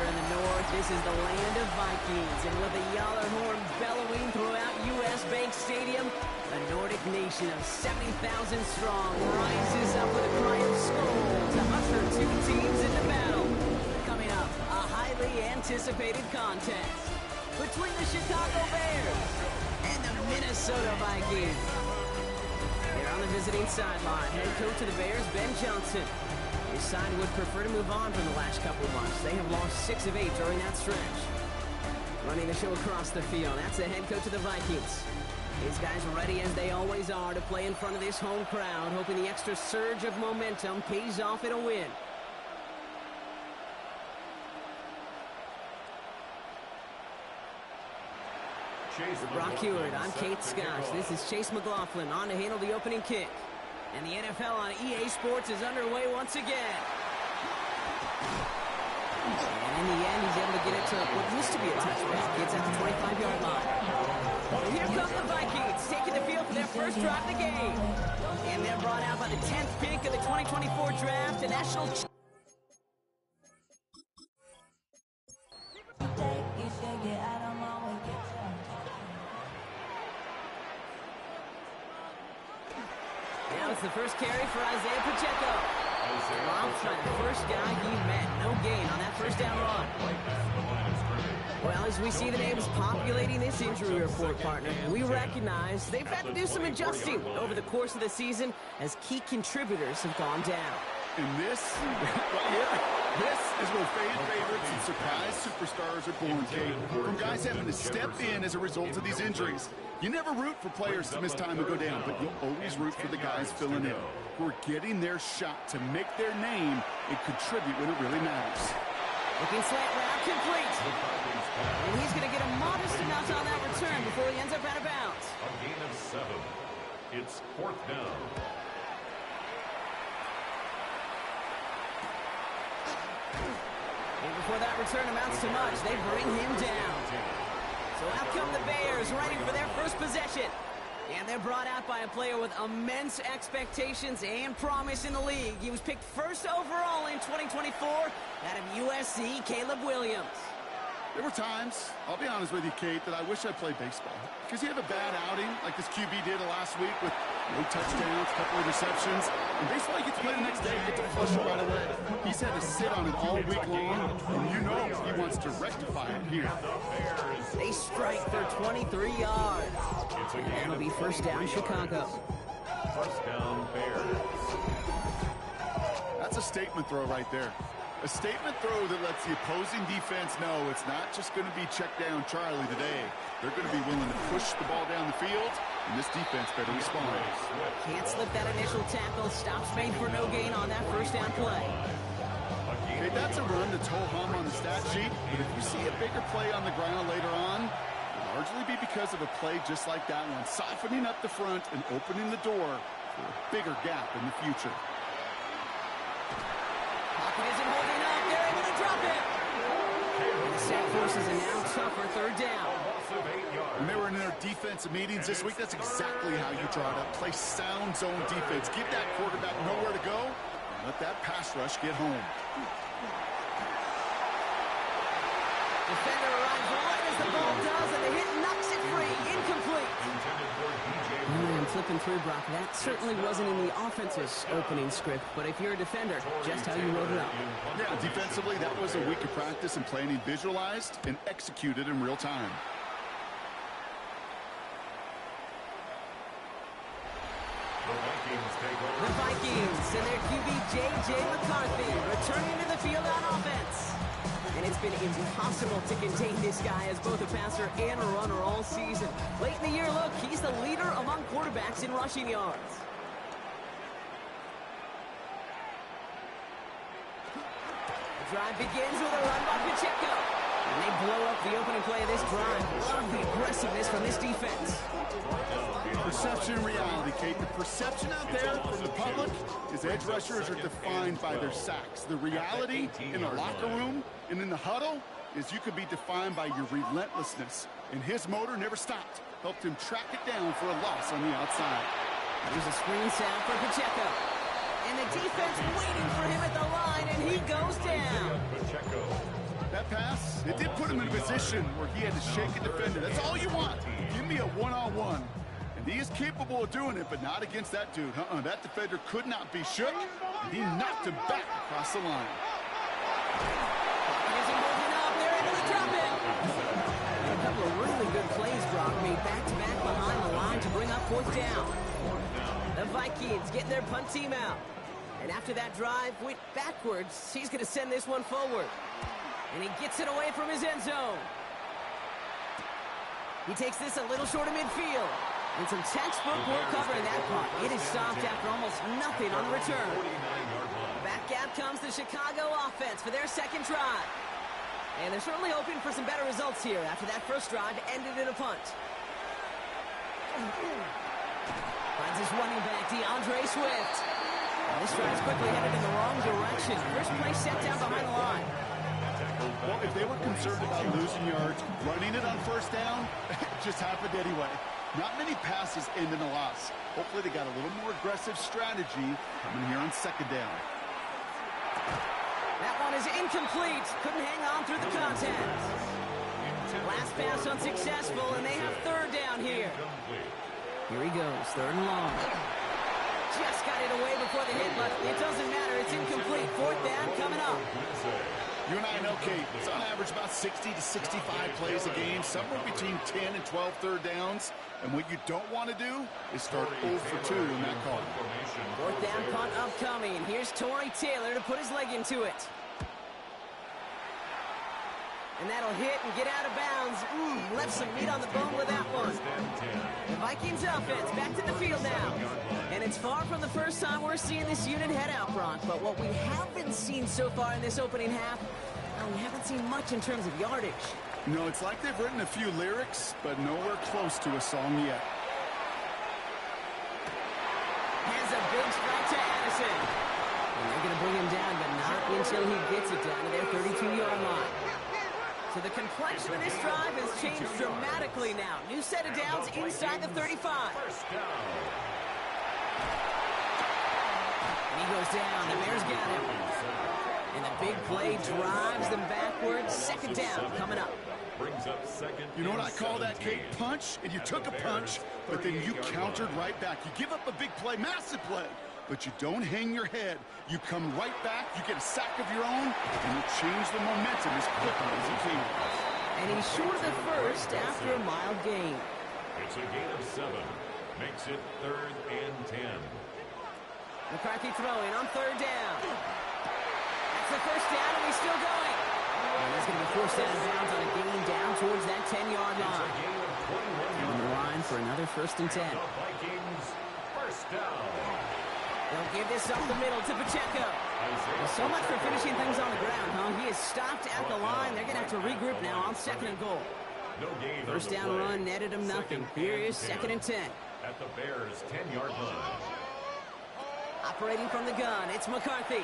Speaker 1: in the north, this is the land of Vikings. And with the Yallar horn bellowing throughout U.S. Bank Stadium, a Nordic nation of 70,000 strong rises up with a cry of Skål to usher two teams into battle. Coming up, a highly anticipated contest between the Chicago Bears and the Minnesota Vikings. Here on the visiting sideline, head coach of the Bears, Ben Johnson. His side would prefer to move on from the last couple of months. They have lost 6 of 8 during that stretch. Running the show across the field, that's the head coach of the Vikings. These guys are ready as they always are to play in front of this home crowd, hoping the extra surge of momentum pays off in a win. For Brock Hewitt, I'm Kate Scotch. This is Chase McLaughlin on to handle the opening kick. And the NFL on EA Sports is underway once again. And in the end, he's able to get it to what used to be a touchback. It's at the 25-yard line. And here come the Vikings, taking the field for their first drive of the game. And they're brought out by the 10th pick of the 2024 draft, a national... Now it's the first carry for Isaiah Pacheco. Rob's the first guy he met. No gain on that first down run. Well, as we see the names populating this injury report, partner, we recognize they've had to do some adjusting over the course of the season as key contributors have gone down.
Speaker 2: And this is where fan favorites and surprise superstars are born, Kate. From guys having to step in as a result of these injuries. You never root for players to miss time and go down, but you'll always root for the guys filling in, who are getting their shot to make their name and contribute when it really matters.
Speaker 1: Looking slant route complete. And he's going to get a modest amount on that return before he ends up out of bounds.
Speaker 3: A gain of 7. It's 4th down.
Speaker 1: And before that return amounts to much, they bring him down. So out come the Bears, ready for their first possession. And they're brought out by a player with immense expectations and promise in the league. He was picked first overall in 2024 out of USC, Caleb Williams.
Speaker 2: There were times, I'll be honest with you, Kate, that I wish I played baseball. Because you have a bad outing, like this QB did last week with no touchdowns, a couple of interceptions. In baseball, you get to play the next day, you get to flush it right away. He's had to sit on it all week long, and you know he wants to rectify it here.
Speaker 1: They strike for 23 yards. And that'll be first down, Chicago.
Speaker 3: First down, Bears.
Speaker 2: That's a statement throw right there. A statement throw that lets the opposing defense know it's not just going to be check down Charlie today. They're going to be willing to push the ball down the field, and this defense better respond.
Speaker 1: Can't slip that initial tackle. Stops made for no gain on that first down play.
Speaker 2: Okay, that's a run that's ho-hum on the stat sheet, but if you see a bigger play on the ground later on, it'll largely be because of a play just like that one, softening up the front and opening the door for a bigger gap in the future.
Speaker 1: Pocket isn't holding up. They're able to drop it. And the sack forces a now tougher third down.
Speaker 2: When they were in their defensive meetings this week, that's exactly how you draw it up. Play sound zone defense. Give that quarterback nowhere to go, and let that pass rush get home.
Speaker 1: Defender arrives right as the ball does, and the hit knocks it free. Incomplete. And flipping through, Brock, that certainly wasn't in the offense's opening script, but if you're a defender, just how you wrote it up.
Speaker 2: Yeah, defensively, that was a week of practice and planning visualized and executed in real time.
Speaker 1: The Vikings and their QB, J.J. McCarthy, returning to the field on offense. And it's been impossible to contain this guy as both a passer and a runner all season. Late in the year, look, he's the leader among quarterbacks in rushing yards. The drive begins with a run by Pacheco. And they blow up the opening play of this drive. Love the aggressiveness from this defense.
Speaker 2: Perception and reality, Kate. The perception out there from the public is edge rushers are defined by their sacks. The reality in the locker room and in the huddle is you could be defined by your relentlessness. And his motor never stopped. Helped him track it down for a loss on the outside.
Speaker 1: There's a screen sound for Pacheco. And the defense waiting for him at the line, and he goes down.
Speaker 2: That pass It did put him in a position where he had to shake a defender. That's all you want. Give me a one-on-one. And he is capable of doing it, but not against that dude. That defender could not be shook, and he knocked him back across the line.
Speaker 1: They're able to drop it. A couple of really good plays, Brock, made back-to-back behind the line to bring up fourth down. The Vikings getting their punt team out. And after that drive went backwards, he's going to send this one forward. And he gets it away from his end zone. He takes this a little short of midfield. And some textbook work covering that punt. It is stopped after almost nothing on the return. Back out comes the Chicago offense for their second drive. And they're certainly hoping for some better results here after that first drive ended in a punt. Finds his running back, DeAndre Swift. And this drive is quickly headed in the wrong direction. First play set down behind the line.
Speaker 2: Well, if they were concerned about losing yards, running it on first down, it just happened anyway. Not many passes end in a loss. Hopefully they got a little more aggressive strategy coming here on second down.
Speaker 1: That one is incomplete. Couldn't hang on through the contest. Last pass unsuccessful, and they have third down here. Here he goes, third and long. Just got it away before the hit, but it doesn't matter. It's incomplete. Fourth down coming up.
Speaker 2: You and I know, Kate, it's on average about 60 to 65 plays a game, somewhere between 10 and 12 third downs. And what you don't want to do is start 0 for 2 in that call.
Speaker 1: Fourth down punt upcoming. Here's Torrey Taylor to put his leg into it. And that'll hit and get out of bounds. Left some meat on the bone with that one. The Vikings offense back to the field now. And it's far from the first time we're seeing this unit head out, Brock. But what we haven't seen so far in this opening half, we haven't seen much in terms of yardage.
Speaker 2: No, it's like they've written a few lyrics, but nowhere close to a song yet.
Speaker 1: Has a big strike to Addison. And they're going to bring him down, but not until he gets it down to their 32-yard line. So the complexion of this drive has changed dramatically now. New set of downs inside the 35. And he goes down. The Bears got him. And the big play drives them backwards. Second down coming up.
Speaker 2: You know what I call that, Kate? Punch, and you took a punch, but then you countered right back. You give up a big play, massive play, but you don't hang your head. You come right back, you get a sack of your own, and you change the momentum as quickly as you can.
Speaker 1: And he's short of the first after a mild gain.
Speaker 3: It's a gain of 7. Makes it 3rd and 10.
Speaker 1: McCarthy throwing on third down. That's the first down, and he's still going. And he's going to be forced out of bounds on a gain down towards that 10-yard line. On the line for another 1st and 10.
Speaker 3: The Vikings first down.
Speaker 1: They'll give this up the middle to Pacheco. Well, so much for finishing things on the ground, huh? He is stopped at the line. They're going to have to regroup now on 2nd and goal.
Speaker 3: No gain.
Speaker 1: First down run netted him nothing. Here is 2nd and 10.
Speaker 3: At the Bears' 10-yard line.
Speaker 1: Operating from the gun, it's McCarthy.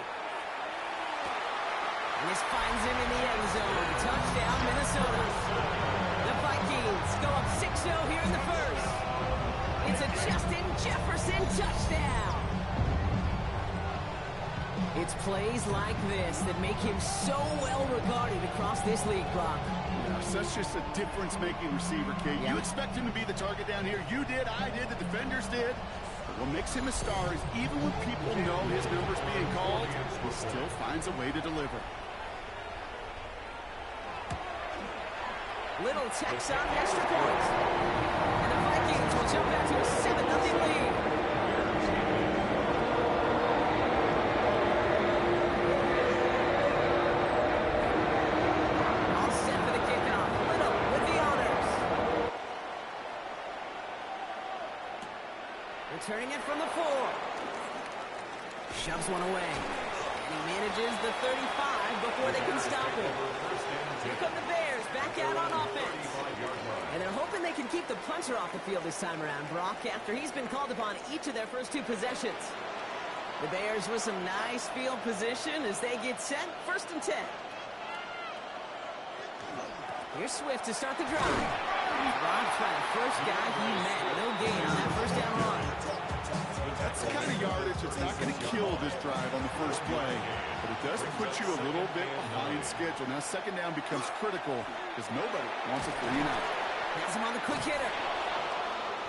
Speaker 1: And this finds him in the end zone. Touchdown, Minnesota. The Vikings go up 6-0 here in the first. It's a Justin Jefferson touchdown. It's plays like this that make him so well regarded across this league, Brock.
Speaker 2: Yeah, such just a difference-making receiver, Kate.
Speaker 1: Yeah.
Speaker 2: You expect him to be the target down here. You did, I did, the defenders did. But what makes him a star is even when people know his number's being called, he still finds a way to deliver.
Speaker 1: Little tacks on extra points. And the Vikings will jump out to a 7-0 lead. All set for the kickoff. Little with the honors. Returning it from the 4. Shoves one away. And he manages the 35 before they can stop him. Here come the Bears back out on offense. And they're hoping they can keep the punter off the field this time around, Brock, after he's been called upon each of their first 2 possessions. The Bears with some nice field position as they get set. 1st and 10. Here's Swift to start the drive. Brock trying the first guy he met. No gain on that first down run.
Speaker 2: That's That's the kind of yardage that's not going to kill this drive on the first play, but it does put you a little bit behind schedule. Now second down becomes critical because nobody wants a 3 and out.
Speaker 1: Has him on the quick hitter.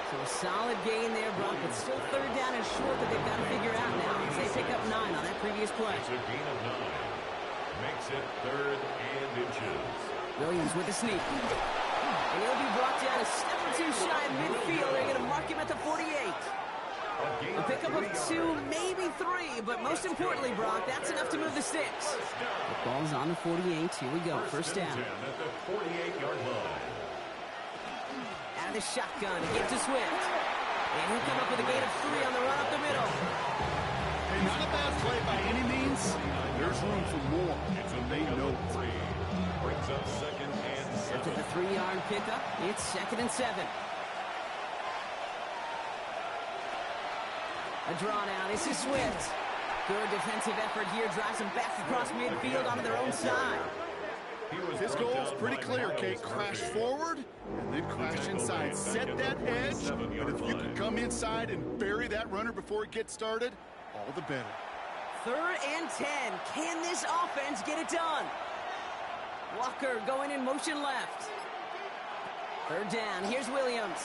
Speaker 1: So a solid gain there, Brock, but still third down and short that they've got to figure out now as they pick up 9 on that previous play.
Speaker 3: It's a gain of 9. Makes it 3rd and inches.
Speaker 1: Williams with the sneak. And he'll be brought down a step or 2 shy of midfield. They're going to mark him at the 48. A pickup of 2, maybe 3, but most importantly, Brock, that's enough to move the sticks. The ball's on the 48. Here we go. First down.
Speaker 3: At the 48-yard line.
Speaker 1: Out of the shotgun. Give to Swift. And he'll come up with a gain of 3 on the run up the middle.
Speaker 2: Hey, not a bad play by any means. There's room for more.
Speaker 3: It's a
Speaker 2: They know it.
Speaker 3: 3. Brings up 2nd and 7.
Speaker 1: After the 3-yard pickup, it's 2nd and 7. A draw now. This is Swift. Good defensive effort here. Drives them back across midfield onto their own side.
Speaker 2: His goal's pretty clear, Kate. Crash forward and then crash inside. Set that edge, but if you can come inside and bury that runner before it gets started, all the better.
Speaker 1: 3rd and 10. Can this offense get it done? Walker going in motion left. 3rd down. Here's Williams.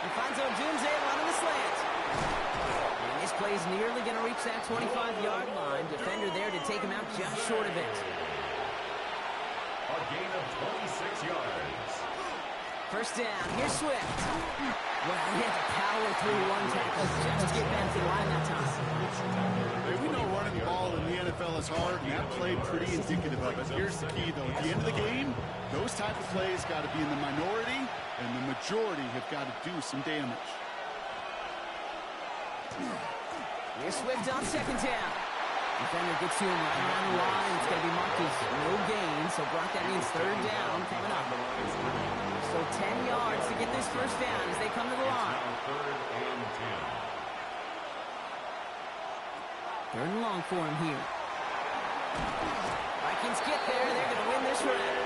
Speaker 1: He finds Odunze running the slant. And this play is nearly going to reach that 25-yard line. Defender there to take him out just short of it.
Speaker 3: A gain of 26 yards.
Speaker 1: First down. Here's Swift. Well, he had to power through 1 tackle just to get back to the line that time.
Speaker 2: Hey, we know running the ball in the NFL is hard, and that play pretty indicative of it. Here's the key, though. At the end of the game, those type of plays got to be in the minority, and the majority have got to do some damage.
Speaker 1: Here's Swift on 2nd down. Defender gets to him right around the line. It's going to be marked as no gain, so Brock, that means 3rd down coming up. So 10 yards to get this first down as they come to the line.
Speaker 3: 3rd and 10.
Speaker 1: 3rd and long for him here. Vikings get there. They're going to win this round.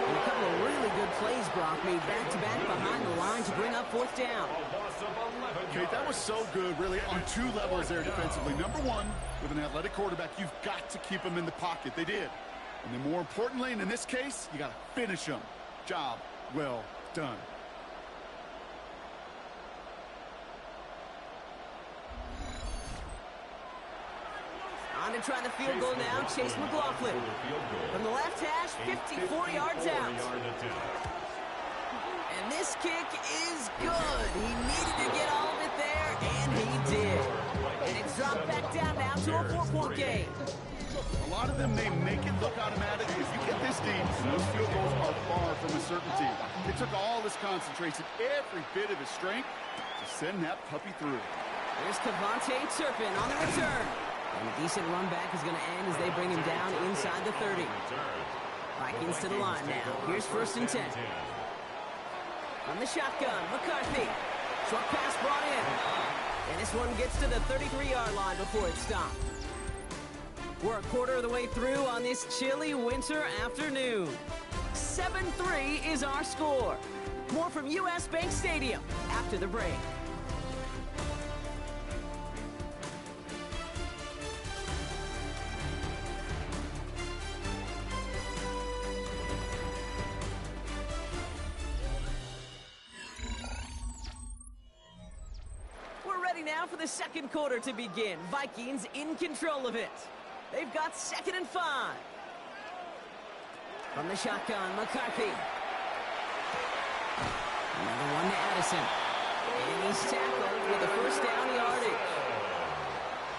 Speaker 1: And a couple of really good plays, Brock, made back-to-back behind the line to bring up 4th down.
Speaker 2: Okay, that was so good, really, on 2 levels there defensively. Number 1, with an athletic quarterback, you've got to keep him in the pocket. They did. And then more importantly, and in this case, you got to finish him. Job well done.
Speaker 1: On to try the field goal now, Chase McLaughlin. From the left hash, 54 yards out. And this kick is good. He needed to get all of it there, and he did. And it's dropped back down now to a 4-point game.
Speaker 2: A lot of them may make it look automatic. If you get this deep, those field goals are far from a certainty. It took all his concentration, every bit of his strength, to send that puppy through.
Speaker 1: There's Cavante Turpin on the return. And a decent run back is going to end as they bring him down inside the 30. Vikings to the line now. Here's 1st and 10. From the shotgun, McCarthy. Short pass brought in. And this one gets to the 33-yard line before it's stopped. We're a quarter of the way through on this chilly winter afternoon. 7-3 is our score. More from U.S. Bank Stadium after the break. Now for the 2nd quarter to begin. Vikings in control of it. They've got 2nd and 5. From the shotgun, McCarthy. Another one to Addison. And he's tackled with a 1st down yardage.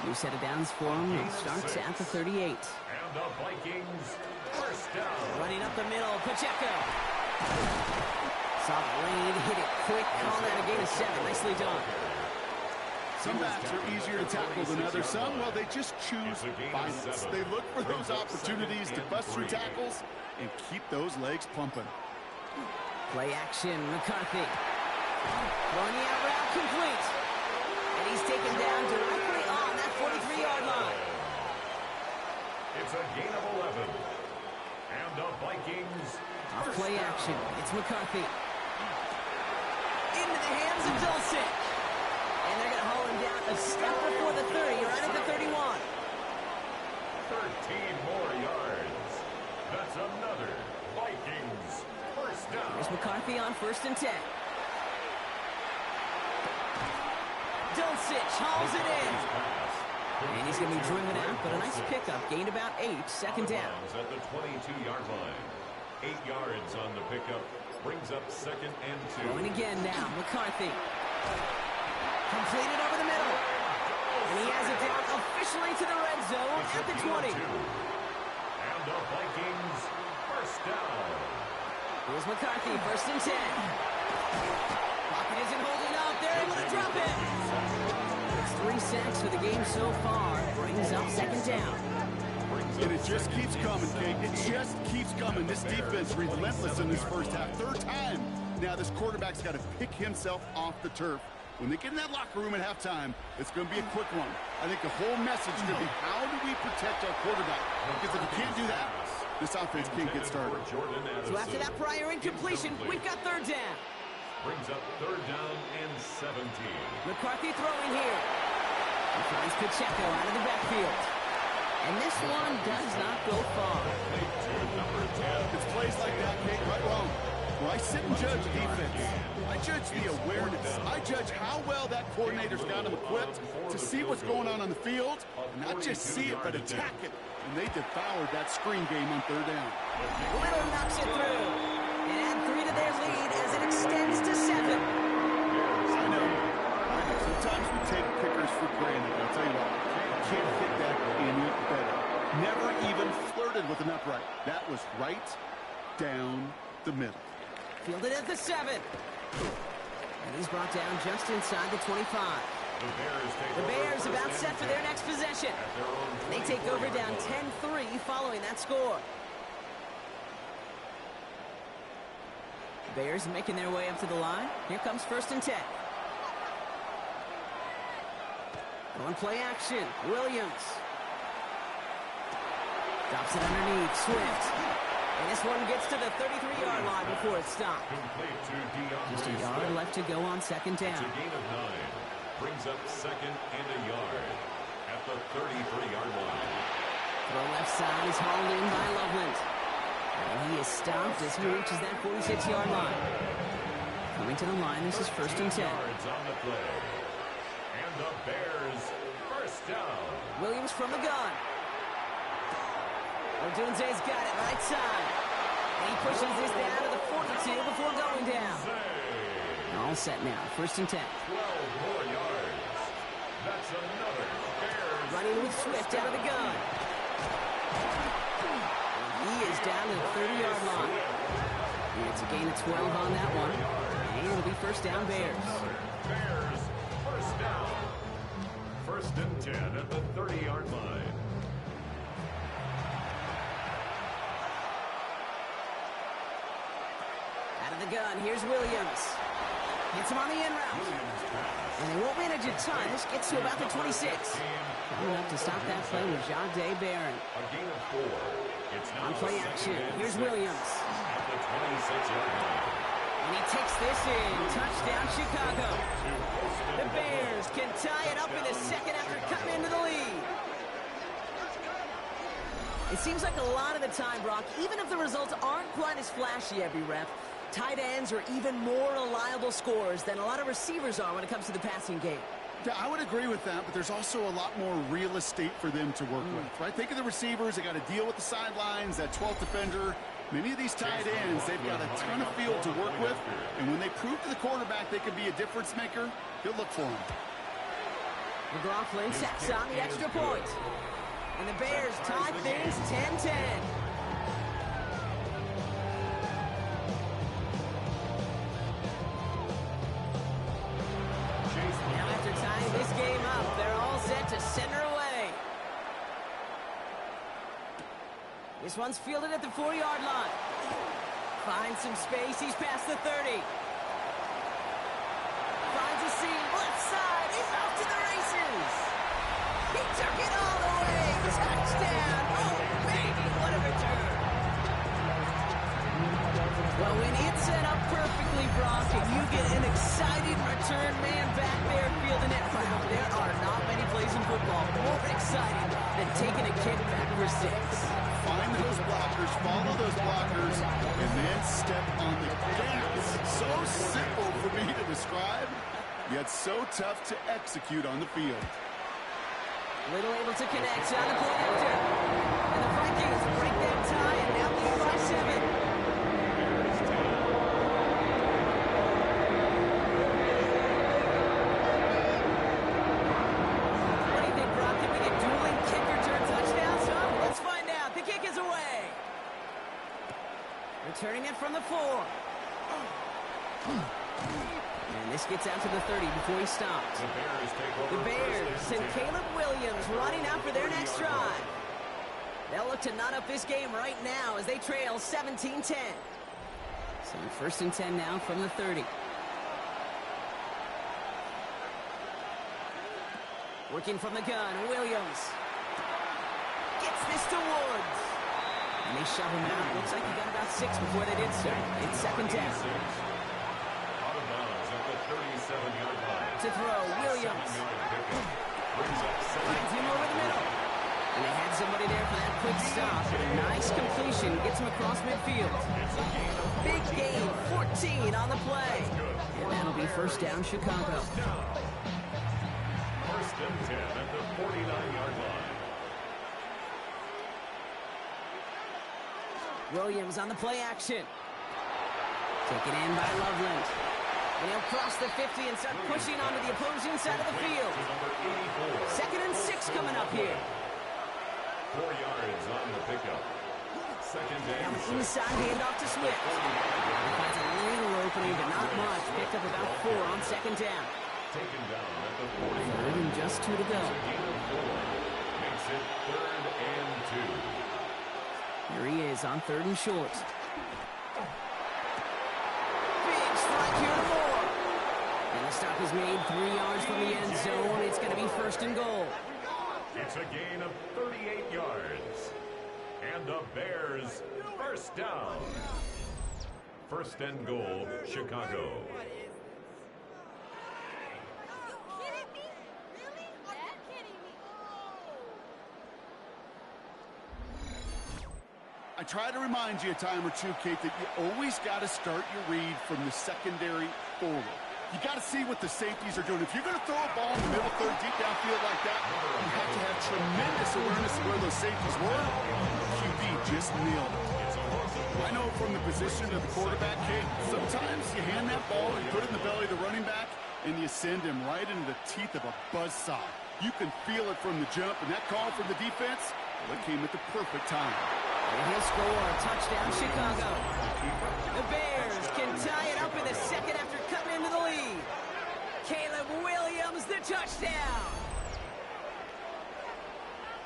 Speaker 1: New set of downs for him. It starts at the 38.
Speaker 3: And the Vikings 1st down.
Speaker 1: Running up the middle, Pacheco. Soft lane, hit it quick. Call that a gain of 7. Nicely done.
Speaker 2: Some backs are easier to tackle than others. Some, well, they just choose violence. They look for those opportunities to bust through tackles and keep those legs pumping.
Speaker 1: Play action, McCarthy. Throwing the out route complete. And he's taken down directly on that 43-yard line.
Speaker 3: It's a gain of 11. And the Vikings
Speaker 1: off play action. It's McCarthy. Into the hands of Dulcich. And they're going to haul him down a step before the 30, right at the 31.
Speaker 3: 13 more yards. That's another Vikings first down.
Speaker 1: There's McCarthy on 1st and 10. Dulcich hauls it in. And he's going to be driven out, but a nice pickup. Gained about 8, second down.
Speaker 3: At the 22-yard line. 8 yards on the pickup. Brings up 2nd and 2.
Speaker 1: Going again now. McCarthy. Completed over the middle. And he has it down officially to the red zone at the 20.
Speaker 3: And the Vikings first down.
Speaker 1: Here's McCarthy, 1st and 10. Pocket isn't holding up. They're able to drop it. It's 3 sacks for the game so far. Brings up 2nd down.
Speaker 2: And it just keeps coming, Kate. It just keeps coming. This defense relentless in this first half. 3rd time now this quarterback's got to pick himself off the turf. When they get in that locker room at halftime, it's going to be a quick one. I think the whole message is going to be, how do we protect our quarterback? Because if you can't do that, this offense can't get started.
Speaker 1: So after that prior incompletion, we've got 3rd down.
Speaker 3: Brings up 3rd down and 17.
Speaker 1: McCarthy throwing here. He finds Pacheco out of the backfield. And this one does not go far.
Speaker 2: It's plays like that, Kate, right wrong. When I sit and judge defense, I judge the awareness. I judge how well that coordinator's got him equipped to see what's going on the field, and not just see it, but attack it. And they devoured that screen game on 3rd down.
Speaker 1: Little knocks it through. And add 3 to their lead as it extends to 7.
Speaker 2: I know. Sometimes we take kickers for granted. I'll tell you what, can't hit that any better. Never even flirted with an upright. That was right down the middle.
Speaker 1: Fielded at the 7. And he's brought down just inside the 25. The Bears about set for their next possession. They take over down 10-3 following that score. Bears making their way up to the line. Here comes 1st and 10. Going play action. Williams. Drops it underneath. Swift. And this one gets to the 33-yard line before it's stopped. Just a yard left to go on 2nd down.
Speaker 3: It's a gain of 9. Brings up 2nd and a yard at the 33-yard line.
Speaker 1: Throw left side is hauled in by Loveland. And he is stopped as he reaches that 46-yard line. Coming to the line, this is 1st and 10.
Speaker 3: Yards on the play. And the Bears first down.
Speaker 1: Williams from the gun. Odunze's got it right side. And he pushes this down to the 42 before going down. All set now, 1st and 10.
Speaker 3: 12 more yards. That's another Bears.
Speaker 1: Running with Swift out of the gun. And he is down to the 30-yard line. And it's a gain of 12 on that one. And it'll be 1st down Bears.
Speaker 3: Bears first down. 1st and 10 at the 30-yard line.
Speaker 1: Out of the gun, here's Williams. Hits him on the in route. And they won't manage a ton. This gets to about the 26. Coming up to stop that play with Jahdae Barron.
Speaker 3: A gain of 4. It's now
Speaker 1: On play action, here's Williams.
Speaker 3: at the 26-yard line.
Speaker 1: And he takes this in. Touchdown, Chicago. The Bears can tie it up in the 2nd after cutting into the lead. It seems like a lot of the time, Brock, even if the results aren't quite as flashy every rep, tight ends are even more reliable scorers than a lot of receivers are when it comes to the passing game.
Speaker 2: Yeah, I would agree with that, but there's also a lot more real estate for them to work with, right? Think of the receivers. They got to deal with the sidelines, that 12th defender. Many of these tight ends, they've got a ton of field to work with, and when they prove to the quarterback they can be a difference maker, he'll look for him.
Speaker 1: McLaughlin sets on the extra point. And the Bears tie things 10-10. Now after tying this game up, they're all set to center away. This one's fielded at the 4-yard line. Finds some space. He's past the 30. Finds a seam. Left side. He's off to the races. He took it all the way. Touchdown. Oh, baby, what a return. Well, when it's set up perfectly, Brock, and you get an exciting return man back there fielding it. Well, there are not many plays in football more exciting than taking a kick back for 6.
Speaker 2: Find those blockers, follow those blockers, and then step on the gas. So simple for me to describe, yet so tough to execute on the field.
Speaker 1: Little able to connect on the play after. And the Vikings break that tie and now lead by 7. What do you think, Brock? Can we get dueling kick return touchdowns? Let's find out. The kick is away. Returning it from the 4. And this gets out to the 30 before he stops. The Bears and Caleb Williams running out for their next drive. They'll look to knot up this game right now as they trail 17-10. So 1st and 10 now from the 30. Working from the gun, Williams gets this to Woods. And they shove him out. Looks like he got about 6 before they did so. It's 2nd down.
Speaker 3: Out of bounds at the 37-yard line.
Speaker 1: To throw, Williams. Finds him over the middle. And they had somebody there for that quick stop. A nice completion. Gets him across midfield. Big gain, 14 on the play. And that'll be 1st down, Chicago.
Speaker 3: 1st and 10 at the 49-yard line.
Speaker 1: Williams on the play action. Taken in by Loveland. And he'll cross the 50 and start pushing onto the opposing side of the field. 2nd and 6 coming up here.
Speaker 3: 4 yards on the pickup. 2nd
Speaker 1: Now
Speaker 3: and
Speaker 1: the
Speaker 3: 6.
Speaker 1: inside handoff to Swift. He finds a little opening, but not much. Picked up about 4 on 2nd down.
Speaker 3: Taken down at the 40.
Speaker 1: 3rd and just 2 to go.
Speaker 3: Gain of 4. Makes it 3rd and 2.
Speaker 1: Here he is on 3rd and short. Big strike here to Moore. And the stop is made 3 yards from the end zone. It's going to be 1st and goal.
Speaker 3: It's a gain of 38 yards. And the Bears 1st down. 1st and goal, Chicago.
Speaker 2: I try to remind you a time or two, Kate, that you always got to start your read from the secondary forward. You got to see what the safeties are doing. If you're going to throw a ball in the middle third, deep downfield like that, you have to have tremendous awareness of where those safeties were. QB just nailed it. I know from the position of the quarterback, Kate, sometimes you hand that ball and put it in the belly of the running back, and you send him right into the teeth of a buzzsaw. You can feel it from the jump, and that call from the defense, well, it came at the perfect time.
Speaker 1: And he'll score a touchdown, Chicago. The Bears can tie it up in the 2nd after cutting into the lead. Caleb Williams, the touchdown.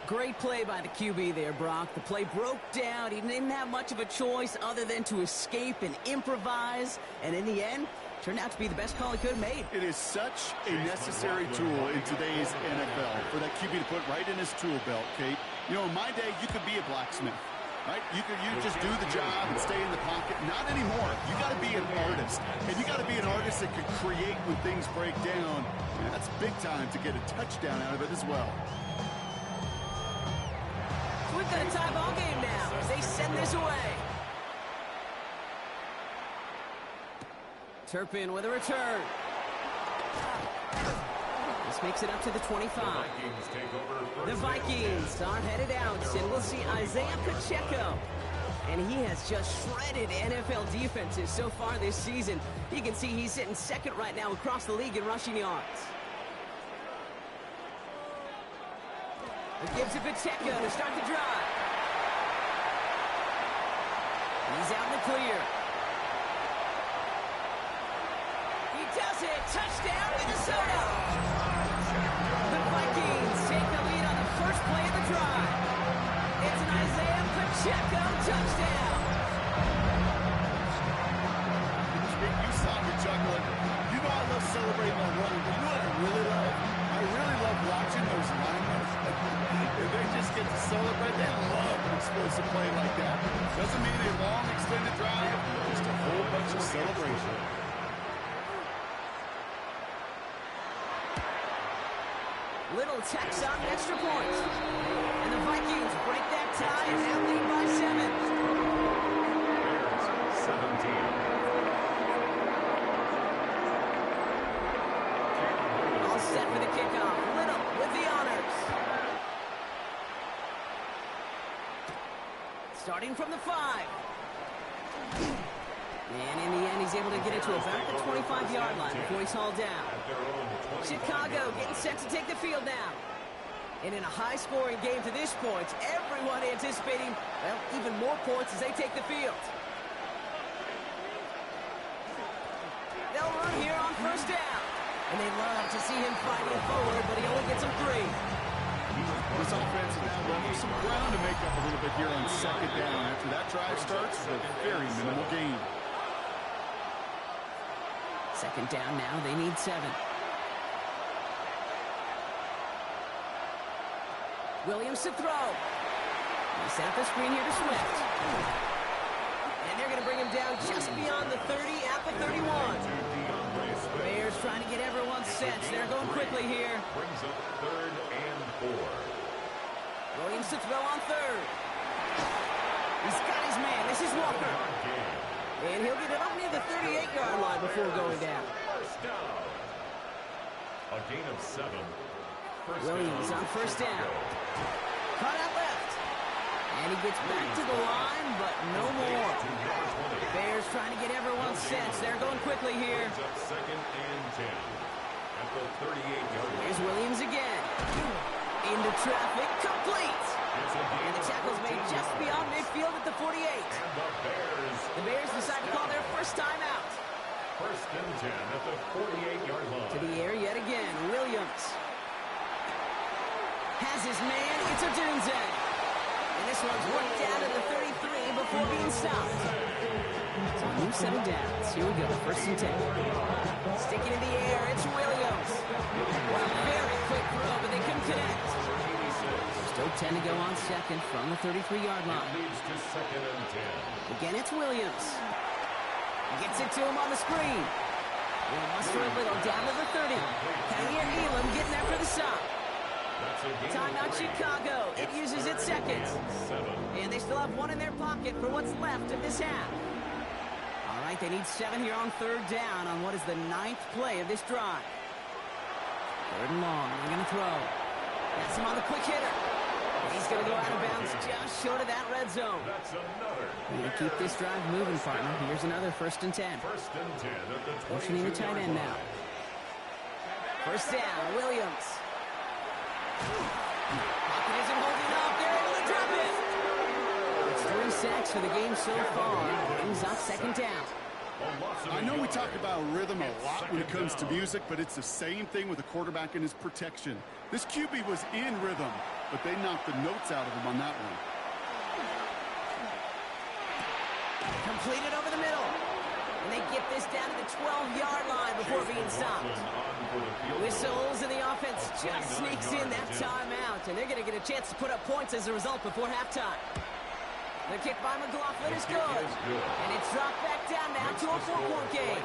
Speaker 1: Great play by the QB there, Brock. The play broke down. He didn't have much of a choice other than to escape and improvise. And in the end, turned out to be the best call he could have made.
Speaker 2: It is such a necessary tool in today's NFL for that QB to put right in his tool belt, Kate. You know, in my day, you could be a blacksmith. Right? You just do the job and stay in the pocket. Not anymore. You got to be an artist. And you got to be an artist that can create when things break down. And that's big time to get a touchdown out of it as well.
Speaker 1: So we've got a tie ball game now as they send this away. Turpin with a return. This makes it up to the 25. The Vikings are headed out, and we'll see Isaiah Pacheco. And he has just shredded NFL defenses so far this season. You can see he's sitting 2nd right now across the league in rushing yards. It gives it Pacheco to start the drive. He's out in the clear. He does it. Touchdown, Minnesota. The Vikings take the lead on the first play of the drive. It's an Isaiah Pacheco touchdown.
Speaker 2: You saw me chuckling. You know I love celebrating on running, but you know what I really love? I really love watching those linemen. If they just get to celebrate, they love an explosive play like that. Doesn't mean a long extended drive, just a whole bunch of celebration.
Speaker 1: Little tacks on an extra point. And the Vikings break that tie and now lead by 7.
Speaker 3: Bears 17.
Speaker 1: All set for the kickoff. Little with the honors. Starting from the 5. And in the end, he's able to get it to about the 25-yard line before he's hauled down. Chicago getting set to take the field now. And in a high-scoring game to this point, everyone anticipating, well, even more points as they take the field. They'll run here on first down. And they love to see him fighting forward, but he only gets them 3.
Speaker 2: This offense is now running some ground to make up a little bit here on second down. After that drive starts, with a very minimal gain.
Speaker 1: Second down now, they need 7. Williams to throw. They set up the screen here to Swift. And they're going to bring him down just beyond the 30 at the 31. Bears trying to get everyone set. They're going quickly here.
Speaker 3: Brings up 3rd and 4.
Speaker 1: Williams to throw on 3rd. He's got his man. This is Walker. And he'll get it up near the 38-yard line before going down.
Speaker 3: First down. A gain of 7.
Speaker 1: Williams on first down. Caught out left. And he gets back to the line, but no more. Bears trying to get everyone set. They're going quickly here.
Speaker 3: Brings up 2nd and 10. At the 38-yard line.
Speaker 1: Here's Williams again. Into traffic, complete. And the tackle's made just beyond midfield at the 48. The Bears decide to call their first timeout.
Speaker 3: 1st and 10 at the 48-yard line.
Speaker 1: To the air yet again, Williams. Has his man, it's a Dunze. And this one's worked down to the 33 before being stopped. So a new set of downs. Here we go, 1st and 10. Sticking in the air, it's Williams. What a very quick throw, but they couldn't connect. Still 10 to go on second from the 33-yard line.
Speaker 3: Leads to 2nd and 10.
Speaker 1: Again, it's Williams. Gets it to him on the screen. And muster a little down to the 30. Kaiir Elam getting there for the stop. Timeout Chicago. It uses its second. And they still have 1 in their pocket for what's left of this half. All right, they need 7 here on 3rd down on what is the 9th play of this drive. 3rd and long. They're going to throw. That's him on the quick hitter. He's going to go out of bounds just short of that red zone.
Speaker 3: That's another.
Speaker 1: We're going to keep this drive moving, partner. Here's another 1st and 10.
Speaker 3: 1st and 10 at the 22-yard
Speaker 1: Motioning the tight end now. First down, Williams. Pocket isn't holding up. They're able to drop it. It's 3 sacks for the game so far. Brings up 2nd down.
Speaker 2: I know we talk about rhythm a lot when it comes to music, but it's the same thing with a quarterback and his protection. This QB was in rhythm, but they knocked the notes out of him on that one.
Speaker 1: Completed over the middle. And they get this down to the 12-yard line before being stopped. Whistles, and the offense just sneaks in that timeout. And they're going to get a chance to put up points as a result before halftime. The kick by McLaughlin is good. And it's dropped back down now to a 4-point game.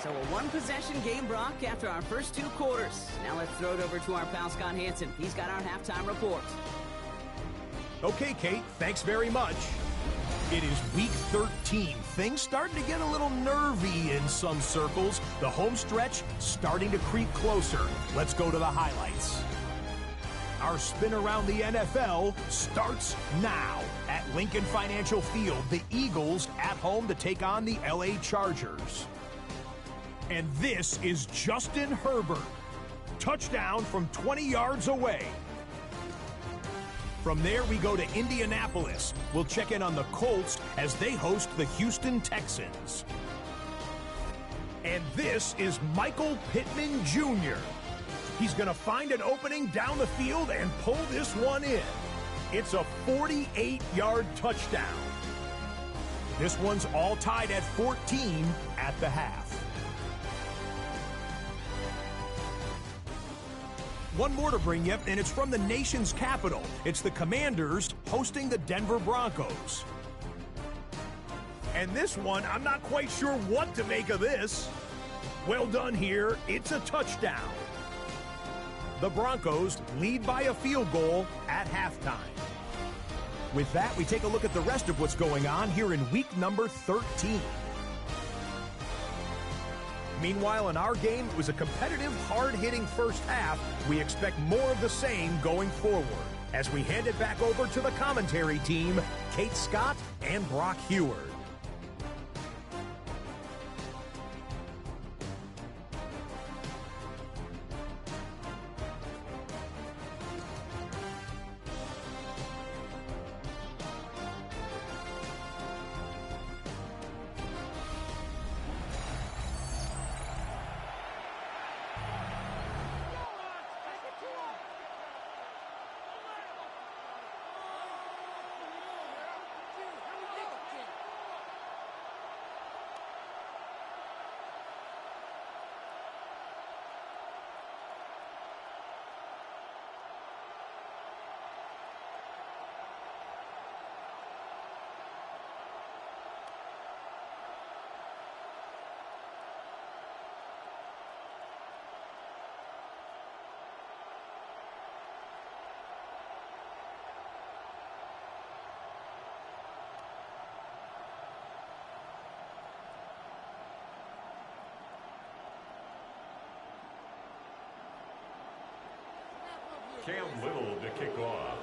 Speaker 1: So a 1-possession game, Brock, after our first 2 quarters. Now let's throw it over to our pal Scott Hansen. He's got our halftime report.
Speaker 5: Okay, Kate, thanks very much. It is week 13. Things starting to get a little nervy in some circles. The home stretch starting to creep closer. Let's go to the highlights. Our spin around the NFL starts now. At Lincoln Financial Field, the Eagles at home to take on the LA Chargers. And this is Justin Herbert. Touchdown from 20 yards away. From there, we go to Indianapolis. We'll check in on the Colts as they host the Houston Texans. And this is Michael Pittman Jr. He's going to find an opening down the field and pull this one in. It's a 48-yard touchdown. This one's all tied at 14 at the half. One more to bring you, and it's from the nation's capital. It's the Commanders hosting the Denver Broncos. And this one, I'm not quite sure what to make of this. Well done here. It's a touchdown. The Broncos lead by a field goal at halftime. With that, we take a look at the rest of what's going on here in week number 13. Meanwhile, in our game, it was a competitive, hard-hitting first half. We expect more of the same going forward as we hand it back over to the commentary team, Kate Scott and Brock Heward.
Speaker 3: Cam Little to kick off.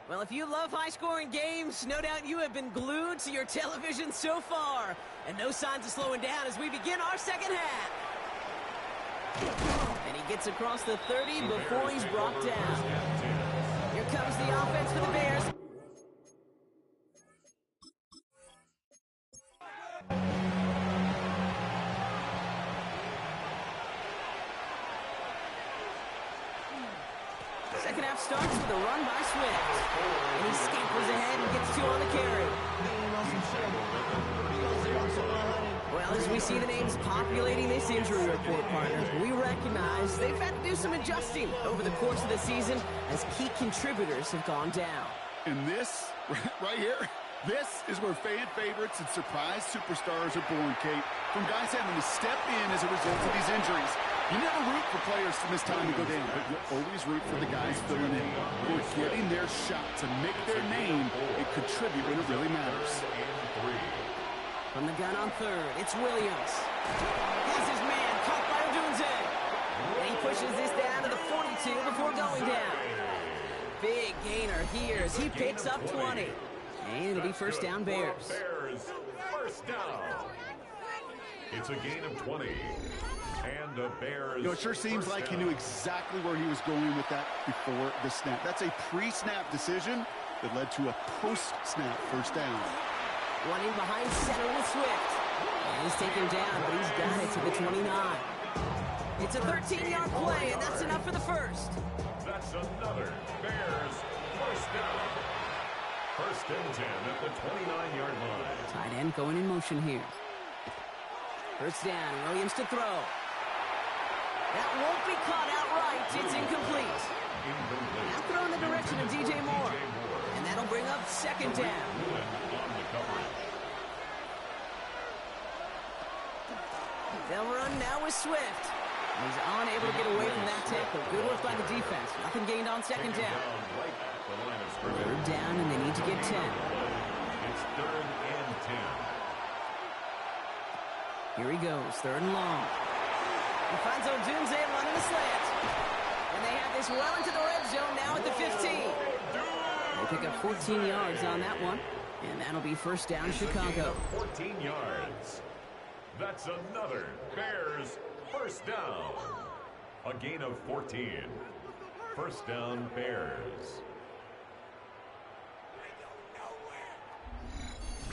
Speaker 1: Well, if you love high-scoring games, no doubt you have been glued to your television so far. And no signs of slowing down as we begin our second half. And he gets across the 30 before he's brought down. Here comes the offense for the Bears. Second half starts with a run by Swift. And he scampers ahead and gets 2 on the carry. Well, as we see the names populating this injury report, partner, we recognize they've had to do some adjusting over the course of the season as key contributors have gone down.
Speaker 2: And this, right here, this is where fan favorites and surprise superstars are born, Kate. From guys having to step in as a result of these injuries. You never root for players to miss time to go down, but you always root for the guys filling in, who are getting their shot to make their name and contribute when it really matters.
Speaker 1: From the gun on third, it's Williams. Has his man caught by Odunze. And he pushes this down to the 42 before going down. Big gainer here as he picks up 20. And it'll be first down Bears.
Speaker 3: First down. It's a gain of 20. And the Bears.
Speaker 2: It sure seems like he knew exactly where he was going with that before the snap. That's a pre-snap decision that led to a post-snap first down.
Speaker 1: Running behind center with Swift. And he's taken down, but he's got it to the 29. It's a 13-yard play, and that's enough for the first.
Speaker 3: That's another Bears first down. First and 10 at the 29-yard line.
Speaker 1: Tight end going in motion here. First down, Williams to throw. That won't be caught outright. It's incomplete. Now throw in the direction of DJ Moore. And that'll bring up second down. They'll run now with Swift. He's unable to get away from that tackle. Good work by the defense. Nothing gained on second down. Third down, and they need to get 10.
Speaker 3: It's third and 10.
Speaker 1: Here he goes, third and long. He finds Odunze running a slant. And they have this well into the red zone now at the 15. They pick up 14 yards on that one. And that'll be first down Chicago.
Speaker 3: 14 yards. That's another Bears first down. A gain of 14. First down Bears.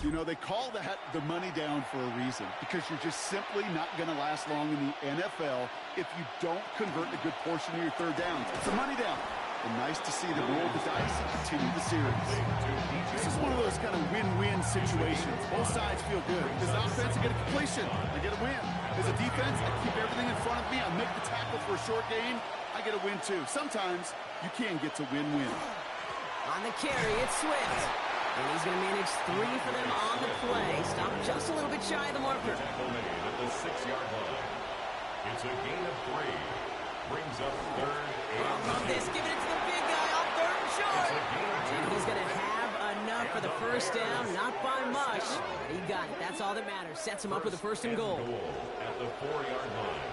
Speaker 2: You know, they call that the money down for a reason, because you're just simply not going to last long in the NFL if you don't convert a good portion of your third downs. It's a money down. And nice to see them roll the dice and continue the series. This is one of those kind of win-win situations. Both sides feel good. As an offense, I get a completion. I get a win. As a defense, I keep everything in front of me. I make the tackle for a short gain. I get a win, too. Sometimes you can get to win-win.
Speaker 1: On the carry, it's Swift. And he's going to manage 3 for them on the play. Stop just a little bit shy of the marker.
Speaker 3: Tackle made at the 6-yard line. It's a gain of 3. Brings up third and
Speaker 1: this, giving it to the big guy on third and short. And he's going to have enough for the first down. Not by much, but he got it. That's all that matters. Sets him up with a first and goal.
Speaker 3: At the 4-yard line.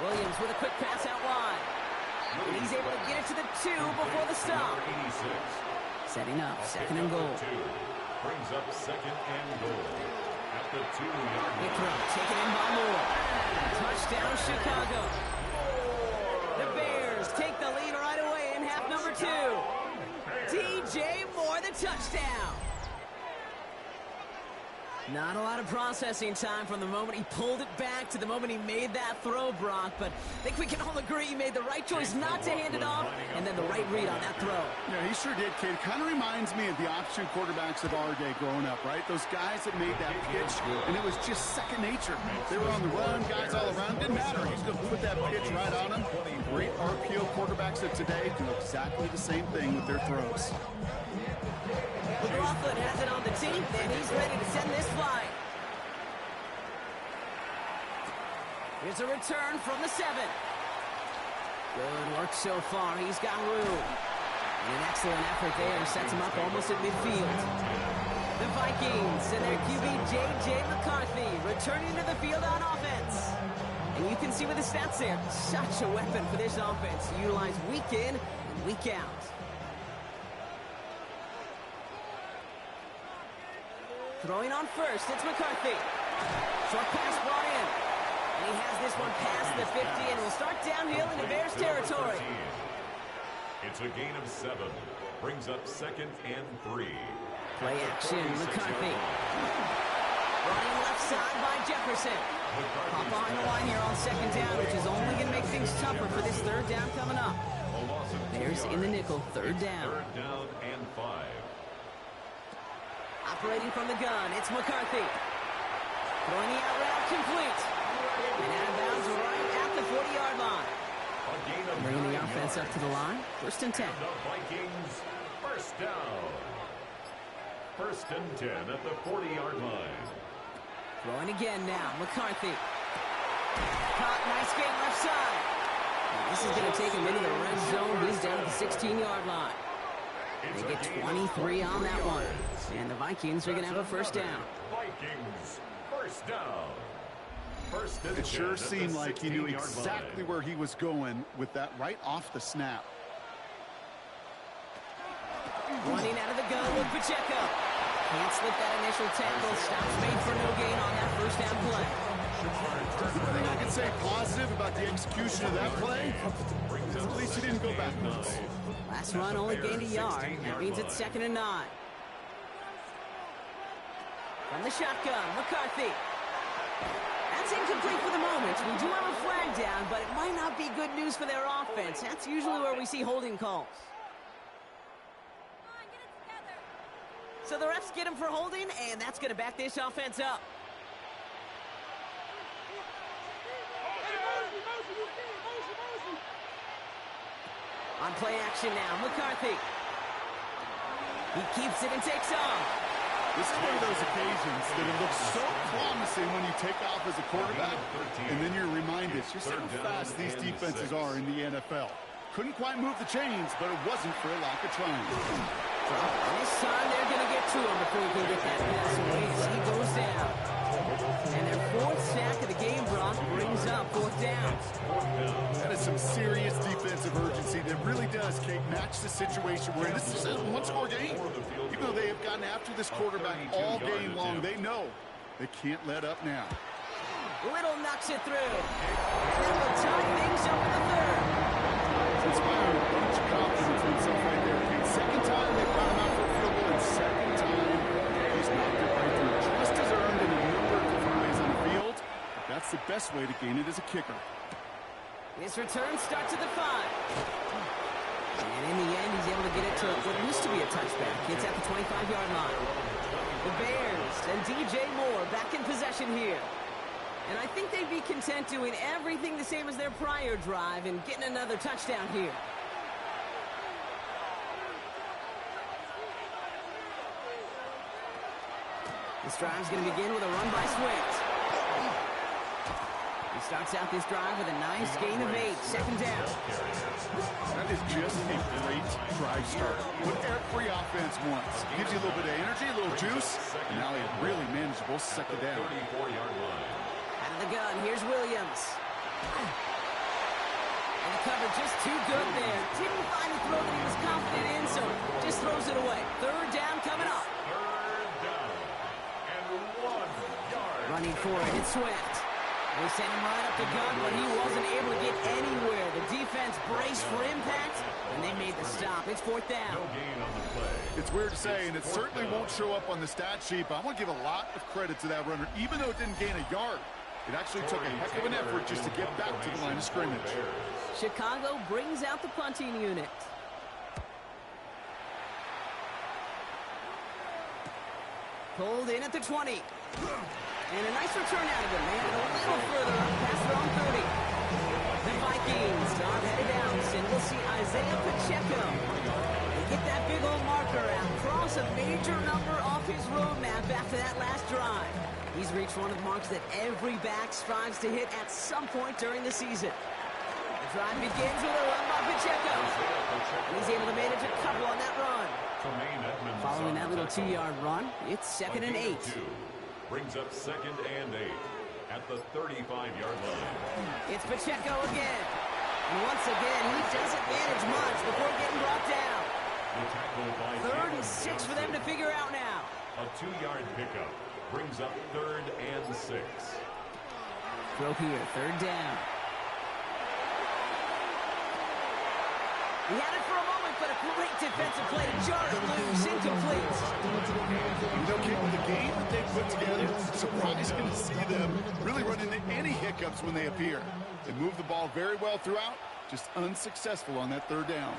Speaker 1: Williams with a quick pass out wide. And he's able to get it to the 2 before the stop.
Speaker 3: 86.
Speaker 1: Setting up, second and goal.
Speaker 3: Brings up second and goal. At the 2-yard
Speaker 1: Big
Speaker 3: line.
Speaker 1: throw, taken in by Moore. Touchdown, Chicago. The Bears take the lead right away in half number 2. DJ Moore, the touchdown. Not a lot of processing time from the moment he pulled it back to the moment he made that throw, Brock, but I think we can all agree he made the right choice not to hand it off, and then the right read on that throw.
Speaker 2: Yeah, he sure did, kid. Kind of reminds me of the option quarterbacks of our day growing up, right? Those guys that made that pitch, and it was just second nature. They were on the run, guys all around. Didn't matter. He's going to put that pitch right on them. Great RPO quarterbacks of today do exactly the same thing with their throws.
Speaker 1: McLaughlin has it on the team, and he's ready to send this flying. Here's a return from the 7. Good work so far. He's got room. And an excellent effort there sets him up almost at midfield. The Vikings and their QB J.J. McCarthy returning to the field on offense. And you can see with the stats there, such a weapon for this offense to utilize week in and week out. Throwing on first, it's McCarthy. Short pass brought in. And he has this one past the 50 and will start downhill into Bears territory.
Speaker 3: It's a gain of 7. Brings up 2nd and 3.
Speaker 1: Play action, McCarthy. Running left side by Jefferson. Pop behind the line here on 2nd down, which is only going to make things tougher for this 3rd down coming up. Bears in the nickel, 3rd down.
Speaker 3: 3rd down and 5.
Speaker 1: Operating from the gun, it's McCarthy. Throwing the out route complete. And out of bounds right at the 40-yard line. Bringing the offense up to the line. 1st and 10.
Speaker 3: The Vikings, 1st down. 1st and 10 at the 40-yard line.
Speaker 1: Throwing again now, McCarthy. Caught, nice game left side. Now this is going to take him into the red zone. He's down at the 16-yard line. They get 23 on that one. And the Vikings are going to have a 1st down.
Speaker 3: Vikings, 1st down.
Speaker 2: It sure seemed like he knew exactly where he was going with that right off the snap.
Speaker 1: Running out of the gun with Pacheco. Can't slip that initial tackle. Stops made for no gain on that 1st down play.
Speaker 2: The thing I can say positive about the execution of that play is at least he didn't go backwards.
Speaker 1: Last run only gained a yard. That means it's 2nd and 9. From the shotgun, McCarthy. That's incomplete for the moment. We do have a flag down, but it might not be good news for their offense. That's usually where we see holding calls. So the refs get him for holding, and that's going to back this offense up. On play action now, McCarthy. He keeps it and takes off.
Speaker 2: This is one of those occasions that it looks so promising when you take off as a quarterback, and then you're reminded just how fast these defenses are in the NFL. Couldn't quite move the chains, but it wasn't for a lack of trying.
Speaker 1: This time they're going to get to him before he can get that pass away as he goes down. And their 4th sack of the game, Brock, brings up 4th down.
Speaker 2: That is some serious defensive urgency that really does, Kate, match the situation we're in. This is a one-score game. Even though they have gotten after this quarterback all game long, they know they can't let up now.
Speaker 1: Little knocks it through. And that will tie things up in the 3rd.
Speaker 2: It's inspiring a bunch of confidence in himself right there, Kate. 2nd time they've got him out for a field goal, and 2nd time he's knocked it right through. Just as earned in a number of different ways on the field. That's the best way to gain it as a kicker.
Speaker 1: His return starts at the 5. And in the end, he's able to get it to what used to be a touchback. It's at the 25-yard line. The Bears and DJ Moore back in possession here. And I think they'd be content doing everything the same as their prior drive and getting another touchdown here. This drive's going to begin with a run by Swift. He starts out this drive with a nice gain of 8, 2nd down.
Speaker 2: That is just a great drive start. What every offense wants. Gives you a little bit of energy, a little juice, and now a really manageable 2nd down.
Speaker 3: 34-yard line.
Speaker 1: Out of the gun, here's Williams. And the cover just too good there. Didn't find a throw that he was confident in, so just throws it away. 3rd down coming up.
Speaker 3: 3rd down and 1 yard.
Speaker 1: Running for it, it's Swift. They sent him right up the gun, but he wasn't able to get anywhere. The defense braced for impact, and they made the stop. It's 4th down.
Speaker 3: No gain on the play.
Speaker 2: It's weird to say, and it certainly won't show up on the stat sheet, but I want to give a lot of credit to that runner. Even though it didn't gain a yard, it actually took a heck of an effort just to get back to the line of scrimmage.
Speaker 1: Chicago brings out the punting unit. Pulled in at the 20. And a nice return out of him. They had a little further up past their own 30. The Vikings are headed down, and we'll see Isaiah Pacheco. They get that big old marker out, cross a major number off his roadmap after that last drive. He's reached one of the marks that every back strives to hit at some point during the season. The drive begins with a run by Pacheco. And he's able to manage a couple on that run. Following that little 2-yard run, it's 2nd and 8.
Speaker 3: Brings up 2nd and 8. at the 35-yard line.
Speaker 1: It's Pacheco again. And once again, he doesn't manage much before getting brought down.
Speaker 3: The tackle by
Speaker 1: 3rd and 6 for them to figure out now.
Speaker 3: A 2-yard pickup brings up 3rd and 6.
Speaker 1: Throw here, 3rd down. He had it for a moment, but a great defensive play to jar it loose, incomplete.
Speaker 2: You know, Kate, with the game that they put together, surprising to see them really run into any hiccups when they appear. They move the ball very well throughout, just unsuccessful on that 3rd down.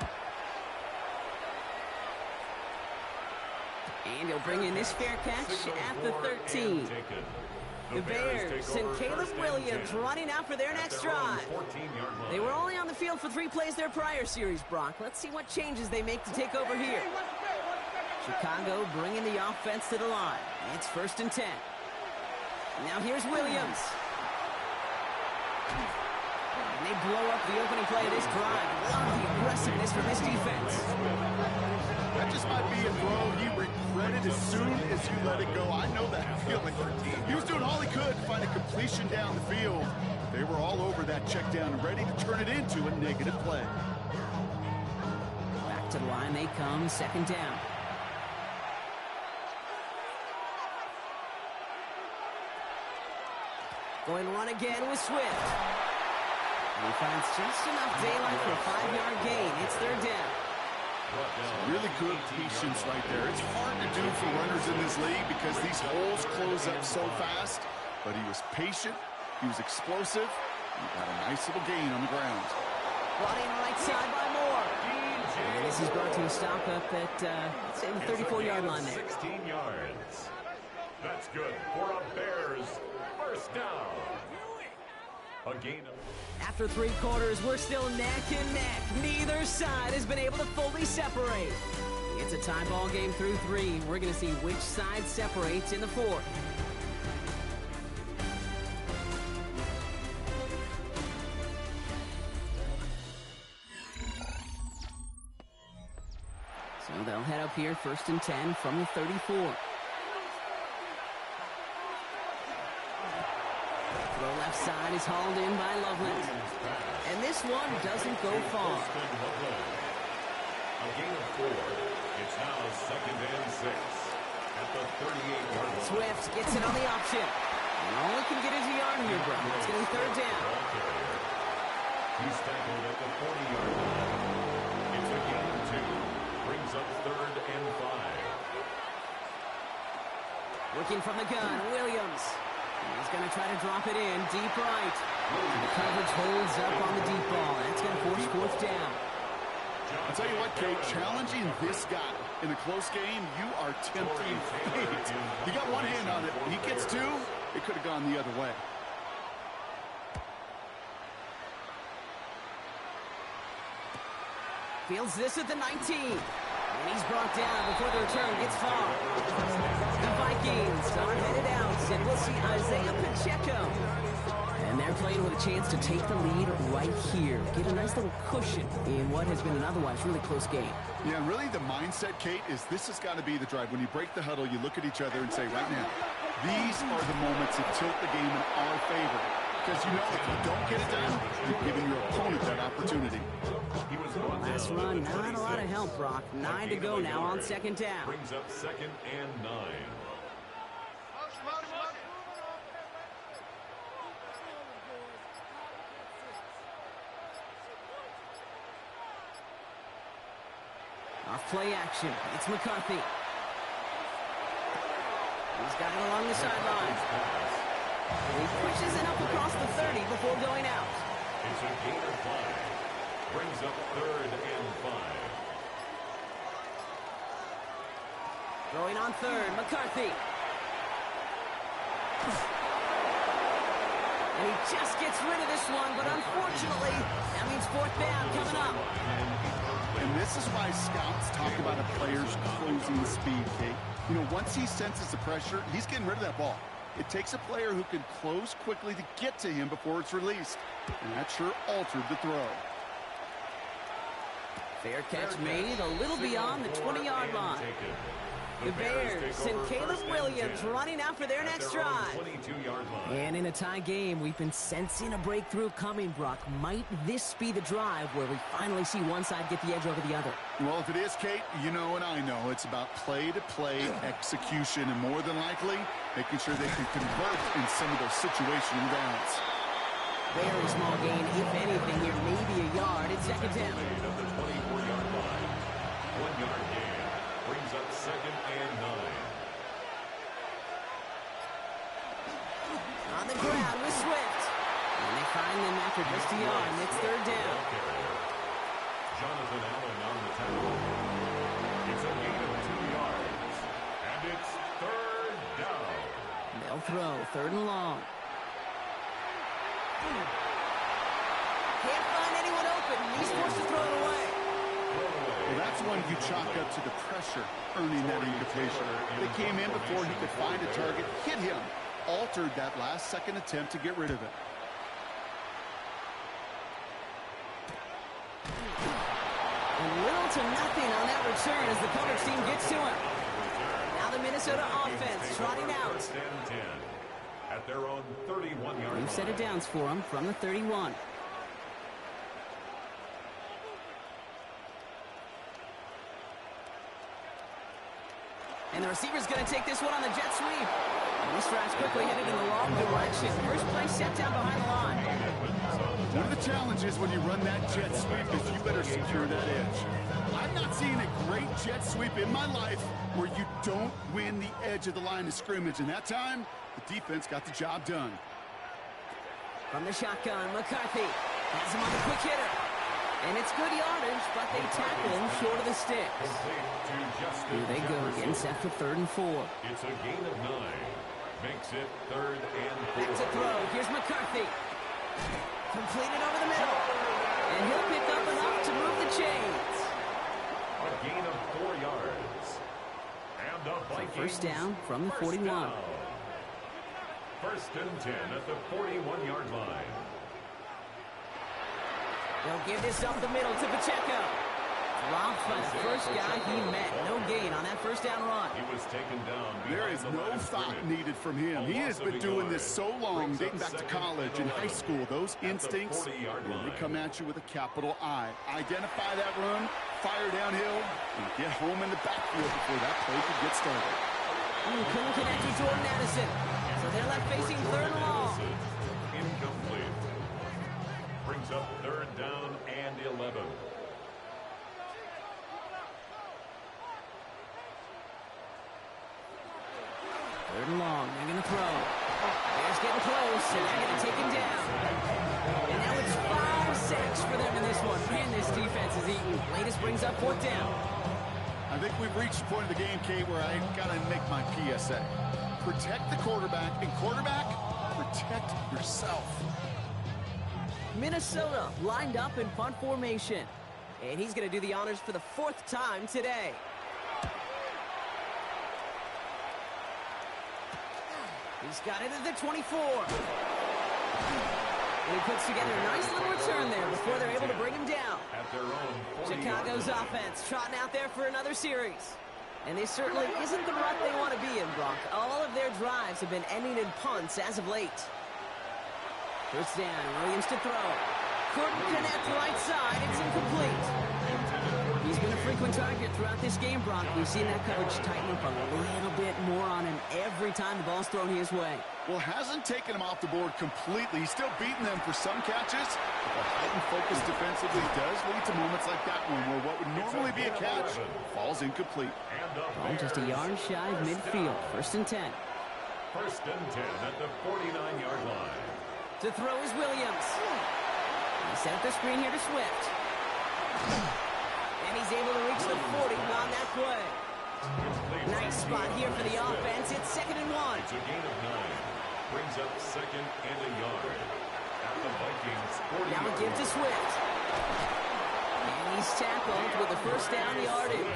Speaker 1: And he'll bring in this fair catch at the 13. The Bears and Caleb Williams running out for their next drive. They were only on the field for 3 plays their prior series, Brock. Let's see what changes they make to take over here. Chicago bringing the offense to the line. It's 1st and 10. Now here's Williams. And they blow up the opening play of this drive. Love the aggressiveness from this defense.
Speaker 2: That just might be a throw he regretted as soon as you let it go. I know that feeling. He was doing all he could to find a completion down the field. They were all over that check down, ready to turn it into a negative play.
Speaker 1: Back to the line they come, 2nd down. Going to run again with Swift. And he finds just enough daylight for a 5-yard gain. It's 3rd down.
Speaker 2: Really good patience right there. It's hard to do for runners in this league because these holes close up so fast. But he was patient. He was explosive. He got a nice little gain on the ground.
Speaker 1: Running right side by Moore. And this is brought to a stop up at, let's say, the 34-yard line there.
Speaker 3: 16 yards. That's good for a Bears 1st down. A gain of...
Speaker 1: After 3 quarters, we're still neck and neck. Neither side has been able to fully separate. It's a tie ball game through 3. We're going to see which side separates in the 4th. So they'll head up here 1st and 10 from the 34. The left side is hauled in by Loveland. And this one doesn't go far.
Speaker 3: A gain of 4. It's now 2nd and 6 at the 38-yard line.
Speaker 1: Swift gets it on the option. And all he can get is a yard here, bro. It's going to be 3rd down.
Speaker 3: He's tackled at the 40-yard line. It's a gain of 2. Brings up 3rd and 5.
Speaker 1: Looking from the gun, Williams. He's going to try to drop it in, deep right. The coverage holds up on the deep ball. That's going to force 4th down.
Speaker 2: I'll tell you what, Kate, challenging this guy in a close game, you are tempting fate. You got one hand on it. He gets 2, it could have gone the other way.
Speaker 1: Fields this at the 19. And he's brought down before the return gets far. The Vikings are headed out, and we'll see Isaiah Pacheco. And they're playing with a chance to take the lead right here. Get a nice little cushion in what has been an otherwise really close game.
Speaker 2: Yeah, really the mindset, Kate, is this has got to be the drive. When you break the huddle, you look at each other and say, right now, these are the moments that tilt the game in our favor. Because you know if you don't get it done, you're giving your opponent that opportunity.
Speaker 1: Last run, not a lot of help, Brock. 9 to go now on 2nd down.
Speaker 3: Brings up 2nd and 9.
Speaker 1: Off play action. It's McCarthy. He's got it along the sideline. He pushes it up across the 30 before going out.
Speaker 3: It's a gain of 5. Brings up 3rd and 5.
Speaker 1: Throwing on 3rd, McCarthy. And he just gets rid of this one, but unfortunately, that means 4th down coming up.
Speaker 2: And this is why scouts talk about a player's closing speed, Kate. You know, once he senses the pressure, he's getting rid of that ball. It takes a player who can close quickly to get to him before it's released. And that sure altered the throw.
Speaker 1: Fair catch made a little beyond the 20-yard line. The Bears and Caleb Williams running out for their next drive. And in a tie game, we've been sensing a breakthrough coming, Brock. Might this be the drive where we finally see one side get the edge over the other?
Speaker 2: Well, if it is, Kate, you know and I know it's about play-to-play execution, and more than likely, making sure they can convert in some of those situational downs.
Speaker 1: Very small gain, if anything, here, maybe a yard. It's second down.
Speaker 3: At the 24-yard line. 1 yard gain brings up 2nd and 9.
Speaker 1: On the ground with Swift. And they find them after just a yard, and it's 3rd down.
Speaker 3: Jonathan Allen on the tackle. It's a gain of 2 yards. And it's 3rd down.
Speaker 1: They'll throw 3rd and long. Can't find anyone open. He's forced to throw it away.
Speaker 2: Well, that's one you chalk up to the pressure earning that invitation. They came in before he could find a target, hit him, altered that last-second attempt to get rid of it.
Speaker 1: And little to nothing on that return as the coverage team gets to him. Now the Minnesota offense trotting out.
Speaker 3: At their own 31-yard
Speaker 1: New set of downs for him from the 31. And the receiver's going to take this one on the jet sweep. And this drive's quickly headed in the wrong direction. First play set down behind the line.
Speaker 2: One of the challenges when you run that jet sweep is you better secure that edge. I've not seen a great jet sweep in my life where you don't win the edge of the line of scrimmage. And that time, the defense got the job done.
Speaker 1: From the shotgun, McCarthy has him on the quick hitter. And it's good yardage, but they tackle him short of the sticks. Here they go, getting set for 3rd and 4.
Speaker 3: It's a gain of 9. Makes it 3rd and 4.
Speaker 1: Back to throw. Here's McCarthy. Completed over the middle. And he'll pick up enough to move the chains.
Speaker 3: A gain of 4 yards. And the Vikings.
Speaker 1: First down from the 41.
Speaker 3: 1st and 10 at the 41-yard line.
Speaker 1: They'll give this up the middle to Pacheco. Dropped by the first guy he met. No gain on that first down run.
Speaker 3: He was taken down.
Speaker 2: There is no thought needed from him. He has been doing this so long, dating back to college and high school. Those instincts, they come at you with a capital I. Identify that run, fire downhill, and get home in the backfield before that play could get started.
Speaker 1: Couldn't connect with Jordan Addison. So they're left facing 3rd and long.
Speaker 3: Incomplete. Brings up 3rd down and 11.
Speaker 1: Third and long. They're going to throw. Bears getting close, and they're going to take him down. And now it's 5 sacks for them in this one. Man, this defense is eating. Latest brings up 4th down.
Speaker 2: I think we've reached the point of the game, Kate, where I got to make my PSA. Protect the quarterback, and quarterback, protect yourself.
Speaker 1: Minnesota lined up in punt formation. And he's going to do the honors for the 4th time today. He's got it at the 24. And he puts together a nice little return there before they're able to bring him down.
Speaker 3: At their own
Speaker 1: Chicago's offense trotting out there for another series. And this certainly isn't the rut they want to be in, Brock. All of their drives have been ending in punts as of late. First down, Williams to throw. Couldn't connect right side. It's incomplete. He's been a frequent target throughout this game, Brock. We've seen that coverage tighten up a little bit more on him every time the ball's thrown his way.
Speaker 2: Well, hasn't taken him off the board completely. He's still beating them for some catches. But the heightened focus defensively does lead to moments like that one where what would normally be a catch falls incomplete.
Speaker 1: Ball just a yard shy of midfield. 1st and 10.
Speaker 3: 1st and 10 at the 49-yard line.
Speaker 1: To throw is Williams. He set up the screen here to Swift. And he's able to reach the 40 on that play. Nice spot here for the offense. It's 2nd and 1.
Speaker 3: It's a gain of 9. Brings up 2nd and a yard. At the Vikings 40.
Speaker 1: Now a give to Swift. And he's tackled with the first down yardage.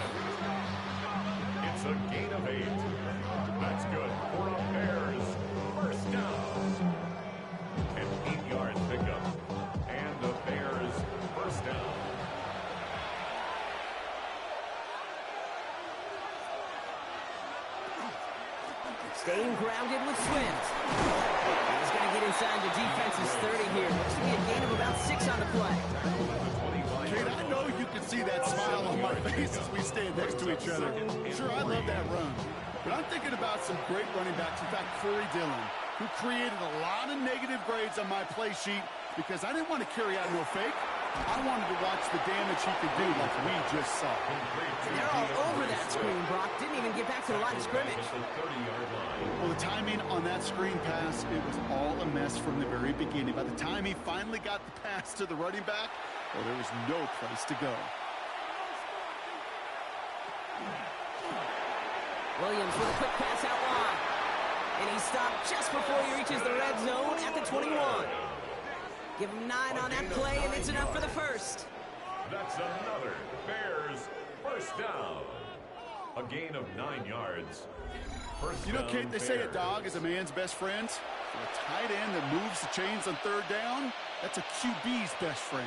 Speaker 3: It's a gain of 8. That's good for a Bears first down. An 8-yard pickup. And the Bears first down.
Speaker 1: Staying grounded with Swift. He's going to get inside the defense's 30 here. Looks to be a gain of about 6 on the play.
Speaker 2: Kate, I know you can see that smile on my face as we stand next to each other. Sure, I love that run. But I'm thinking about some great running backs. In fact, Corey Dillon, who created a lot of negative grades on my play sheet because I didn't want to carry out no fake. I wanted to watch the damage he could do like we just saw.
Speaker 1: They're all over that screen, Brock. Didn't even get back to the line of scrimmage.
Speaker 2: Well, the timing on that screen pass, it was all a mess from the very beginning. By the time he finally got the pass to the running back, well, there was no place to go.
Speaker 1: Williams with a quick pass out wide. And he stopped just before he reaches the red zone at the 21. Give him 9 on that play, and it's enough for the first.
Speaker 3: That's another Bears first down. A gain of 9 yards.
Speaker 2: You know, Kate, they say a dog is a man's best friend. For a tight end that moves the chains on third down, that's a QB's best friend.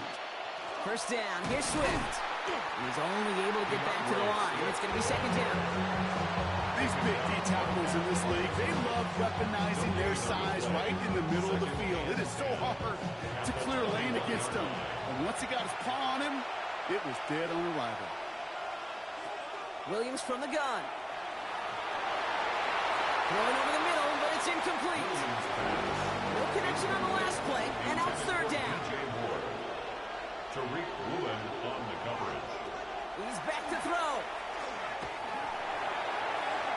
Speaker 1: First down, here's Swift. He's only able to get back to the line, and it's going to be second down.
Speaker 2: These big D tackles in this league, they love weaponizing their size right in the middle of the field. It is so hard to clear lane against them. And once he got his paw on him, it was dead on arrival.
Speaker 1: Williams from the gun. Throwing over the middle, but it's incomplete. No connection on the last play, and now it's third down.
Speaker 3: Tariq Woolen on the coverage.
Speaker 1: He's back to throw.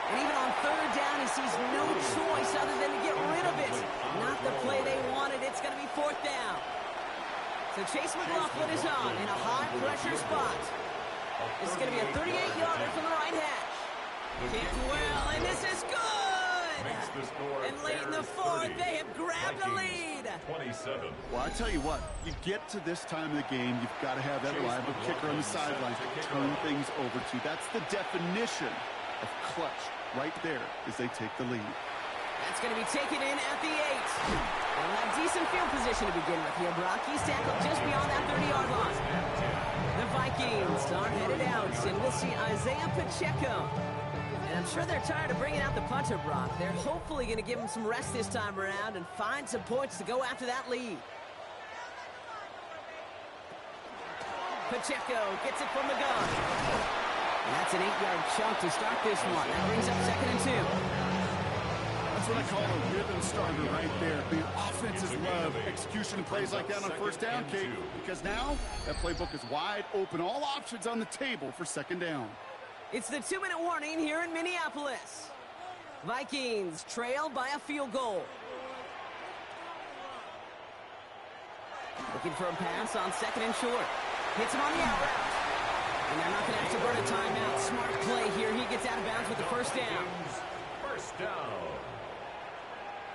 Speaker 1: And even on third down, he sees no choice other than to get rid of it. Not the play they wanted. It's going to be fourth down. So Chase McLaughlin is on in a high-pressure spot. This is going to be a 38-yarder from the right hash. Kicked well, and this is good! And late in the fourth, they have grabbed a lead.
Speaker 3: 27.
Speaker 2: Well, I tell you what, you get to this time of the game, you've got to have that reliable kicker on the sidelines to turn things over to. That's the definition of clutch right there as they take the lead.
Speaker 1: That's going to be taken in at the 8. They'll have decent field position to begin with here. Brock, he's tackled just beyond that 30-yard line. The Vikings are headed out, and we'll see Isaiah Pacheco. And I'm sure they're tired of bringing out the punter, Brock. They're hopefully going to give him some rest this time around and find some points to go after that lead. Pacheco gets it from the gun. And that's an 8-yard chunk to start this one. That brings up 2nd and 2.
Speaker 2: That's what I call a rhythm starter right there. The offenses love execution plays like that on first down, Kate, because now that playbook is wide open. All options on the table for second down.
Speaker 1: It's the 2-minute warning here in Minneapolis. Vikings trail by a field goal. Looking for a pass on 2nd and short. Hits him on the out route. And they're not going to have to burn a timeout. Smart play here. He gets out of bounds with the first down.
Speaker 3: First down.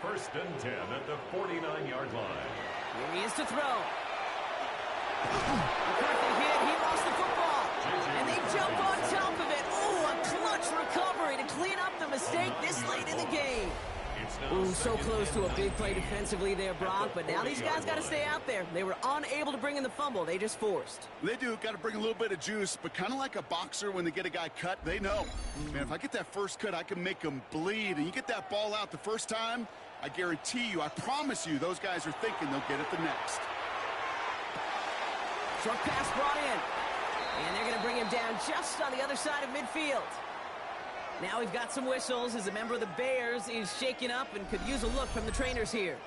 Speaker 3: 1st and 10 at the 49-yard line.
Speaker 1: Here he is to throw. McCarthy hit. He lost the football. And they jump on top of it. Oh, a clutch recovery to clean up the mistake this late in the game. Ooh, so close to a big play defensively there, Brock. But now these guys got to stay out there. They were unable to bring in the fumble. They just forced.
Speaker 2: They do. Got to bring a little bit of juice. But kind of like a boxer when they get a guy cut, they know. Man, if I get that first cut, I can make them bleed. And you get that ball out the first time, I guarantee you, I promise you, those guys are thinking they'll get it the next.
Speaker 1: Short pass brought in. And they're going to bring him down just on the other side of midfield. Now we've got some whistles as a member of the Bears is shaken up and could use a look from the trainers here.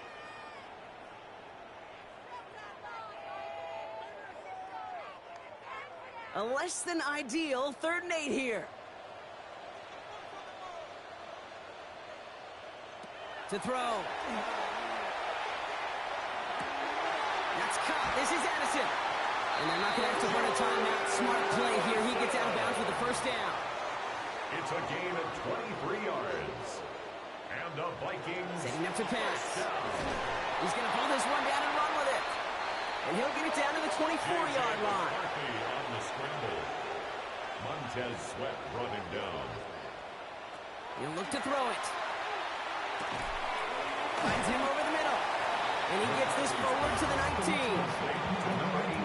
Speaker 1: A less than ideal 3rd and 8 here. To throw. That's caught. This is Addison. And they're not going to have to burn a timeout. Smart play here. He gets out of bounds with the first down.
Speaker 3: It's a gain of 23 yards. And the Vikings
Speaker 1: setting up to pass. He's going to pull this one down and run with it. And he'll get it down to the 24-yard line.
Speaker 3: On the scramble. Montez Sweat brought him down.
Speaker 1: He'll look to throw it. Finds him over the middle. And he gets this forward to the 19.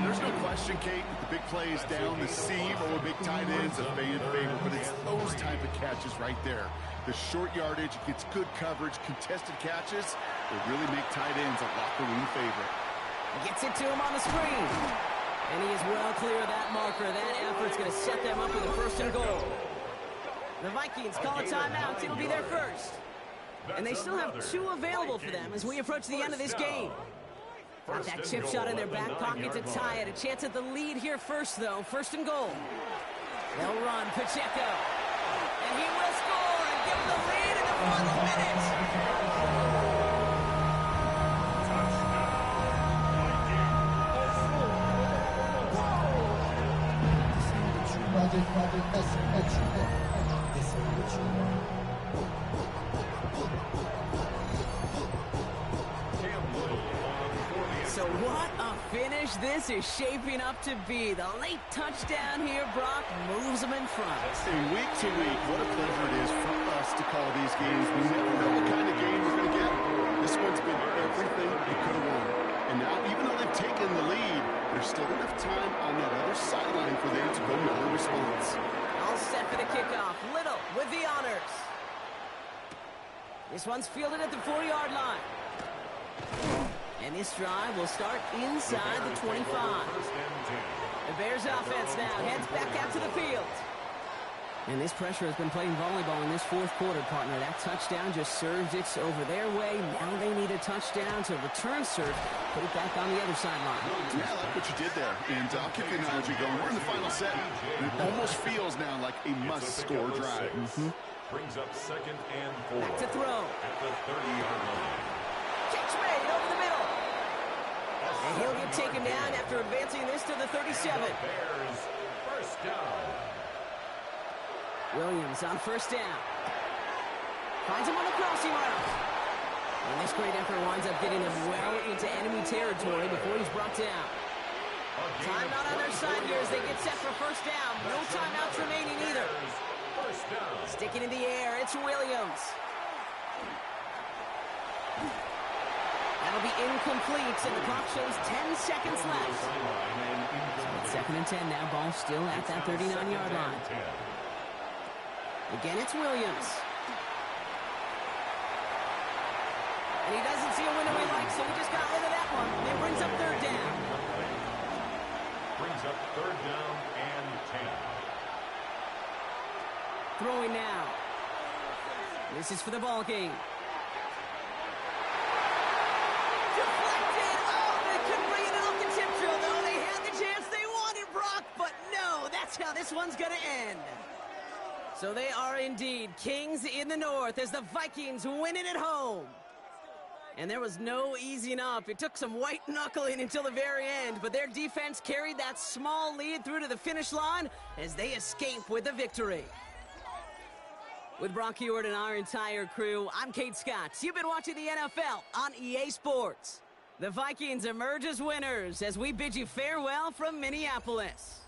Speaker 2: There's no question, Kate, that the big plays down the seam or big tight ends a fan favorite, but it's those type of catches right there The short yardage, gets good coverage, contested catches. They really make tight ends a locker room favorite.
Speaker 1: Gets it to him on the screen. And he is well clear of that marker. That effort's going to set them up with a first and goal. The Vikings call a timeout. It'll be their first. And they still have 2 available for them as we approach the end of this game. Got that chip shot in their back pocket to tie it. A chance at the lead here first, though. First and goal. They'll run. Pacheco. And he will score and give them the lead in the final minute. So what a finish this is shaping up to be. The late touchdown here, Brock, moves them in front.
Speaker 2: And week to week, what a pleasure it is for us to call these games. We never know what kind of game we're going to get. This one's been everything it could have won. And now, even though they've taken the lead, there's still enough time on that other sideline for them to go mount a response.
Speaker 1: All set for the kickoff. Little with the honors. This one's fielded at the 4-yard line. And this drive will start inside the 25. The Bears offense now heads back out to the field. And this pressure has been playing volleyball in this fourth quarter, partner. That touchdown just served it over their way. Now they need a touchdown to return serve, put it back on the other sideline.
Speaker 2: Yeah, I like what you did there. And I'll keep the analogy going. We're in the final set. It almost feels now like a must-score drive.
Speaker 3: Brings up second and 4.
Speaker 1: Back to throw.
Speaker 3: At the 30-yard line.
Speaker 1: Catch made over the middle. And he'll get taken down after advancing this to the 37.
Speaker 3: Bears first down.
Speaker 1: Williams on first down. Finds him on the crossing route. And this great effort winds up getting him well into enemy territory before he's brought down. Timeout on their side here as they get set for first down. No timeouts remaining either.
Speaker 3: First down.
Speaker 1: Sticking in the air, it's Williams. That'll be incomplete, and the clock shows 10 seconds left. So it's 2nd and 10 now. Ball still at that 39-yard line. Again, it's Williams. And he doesn't see a window he likes, so he just got rid of that one. It brings up 3rd down.
Speaker 3: Brings up 3rd down and 10.
Speaker 1: Throwing now. This is for the ball game. Deflected. Oh, they couldn't bring it off the tip drill, though. They had the chance they wanted, Brock, but no, that's how this one's going to end. So they are indeed kings in the north as the Vikings win it at home. And there was no easing up. It took some white knuckling until the very end, but their defense carried that small lead through to the finish line as they escape with the victory. With Brock Heward and our entire crew, I'm Kate Scott. You've been watching the NFL on EA Sports. The Vikings emerge as winners as we bid you farewell from Minneapolis.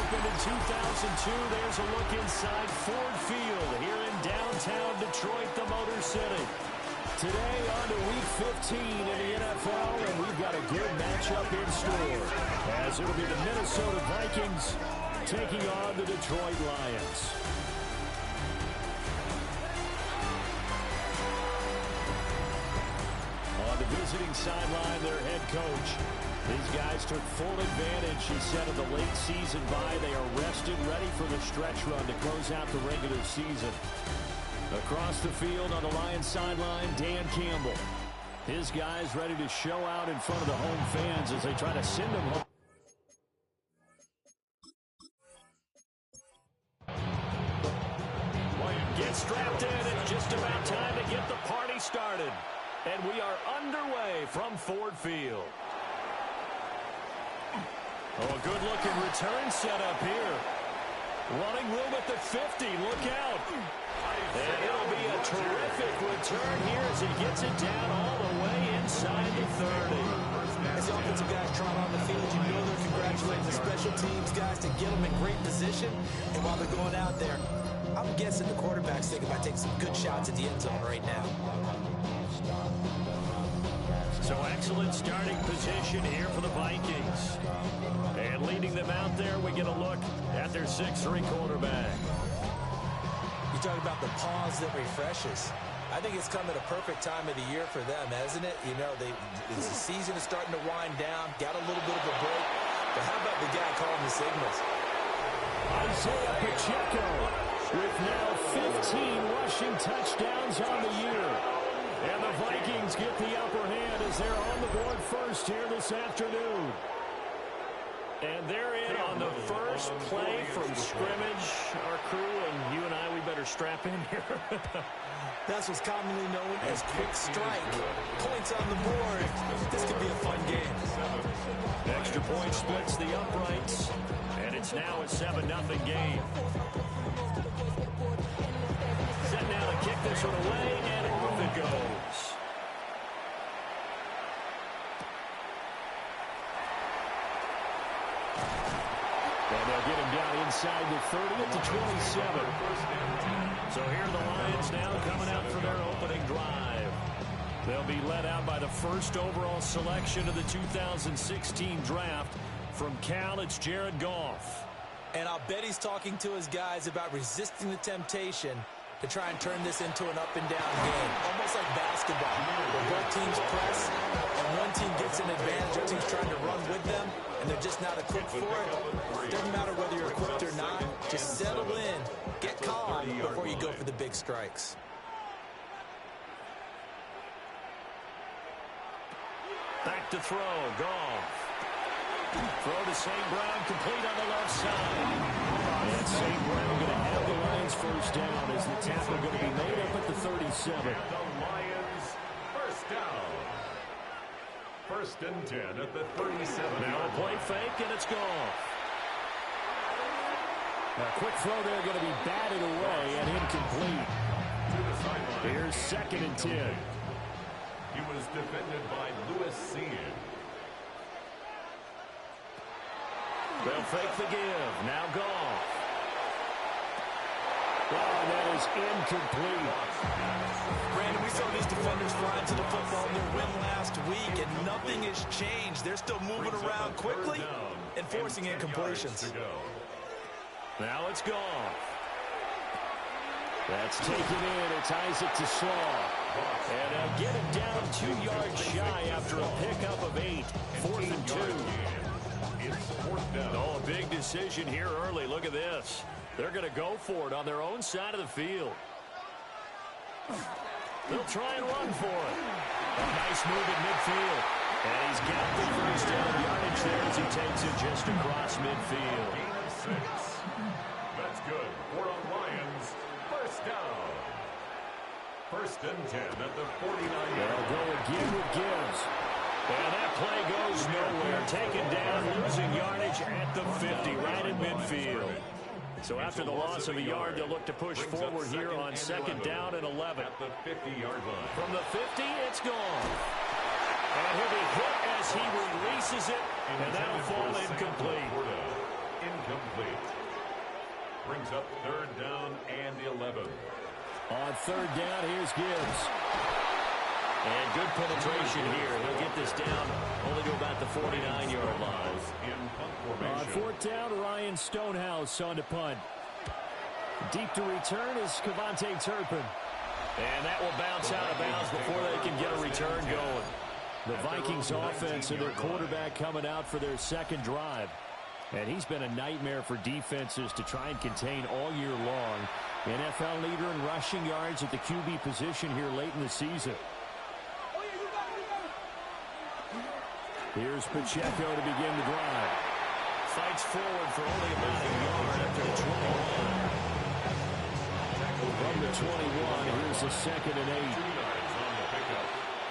Speaker 8: opened in 2002. There's a look inside Ford Field here in downtown Detroit, the Motor City. Today on to Week 15 in the NFL, and we've got a good matchup in store, as it'll be the Minnesota Vikings taking on the Detroit Lions. On the visiting sideline, their head coach. These guys took full advantage, he said, of the late season bye. They are rested, ready for the stretch run to close out the regular season. Across the field on the Lions sideline, Dan Campbell. His guys ready to show out in front of the home fans as they try to send them home. Gets strapped in. It's just about time to get the party started. And we are underway from Ford Field. Oh, a good-looking return set up here. Running room at the 50. Look out. And it'll be a terrific return here as he gets it down all the way inside the 30.
Speaker 9: As the offensive guys trot on the field, you know they're congratulating the special teams guys to get them in great position. And while they're going out there, I'm guessing the quarterback's thinking about taking some good shots at the end zone right now.
Speaker 8: So excellent starting position here for the Vikings. And leading them out there, we get a look at their 6'3" quarterback.
Speaker 9: You talk about the pause that refreshes. I think it's come at a perfect time of the year for them, hasn't it? You know, the season is starting to wind down, got a little bit of a break. But how about the guy calling the signals?
Speaker 8: Isaiah Pacheco with now 15 rushing touchdowns on the year. And the Vikings get the upper hand as they're on the board first here this afternoon. And they're in on the first play from scrimmage. Our crew and you and I, we better strap in here.
Speaker 9: That's what's commonly known as quick strike. Points on the board. This could be a fun game.
Speaker 8: Extra point splits the uprights. And it's now a 7-0 game. Set now to kick this one away, and off it goes. And they'll get him down inside the 30 at the 27. So here are the Lions now coming out for their opening drive. They'll be led out by the first overall selection of the 2016 draft. From Cal, it's Jared Goff.
Speaker 9: And I'll bet he's talking to his guys about resisting the temptation to try and turn this into an up-and-down game. Almost like basketball, where both teams press, and one team gets an advantage, the other team's trying to run with them, and they're just not equipped for it. Doesn't matter whether you're equipped or not. Just settle in, get calm before you go for the big strikes.
Speaker 8: Back to throw, Goff. Throw to St. Brown, complete on the left side. And St. Brown going to have the Lions first down as the tackle going to be made up at the 37.
Speaker 3: And the Lions first down. First and 10 at the 37.
Speaker 8: Now a play fake, and it's gone. A quick throw there going to be batted away and incomplete.
Speaker 3: To the sideline.
Speaker 8: Here's second and 10.
Speaker 3: He was defended by Lewis Sean.
Speaker 8: They'll fake the give. Now Goff. Oh, that is incomplete.
Speaker 9: Brandon, we saw these defenders flying to the football in their win last week, and nothing has changed. They're still moving around quickly and forcing incompletions.
Speaker 8: Now it's Goff. That's taken in. It's Isaac to Slaw. And they'll get him down 2 yards shy after a pickup of 8. 4th and 2. Oh, a big decision here early. Look at this. They're going to go for it on their own side of the field. They'll try and run for it. A nice move at midfield. And he's got the first down yardage there as he takes it just across midfield.
Speaker 3: Gain of 6. That's good for a Lions first down. First and 10 at the 49.
Speaker 8: They'll go again with Gibbs. And that play goes nowhere. Taken down, losing yardage at the 50, right at midfield. So after the loss of a yard, they'll look to push forward here on second down and 11.
Speaker 3: At the 50-yard line.
Speaker 8: From the 50, it's gone. And he'll be hit as he releases it, and that'll fall incomplete.
Speaker 3: incomplete. Brings up 3rd down and 11.
Speaker 8: On 3rd down, here's Gibbs. And good penetration here. He'll get this down only to about the 49-yard line. On 4th down, Ryan Stonehouse on to punt. Deep to return is Kevontae Turpin. And that will bounce out of bounds before they can get a return going. The Vikings offense and their quarterback coming out for their 2nd drive. And he's been a nightmare for defenses to try and contain all year long. NFL leader in rushing yards at the QB position here late in the season. Here's Pacheco to begin the drive. Fights forward for only about a yard up to the 21. From the 21, here's a 2nd and 8.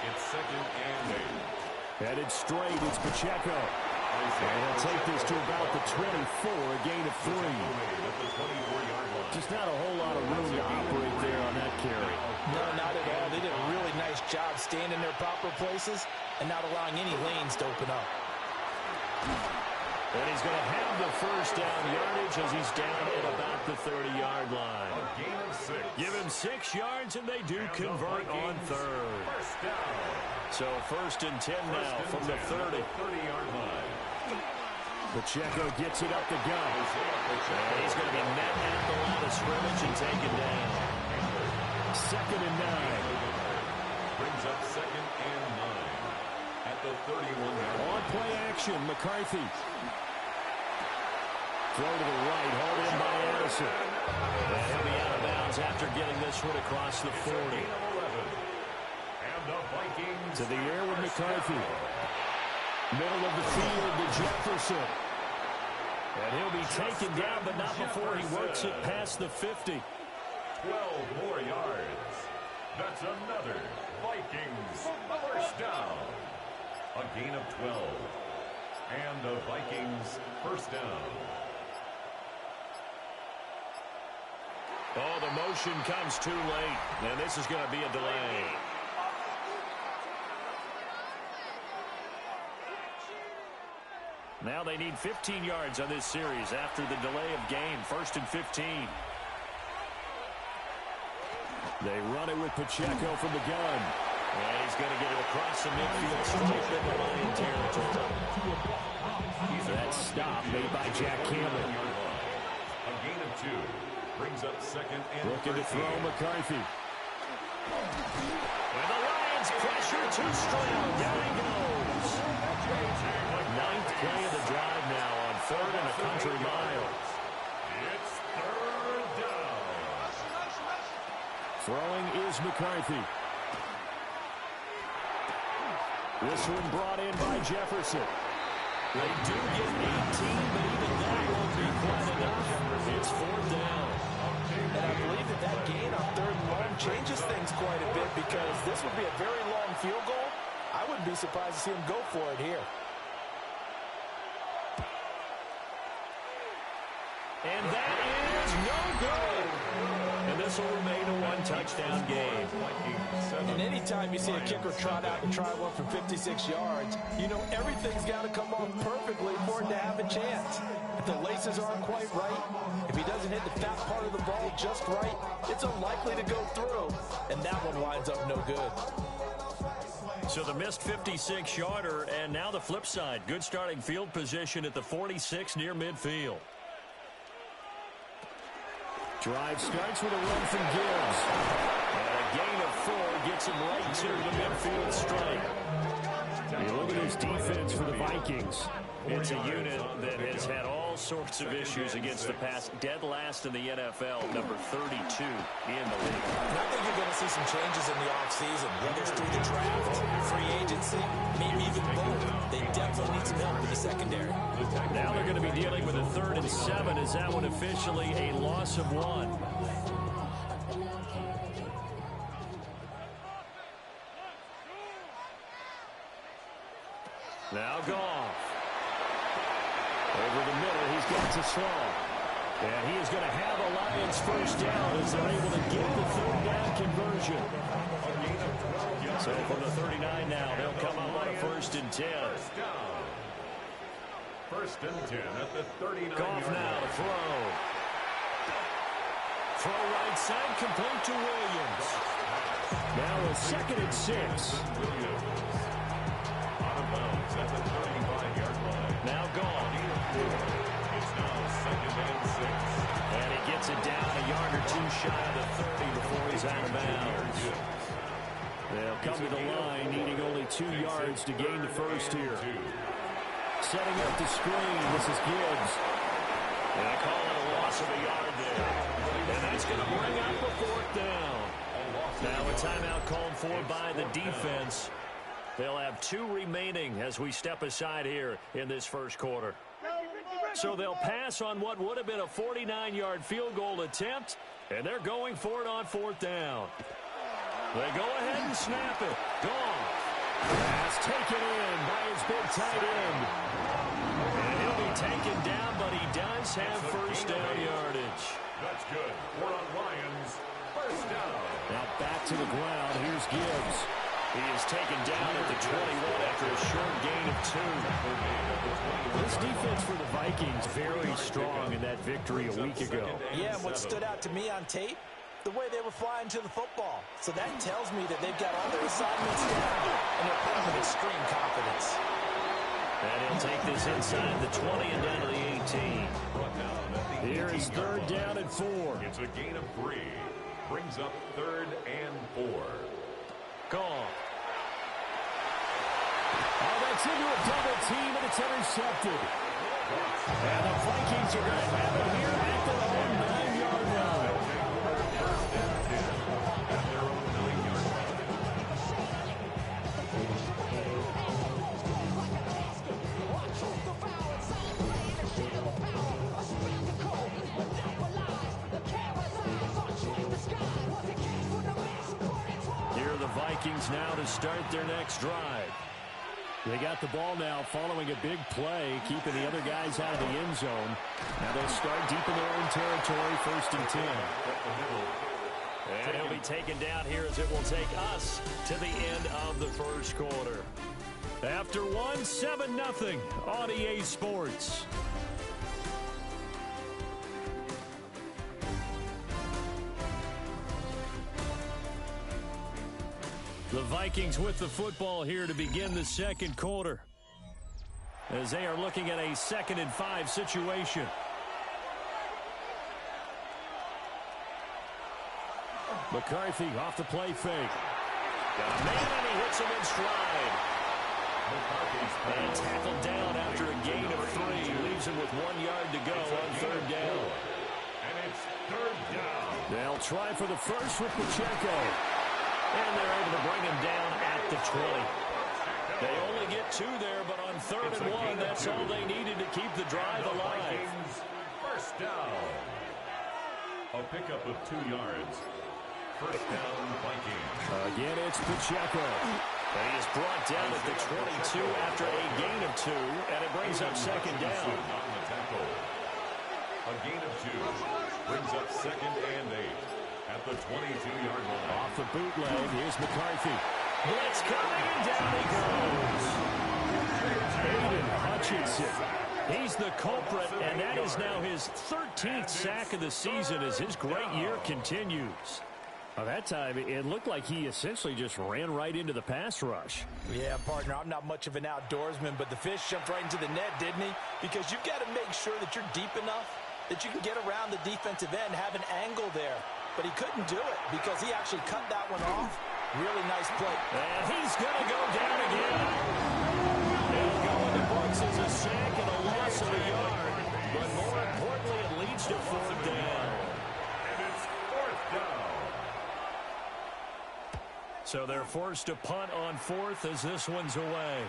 Speaker 3: It's 2nd and 8.
Speaker 8: Headed straight, it's Pacheco. And he'll take this to about the 24, a gain of 3. Just not a whole lot of room to operate there on that carry.
Speaker 9: No, not at all. They did a really nice job staying in their proper places and not allowing any lanes to open up.
Speaker 8: And he's going to have the 1st down yardage as he's down at about the 30-yard line.
Speaker 3: A gain of 6.
Speaker 8: Give him 6 yards, and they do convert on 3rd.
Speaker 3: First down.
Speaker 8: So 1st and 10 now from the 30.
Speaker 3: 30-yard line.
Speaker 8: Pacheco gets it up the gut. And he's going to be met at the line of scrimmage and taken down. 2nd and 9.
Speaker 3: Brings up 2nd and 9 at the 31-yard line.
Speaker 8: On play action, McCarthy. Throw to the right, hauled in by Addison. And he'll be out of bounds after getting this one across the 40.
Speaker 3: And the Vikings
Speaker 8: to the air with McCarthy. Middle of the field to Jefferson. And he'll be taken down, but not before he works it past the 50.
Speaker 3: 12 more yards. That's another Vikings first down. A gain of 12. And the Vikings first down.
Speaker 8: Oh, the motion comes too late. And this is going to be a delay. Now they need 15 yards on this series after the delay of game. 1st and 15. They run it with Pacheco from the gun. And he's going to get it across the midfield straight into Lion territory. That stop made by Jack Campbell.
Speaker 3: A gain of 2. Brings up 2nd and
Speaker 8: looking
Speaker 3: 13.
Speaker 8: to throw McCarthy. And the Lions pressure too strong. Down he goes. 9th play of the drive now on 3rd and a country mile.
Speaker 3: It's 3rd down.
Speaker 8: Throwing is McCarthy. This one brought in by Jefferson. They do get 18, but even that won't be quite enough. It's 4th down.
Speaker 9: And I believe that gain on 3rd and long changes things quite a bit because this would be a very long field goal. I wouldn't be surprised to see him go for it here.
Speaker 8: And that is no good. And this will remain a 1-touchdown game.
Speaker 9: And anytime you see a kicker trot out and try one from 56 yards, you know everything's got to come off perfectly for him to have a chance. If the laces aren't quite right, if he doesn't hit the fat part of the ball just right, it's unlikely to go through. And that one winds up no good.
Speaker 8: So the missed 56-yarder, and now the flip side. Good starting field position at the 46 near midfield. Drive starts with a run from Gibbs. And a gain of 4 gets him right to the midfield strike. You look at this defense for the Vikings. It's a unit that has had all sorts of issues against the pass. Dead last in the NFL, number 32 in the league.
Speaker 9: And I think you're going to see some changes in the offseason, whether it's through the draft, free agency, maybe even both. They definitely need some help in the secondary.
Speaker 8: Now they're going to be dealing with a 3rd and 7. Is that one officially a loss of 1? Now Goff. Over the middle, he's got to Sloan. And he is going to have a Lions first down as they're able to get the 3rd down conversion. So from the 39 now, they'll come up on a 1st and 10.
Speaker 3: First and 10 at the 39-yard
Speaker 8: Goff now to throw. Throw right side, complete to Williams. Now a 2nd and 6.
Speaker 3: Williams. Out of bounds at the 35-yard line.
Speaker 8: Now gone.
Speaker 3: It's now 2nd and 6.
Speaker 8: And he gets it down a yard or two shy of the 30 before he's out of bounds. They'll come to the line, needing only 2 yards to gain the first here. Setting up the screen, this is Gibbs. And they call it a loss of a yard there. And that's going to bring up a 4th down. Now a timeout called for by the defense. They'll have 2 remaining as we step aside here in this first quarter. So they'll pass on what would have been a 49-yard field goal attempt, and they're going for it on 4th down. They go ahead and snap it. Gone. Pass taken in by his big tight end. And he'll be taken down, but he does have first down yardage.
Speaker 3: That's good. We're on Lions. First down.
Speaker 8: Now back to the ground. Here's Gibbs. He is taken down at the 21 after a short gain of 2. This defense for the Vikings very strong in that victory a week ago.
Speaker 9: Yeah, and what stood out to me on tape, the way they were flying to the football. So that tells me that they've got all their assignments down, and they're playing with extreme confidence.
Speaker 8: And he'll take this inside the 20 and down to the 18. Here is 3rd down and 4.
Speaker 3: It's a gain of 3. Brings up 3rd and 4.
Speaker 8: Gone. Oh, that's into a double team, and it's intercepted. And the Vikings are going to have it here at their own 9-yard line. Here are the Vikings now to start their next drive. They got the ball now following a big play, keeping the other guys out of the end zone. Now they'll start deep in their own territory, 1st and 10. And he'll be taken down here as it will take us to the end of the first quarter. After 1, 7-0 on EA Sports. The Vikings with the football here to begin the second quarter, as they are looking at a 2nd and 5 situation. McCarthy off the play fake. Got a man, and he hits him in stride. And tackled down after a gain of 3. Leaves him with 1 yard to go on 3rd down.
Speaker 3: And it's 3rd down.
Speaker 8: They'll try for the first with Pacheco. And they're able to bring him down at the 20. They only get 2 there, but on 3rd and 1, that's all they needed to keep the drive alive.
Speaker 3: First down. A pickup of 2 yards. First down, Vikings.
Speaker 8: Again, it's Pacheco. And he is brought down at the 22 after a gain of 2, and it brings up 2nd down.
Speaker 3: On the tackle. A gain of 2 brings up 2nd and 8 at the 22-yard line.
Speaker 8: Off the bootleg, here's McCarthy. Blitz coming, and down he goes. Aiden Hutchinson. He's the culprit, and that is now his 13th sack of the season as his great year continues. By that time, it looked like he essentially just ran right into the pass rush.
Speaker 9: Yeah, partner, I'm not much of an outdoorsman, but the fish jumped right into the net, didn't he? Because you've got to make sure that you're deep enough that you can get around the defensive end, have an angle there. But he couldn't do it because he actually cut that one off. Really nice play.
Speaker 8: And he's going to go down again. He'll go in the books as a sack and a loss of a yard. But more importantly, it leads to 4th down.
Speaker 3: And it's 4th down.
Speaker 8: So they're forced to punt on 4th as this one's away.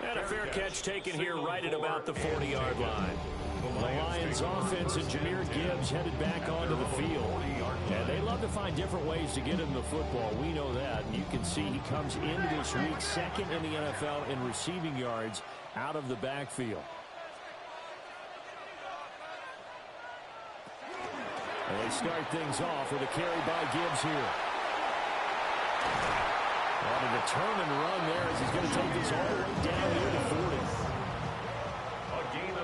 Speaker 8: And a fair catch taken here right at about the 40-yard line. The Lions offense and Jahmyr Gibbs headed back onto the field. And they love to find different ways to get him the football. We know that. And you can see he comes into this week 2nd in the NFL in receiving yards out of the backfield. And they start things off with a carry by Gibbs here. On a determined run there as he's going to take this all the way down near the 40.
Speaker 3: A gain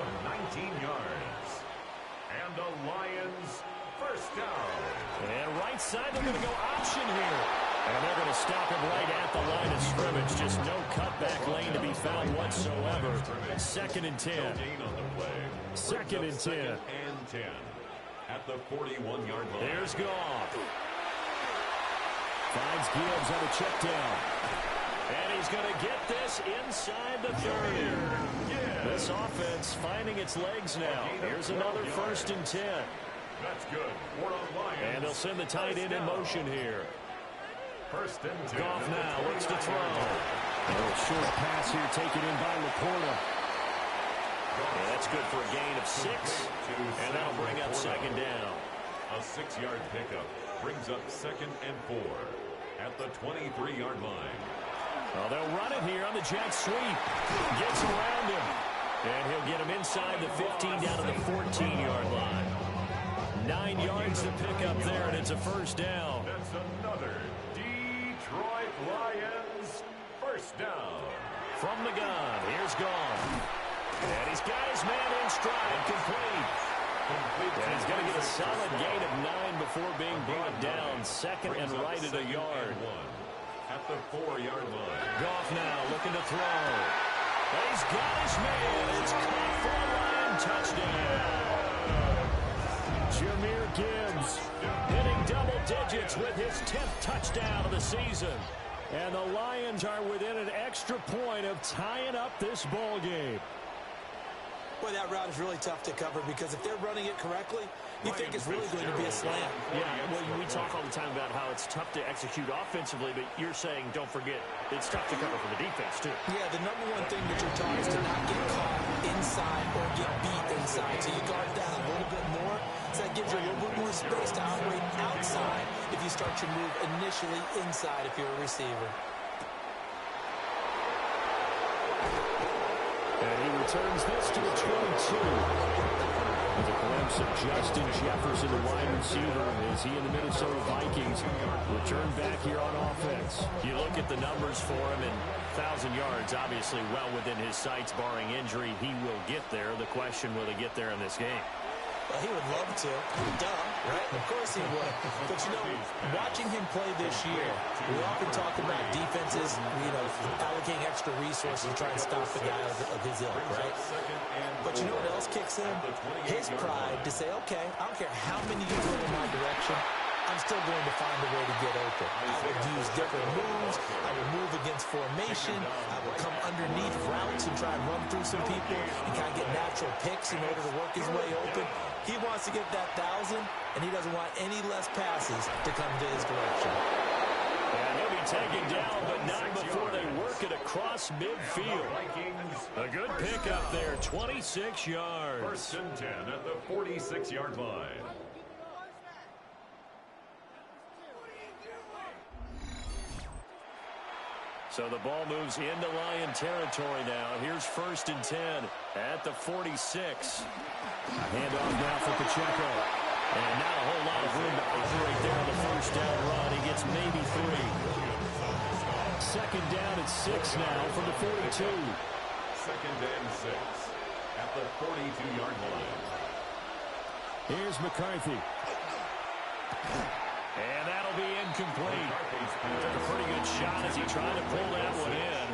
Speaker 8: going to go option here. And they're going to stop him right at the line of scrimmage. Just no cutback lane to be found whatsoever. 2nd and 10. Second and 10.
Speaker 3: At the 41-yard line.
Speaker 8: Here's Goff. Finds Gibbs on a check down. And he's going to get this inside the 30. This offense finding its legs now. Here's another 1st and 10.
Speaker 3: That's good.
Speaker 8: And they'll send the tight end in motion here.
Speaker 3: 1st and 10.
Speaker 8: Goff now looks to throw. A little short pass here taken in by Laporta. Yeah, that's good for a gain of 6. And that'll bring up 2nd down.
Speaker 3: A 6-yard pickup brings up 2nd and 4 at the 23-yard line.
Speaker 8: Well, they'll run it here on the jet sweep. Gets around him. And he'll get him inside the 15 down to the 14-yard line. 9 yards to pick up there, and it's a 1st down.
Speaker 3: That's another Detroit Lions 1st down.
Speaker 8: From the gun, here's Goff. And he's got his man in stride, complete. And he's going to get a solid gain of 9 before being brought down. 2nd and right at a yard.
Speaker 3: At the 4-yard line.
Speaker 8: Goff now looking to throw. And he's got his man. It's caught for a Lion touchdown. Jahmyr Gibbs hitting double digits with his 10th touchdown of the season. And the Lions are within an extra point of tying up this ball game.
Speaker 9: Boy, that route is really tough to cover because if they're running it correctly, you think it's really going to be a slant.
Speaker 8: Yeah, well, we talk all the time about how it's tough to execute offensively, but you're saying, don't forget, it's tough to cover for the defense, too.
Speaker 9: Yeah, the number one thing that you're taught is to not get caught inside or get beat inside. So you guard down a little bit more, so that gives you a little bit more space to operate outside if you start your move initially inside if you're a receiver.
Speaker 8: And he returns this to the 22. With a glimpse of Justin Jefferson, the wide receiver, as he and the Minnesota Vikings return back here on offense. You look at the numbers for him, and 1,000 yards, obviously well within his sights, barring injury. He will get there. The question, will he get there in this game?
Speaker 9: Well, he would love to. Duh, right? Of course he would. But, you know, watching him play this year, we often talk about defenses, allocating extra resources to try and stop the guy of his ilk, right? But you know what else kicks in? His pride to say, okay, I don't care how many you throw in my direction, I'm still going to find a way to get open. I will use different moves. I will move against formation. I will come underneath routes and try and run through some people and kind of get natural picks in order to work his way open. He wants to get that 1,000, and he doesn't want any less passes to come to his direction.
Speaker 8: And he'll be taken down, but not before they work it across midfield. A good pickup there, 26 yards.
Speaker 3: 1st and 10 at the 46-yard line.
Speaker 8: So the ball moves into Lion territory now. Here's 1st and 10 at the 46. Handoff now for Pacheco. And not a whole lot of room to operate there on the 1st down run. He gets maybe 3. 2nd down at 6 now from the 42.
Speaker 3: 2nd and 6 at the 42-yard line.
Speaker 8: Here's McCarthy. And that'll be incomplete. Took a pretty good shot as he tried to pull that one in.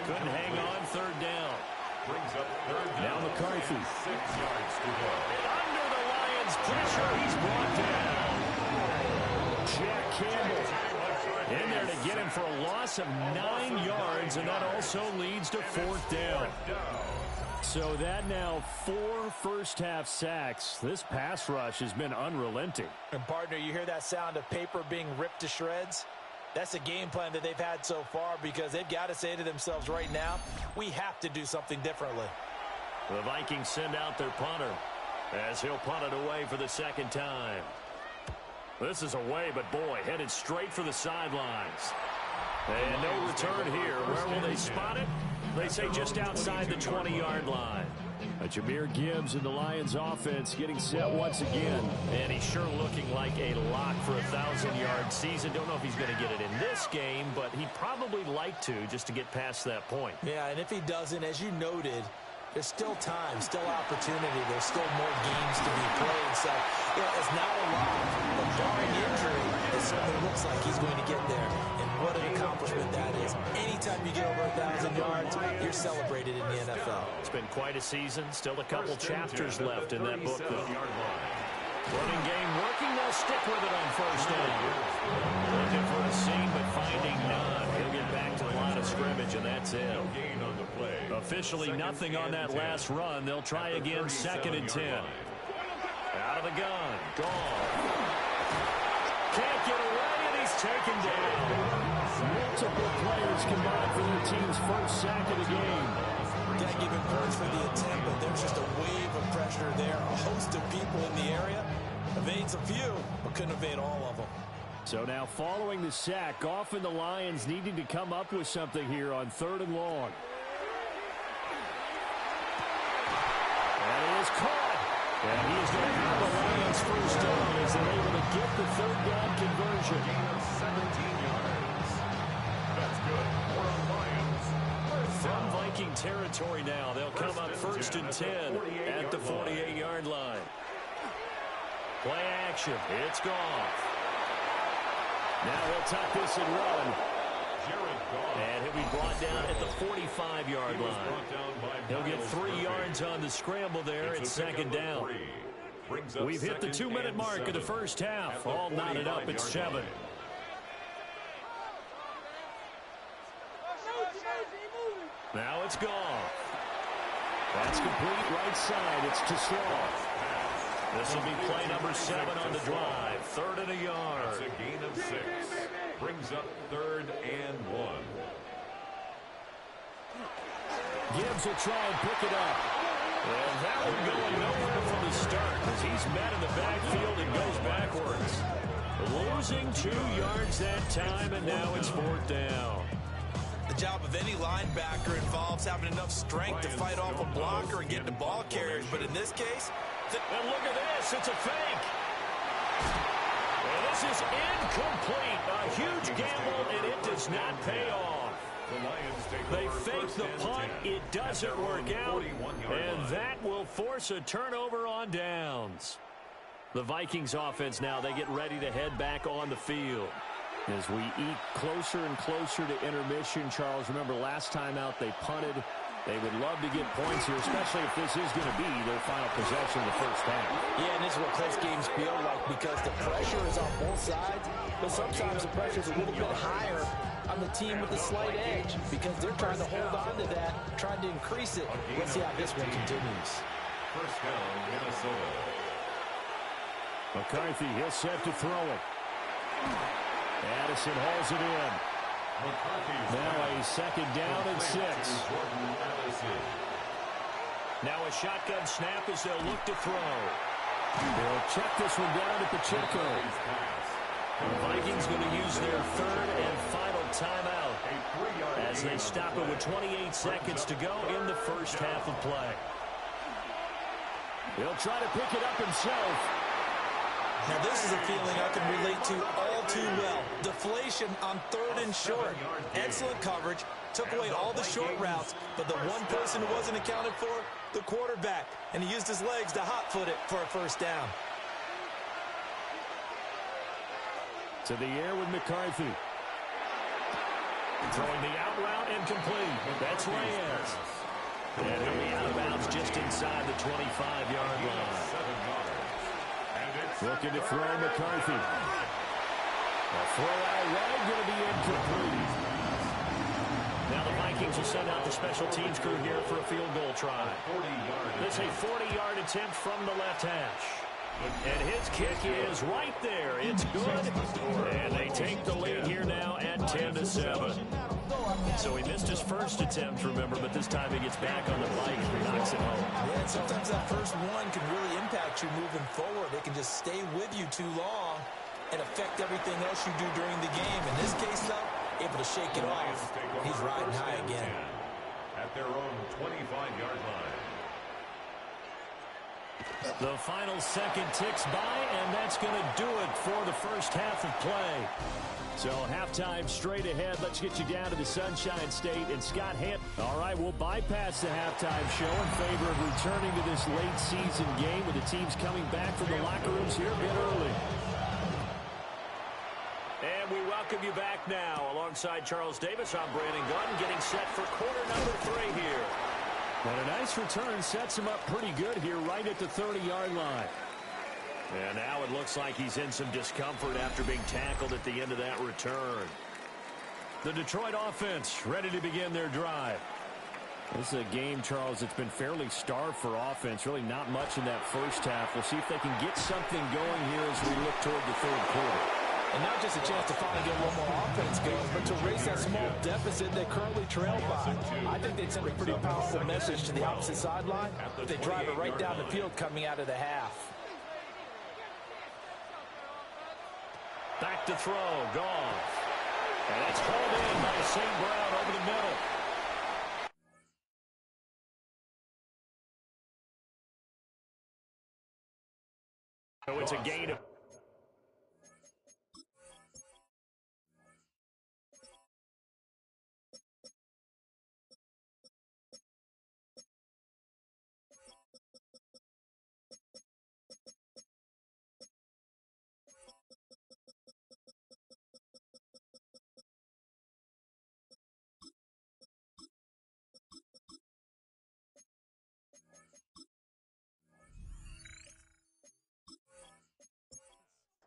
Speaker 8: Couldn't hang on 3rd down.
Speaker 3: Brings up 3rd down.
Speaker 8: Now McCarthy.
Speaker 3: 6 yards to go.
Speaker 8: Under the Lions' pressure, he's brought down. Jack Campbell in there to get him for a loss of 9 yards, and that also leads to 4th down. So that now 4 first-half sacks. This pass rush has been unrelenting.
Speaker 9: And, partner, you hear that sound of paper being ripped to shreds? That's a game plan that they've had so far because they've got to say to themselves right now, we have to do something differently.
Speaker 8: The Vikings send out their punter as he'll punt it away for the 2nd time. This is away, but boy, headed straight for the sidelines. And no return here. Where will they spot it? They say just outside the 20-yard line. Jahmyr Gibbs in the Lions offense getting set once again. And he's sure looking like a lock for a 1,000-yard season. Don't know if he's going to get it in this game, but he'd probably like to just to get past that point.
Speaker 9: Yeah, and if he doesn't, as you noted, there's still time, still opportunity. There's still more games to be played. So, it's not a lot, but barring injury, it certainly looks like he's going to get there. And what an accomplishment that is. Anytime you get over 1,000 yards, you're celebrated in the NFL.
Speaker 8: It's been quite a season. Still a couple chapters left in that book, though. Running game working. They'll stick with it on first down. Looking for a seam, but finding none. He'll get back to the line of scrimmage, and that's it. Officially nothing on that last run. They'll try again, 2nd and 10. Out of the gun. Gone. Can't get away, and he's taken down. Multiple players combined for their team's first sack of the game.
Speaker 9: Got to give him points for the attempt, but there's just a wave of pressure there. A host of people in the area. Evades a few, but couldn't evade all of them.
Speaker 8: So now following the sack, often the Lions needing to come up with something here on 3rd and long. And it is caught. And he is going to have the Lions first down as they're able to get the 3rd down conversion.
Speaker 3: 17 yards. That's good for a Lions.
Speaker 8: From Viking territory now, they'll come up 1st and 10 at the 48-yard line. Play action. It's gone. Now he'll tuck this and run. And he'll be brought down at the 45-yard line. He'll get 3 yards on the scramble there. It's 2nd down. We've hit the 2-minute mark of the first half. All knotted up at 7. Now it's gone. That's complete right side. It's to Sloth. This will be play number 7 on the drive. 3rd and a yard.
Speaker 3: That's a gain of 6. Brings up 3rd and 1.
Speaker 8: Gibbs will try and pick it up. And that one going nowhere from the start as he's met in the backfield and goes backwards. Losing 2 yards that time, and now it's 4th down.
Speaker 9: The job of any linebacker involves having enough strength to fight off a blocker and get the ball carriers. But in this case...
Speaker 8: And look at this. It's a fake. And this is incomplete. A huge gamble, and it does not pay off. They fake the punt. It doesn't work out. And that will force a turnover on downs. The Vikings offense now, they get ready to head back on the field. As we eat closer and closer to intermission, Charles, remember last time out they punted. They would love to get points here, especially if this is going to be their final possession of the first half.
Speaker 9: Yeah, and this is what close games feel like because the pressure is on both sides, but sometimes the pressure is a little bit higher on the team with the slight edge because they're trying to hold on to that, trying to increase it. Let's see how this one continues.
Speaker 3: First down, Minnesota.
Speaker 8: McCarthy, he'll set to throw it. Addison hauls it in. Now a 2nd down and 6. Now a shotgun snap as they'll look to throw. They'll check this one down at Pacheco. The Vikings going to use their 3rd and final timeout as they stop it with 28 seconds to go in the first half of play. He'll try to pick it up himself.
Speaker 9: Now, this is a feeling I can relate to all too well. Deflation on 3rd and short. Excellent coverage. Took away all the short routes. But the one person who wasn't accounted for, the quarterback. And he used his legs to hot-foot it for a first down.
Speaker 8: To the air with McCarthy. Throwing the out route incomplete. That's Reyes. And he'll be out of bounds just inside the 25-yard line. Looking to throw McCarthy. A throw out right, going to be incomplete. Now the Vikings will send out the special teams crew here for a field goal try. This is a 40-yard attempt from the left hash. And his kick is right there. It's good. And they take the lead here now at 10-7. So he missed his first attempt, remember, but this time he gets back on the bike and knocks it home.
Speaker 9: Yeah, and sometimes that first one can really impact you moving forward. It can just stay with you too long and affect everything else you do during the game. In this case, though, able to shake it off. He's riding high again.
Speaker 3: At their own 25-yard line.
Speaker 8: The final second ticks by, and that's going to do it for the first half of play. So halftime straight ahead. Let's get you down to the Sunshine State and Scott Ham. All right, we'll bypass the halftime show in favor of returning to this late season game with the teams coming back from the locker rooms here a bit early. And we welcome you back now. Alongside Charles Davis, I'm Brandon Gunn, getting set for quarter number 3 here. And a nice return sets him up pretty good here right at the 30-yard line. And now it looks like he's in some discomfort after being tackled at the end of that return. The Detroit offense ready to begin their drive. This is a game, Charles, that's been fairly starved for offense. Really not much in that first half. We'll see if they can get something going here as we look toward the third quarter.
Speaker 9: And not just a chance to finally get a little more offense going, but to erase that small deficit they currently trail by. I think they'd send a pretty powerful message to the opposite sideline if they drive it right down the field coming out of the half.
Speaker 8: Back to throw, Goff. And it's hauled in by St. Brown over the middle. So it's a gain of...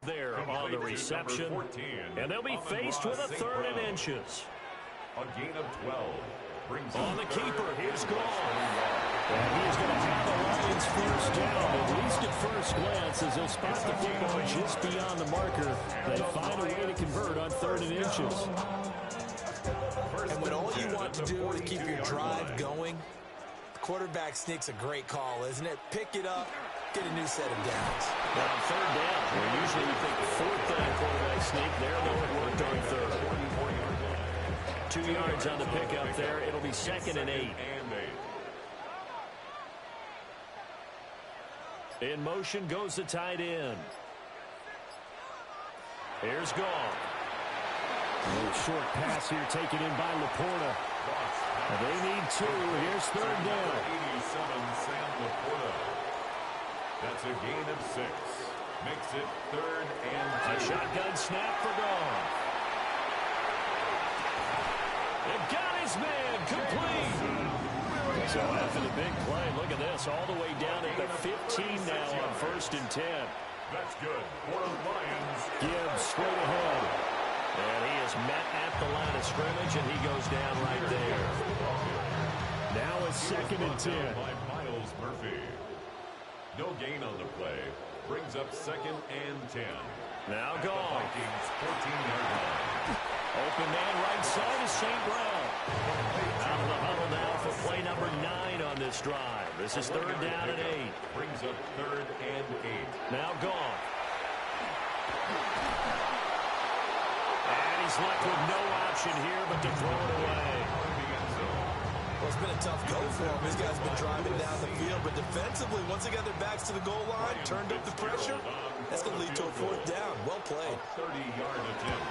Speaker 8: there on the reception, and they'll be faced with a 3rd and inches.
Speaker 3: A gain of 12. Brings
Speaker 8: on the keeper, here's Goff. And he is going to have the Lions first down, at least at first glance, as they'll spot the football just beyond the marker. They find a way to convert on 3rd and inches.
Speaker 9: And when all you want to do is keep your drive going, the quarterback sneak's a great call, isn't it? Pick it up. Get a new set of downs.
Speaker 8: Now on 3rd down, where usually we think 4th down quarterback sneak. There, though, it worked on 3rd. 2 yards on the pickup there. It'll be 2nd and 8. In motion goes the tight end. Here's Goff. A little short pass here taken in by Laporta. They need 2. Here's 3rd down.
Speaker 3: 87, Sam Laporta. That's a gain of 6. Makes it 3rd and 2.
Speaker 8: A shotgun snap for Goff. It got his man complete. So after the big play, look at this, all the way down at the 15 now on 1st and 10.
Speaker 3: That's good for the Lions.
Speaker 8: Gibbs straight ahead. And he is met at the line of scrimmage, and he goes down right there. Now it's 2nd and 10.
Speaker 3: By Miles Murphy. No gain on the play. Brings up 2nd and 10.
Speaker 8: Now Goff.
Speaker 3: Vikings 14-yard line.
Speaker 8: Open man right side is St. Brown. Out of the huddle now for play number 9 on this drive. This is 3rd down and 8.
Speaker 3: Brings up 3rd and 8.
Speaker 8: Now Goff. And he's left with no option here but to throw it away.
Speaker 9: Well, it's been a tough go for him. These guys have been driving down the field, but defensively, once they got their backs to the goal line, turned up the pressure, that's going to lead to a 4th down. Well played.
Speaker 3: 30-yard attempt.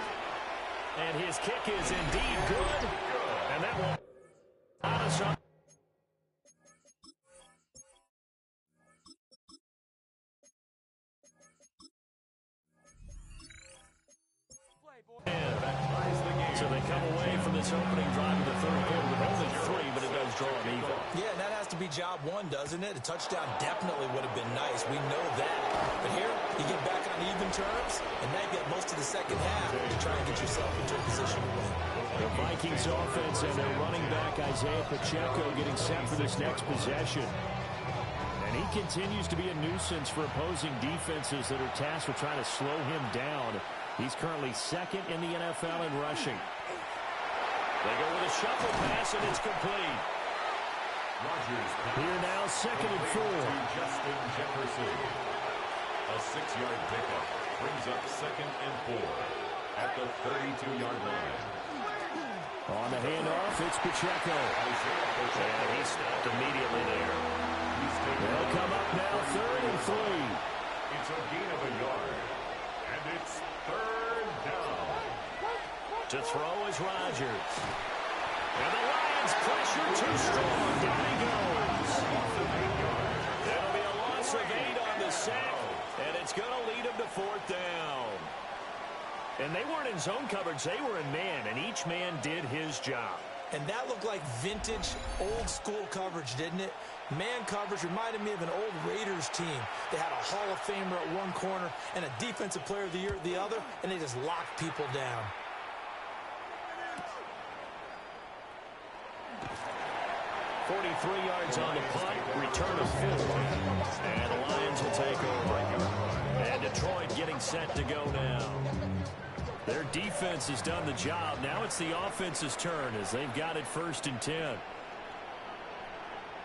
Speaker 8: And his kick is indeed good. And that will out of some. So they come away from this opening drive in the 3rd quarter with only 3, but it does draw an even.
Speaker 9: Yeah, and that has to be job 1, doesn't it? A touchdown definitely would have been nice. We know that. But here, you get back on even terms, and now you get most of the second half to try and get yourself into a position to win.
Speaker 8: The Vikings offense and their running back, Isaiah Pacheco, getting set for this next possession. And he continues to be a nuisance for opposing defenses that are tasked with trying to slow him down. He's currently 2nd in the NFL in rushing. They go with a shuffle pass, and it's complete.
Speaker 3: Rodgers
Speaker 8: here now, 2nd and 4.
Speaker 3: Justin Jefferson. A 6-yard pickup brings up 2nd and 4 at the 32-yard line.
Speaker 8: On the handoff, it's Pacheco. And he stopped immediately there. They'll come up now, 3rd throw is Rodgers. And the Lions pressure too strong. Down he goes. That'll be a loss of 8 on the sack, and it's going to lead him to 4th down. And they weren't in zone coverage. They were in man, and each man did his job.
Speaker 9: And that looked like vintage, old-school coverage, didn't it? Man coverage reminded me of an old Raiders team. They had a Hall of Famer at one corner and a Defensive Player of the Year at the other, and they just locked people down.
Speaker 8: $43 on the punt, return of 4. And the Lions will take over. And Detroit getting set to go now. Their defense has done the job. Now it's the offense's turn as they've got it 1st and 10.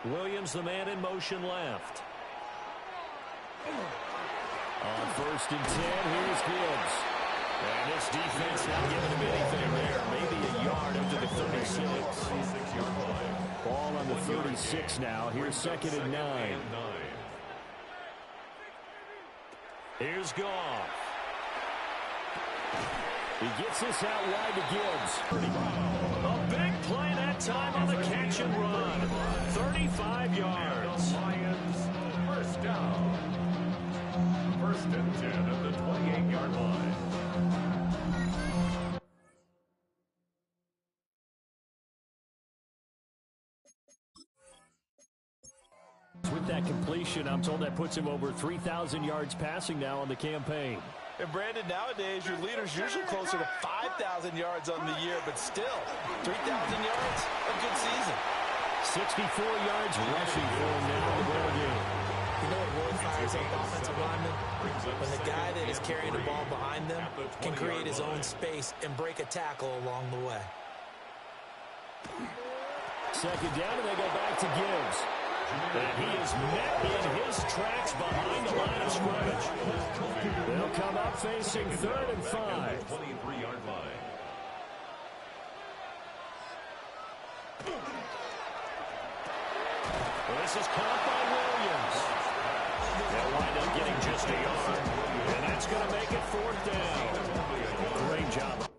Speaker 8: Williams, the man in motion left. On 1st and 10, here's Gibbs. And this defense not giving him anything there. Maybe a yard up to the 36. Ball on the 36 now. Here's 2nd and 9. Here's Goff. He gets this out wide to Gibbs. A big play that time on the catch and run. 35 yards.
Speaker 3: Lions, 1st down. 1st and 10 at the 28-yard line.
Speaker 8: With that completion, I'm told that puts him over 3,000 yards passing now on the campaign.
Speaker 9: And Brandon, nowadays, your leader's usually closer to 5,000 yards on the year, but still, 3,000 yards, a good season.
Speaker 8: 64 yards rushing for him now in the ball game.
Speaker 9: You know what really fires up offensive linemen? When the guy that is carrying the ball behind them can create his own space and break a tackle along the way.
Speaker 8: 2nd down, and they go back to Gibbs. And he is met in his tracks behind the line of scrimmage. They'll come up facing 3rd and 5.
Speaker 3: 23-yard line.
Speaker 8: Well, this is caught by Williams. They'll wind up getting just a yard. And that's going to make it 4th down. Great job.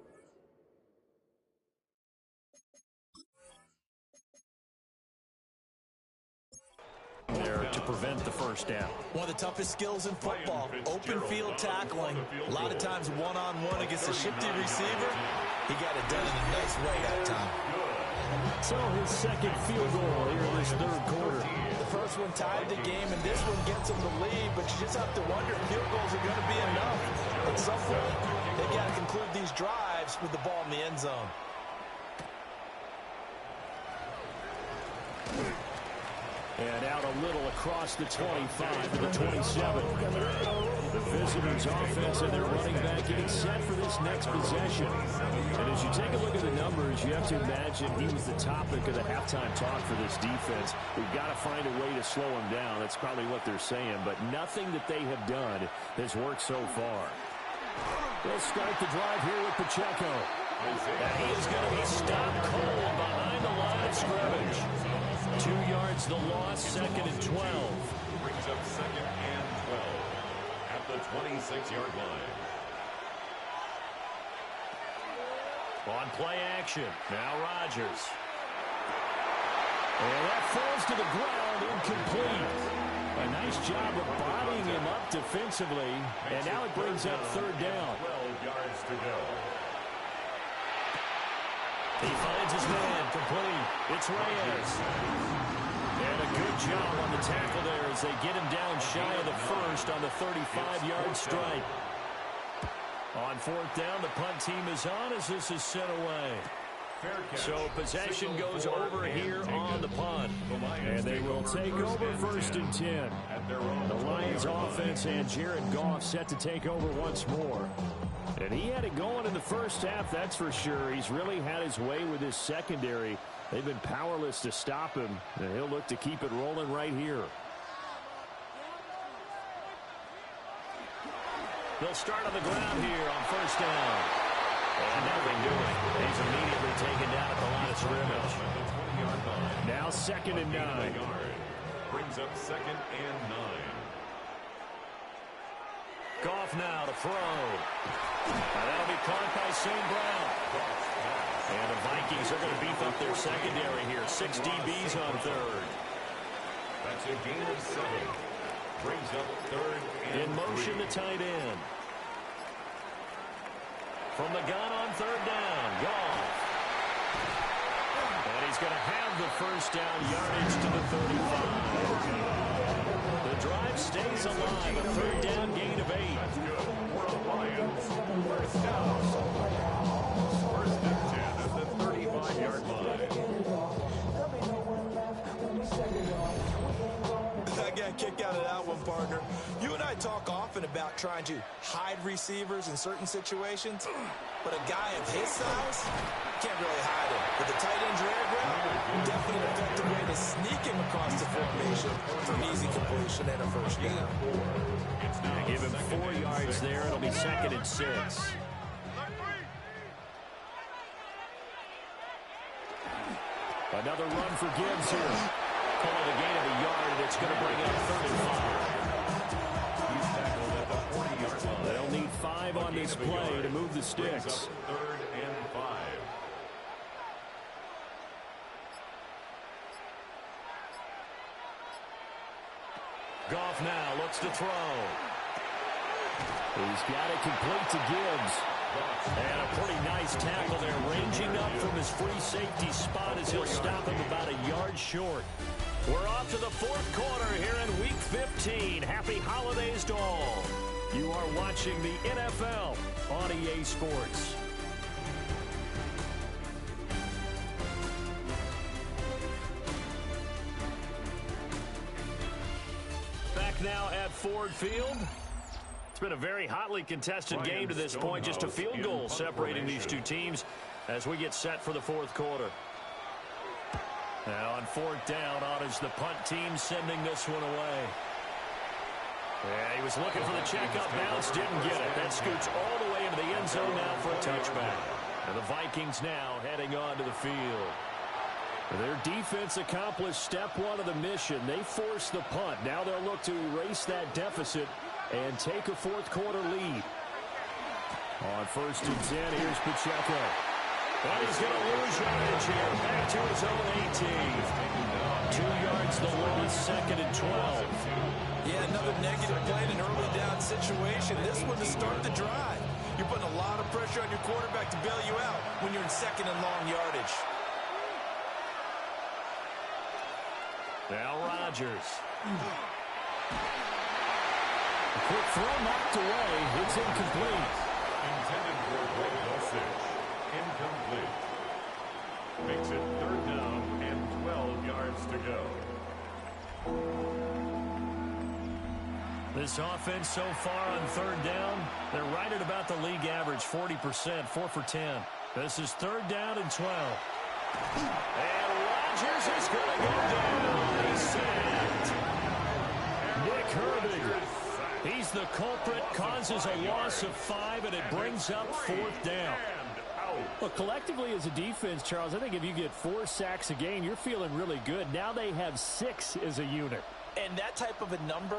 Speaker 8: There to prevent the 1st down.
Speaker 9: One of the toughest skills in football, open field tackling. A lot of times one-on-one against a shifty receiver. He got it done in a nice way that time.
Speaker 8: So his 2nd field goal here in this 3rd quarter.
Speaker 9: The first one tied the game, and this one gets them the lead, but you just have to wonder if field goals are going to be enough. At some point, they got to conclude these drives with the ball in the end zone.
Speaker 8: And out a little across the 25 to the 27. The visitors' offense and their running back getting set for this next possession. And as you take a look at the numbers, you have to imagine he was the topic of the halftime talk for this defense. We've got to find a way to slow him down. That's probably what they're saying. But nothing that they have done has worked so far. They'll start the drive here with Pacheco. And he is going to be stopped cold behind the line of scrimmage. 2 yards the loss, 2nd and 12.
Speaker 3: Brings up 2nd and 12 at the 26-yard line.
Speaker 8: On play action, now Rodgers. And that falls to the ground, incomplete. A nice job of bodying him up defensively, and now it brings up 3rd down.
Speaker 3: 12 yards to go.
Speaker 8: He finds his man, complete. It's Reyes. And a good job on the tackle there as they get him down shy of the 1st on the 35-yard strike. On 4th down, the punt team is on as this is sent away. So possession goes over here on the punt. And they will take over 1st and 10. The Lions offense and Jared Goff set to take over once more. And he had it going in the 1st half, that's for sure. He's really had his way with his secondary. They've been powerless to stop him, and he'll look to keep it rolling right here. They'll start on the ground here on 1st down. And nothing doing. He's immediately taken down at the line of scrimmage. Now 2nd and 9.
Speaker 3: Brings up 2nd and 9.
Speaker 8: Goff now to throw. And that'll be caught by St. Brown. And the Vikings are going to beef up their secondary here. 6 DBs on third.
Speaker 3: That's a gain of 7. Brings up third and
Speaker 8: in motion,
Speaker 3: 3.
Speaker 8: the tight end. From the gun on third down. Goff. And he's going to have the first down yardage to the 35. The drive stays alive. A third down gain of 8.
Speaker 3: That's good for the Lions. First down. First and 10 at the 35-yard line.
Speaker 9: I got a kick out of that one, partner. You and I talk often about trying to hide receivers in certain situations, but a guy of his size can't really hide him. With the tight end drag route, definitely an effective way to sneak him across the formation for an easy completion and a first down.
Speaker 8: Give him 4 yards there. It'll be second and 6. Another run for Gibbs here. Call it a gain of a yard, and it's going to bring up 35.
Speaker 3: He's tackled at the 40-yard line.
Speaker 8: They'll need 5 on this play to move the sticks.
Speaker 3: Third and 5.
Speaker 8: Goff now looks to throw. He's got it complete to Gibbs. And a pretty nice tackle there, ranging up from his free safety spot as he'll stop him about a yard short. We're off to the 4th quarter here in Week 15. Happy holidays to all. You are watching the NFL on EA Sports. Back now at Ford Field. It's been a very hotly contested game to this point. Just a field goal separating these two teams as we get set for the 4th quarter. Now on 4th down, on is the punt team sending this one away. Yeah, he was looking for the checkup bounce, didn't get it. That scoots all the way into the end zone now for a touchback. And the Vikings now heading on to the field. Their defense accomplished step 1 of the mission. They forced the punt. Now they'll look to erase that deficit and take a 4th quarter lead. On 1st and 10, here's Pacheco. And he's going to lose yardage here. Back to his own 18. 2 yards the loss, 2nd and 12.
Speaker 9: Yeah, another negative play in an early down situation. This one to start the drive. You're putting a lot of pressure on your quarterback to bail you out when you're in 2nd and long yardage.
Speaker 8: Now Rodgers. A quick throw knocked away. It's incomplete.
Speaker 3: Intended for Greg Dulcich. Incomplete. Makes it 3rd down and 12 yards to go.
Speaker 8: This offense so far on 3rd down, they're right at about the league average, 40%, 4 for 10. This is 3rd down and 12. And Rodgers is going to go down. He's sacked. Nick Herbig. He's the culprit, causes a loss of 5, and it brings up 4th down. Well, collectively as a defense, Charles, I think if you get 4 sacks a game, you're feeling really good. Now they have 6 as a unit.
Speaker 9: And that type of a number,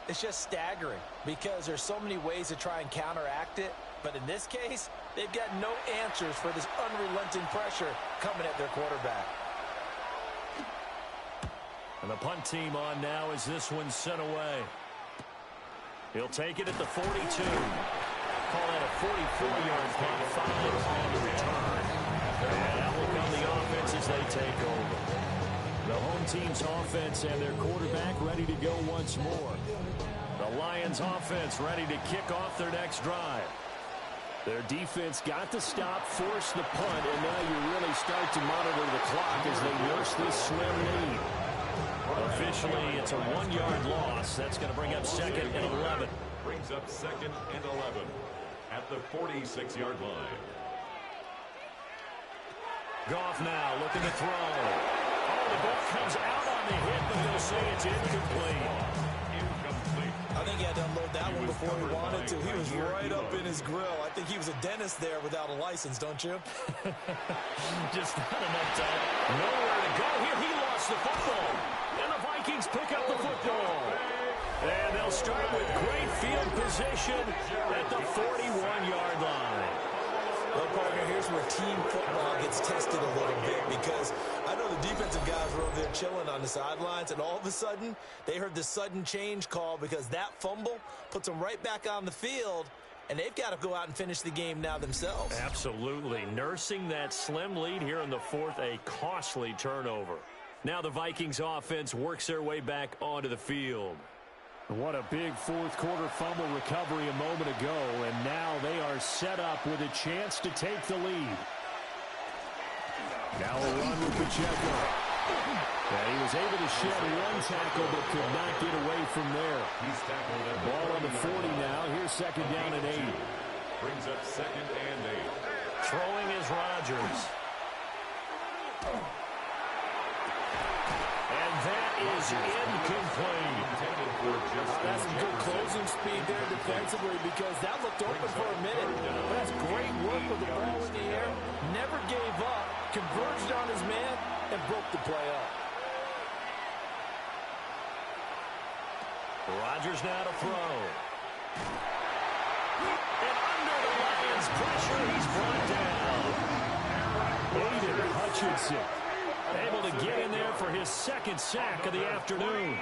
Speaker 9: it's just staggering because there's so many ways to try and counteract it. But in this case, they've got no answers for this unrelenting pressure coming at their quarterback.
Speaker 8: And the punt team on now as this one's sent away. He'll take it at the 42. Call that a 44-yard punt, 5 on the return. And out will come the offense as they take over. The home team's offense and their quarterback ready to go once more. The Lions offense ready to kick off their next drive. Their defense got the stop, forced the punt, and now you really start to monitor the clock as they nurse this slim lead. Officially, it's a 1-yard loss. That's going to bring up 2nd and 11.
Speaker 3: Brings up 2nd and 11 at the 46-yard line.
Speaker 8: Goff now looking to throw. Oh, the ball comes out on the hit, but they'll say it's incomplete.
Speaker 3: Incomplete.
Speaker 9: I think he had to unload that one before he wanted to. He was right up in his grill. I think he was a dentist there without a license, don't you?
Speaker 8: Just not enough time. Nowhere to go here. He lost the football. And the Vikings pick up the football. And they'll start with great field position at the 41-yard line.
Speaker 9: Well, partner, here's where team football gets tested a little bit because I know the defensive guys were over there chilling on the sidelines, and all of a sudden, they heard the sudden change call because that fumble puts them right back on the field, and they've got to go out and finish the game now themselves.
Speaker 8: Absolutely. Nursing that slim lead here in the fourth, a costly turnover. Now the Vikings offense works their way back onto the field.
Speaker 10: What a big fourth quarter fumble recovery a moment ago, and now they are set up with a chance to take the lead. Now a run with Pacheco. And he was able to shed one tackle but could not get away from there.
Speaker 3: He's tackled at the
Speaker 10: Ball on the 40 now. Here's second down and 8.
Speaker 3: Brings up second and 8.
Speaker 8: Throwing is Rodgers. And that is incomplete.
Speaker 9: That's some good closing speed there defensively because that looked open for a minute. But that's great work with the ball in the air. Never gave up, converged on his man, and broke the play up.
Speaker 8: Rodgers now to throw. And under the Lions' pressure, he's brought down.
Speaker 10: Aiden Hutchinson
Speaker 8: Able to get in there for his second sack of the afternoon.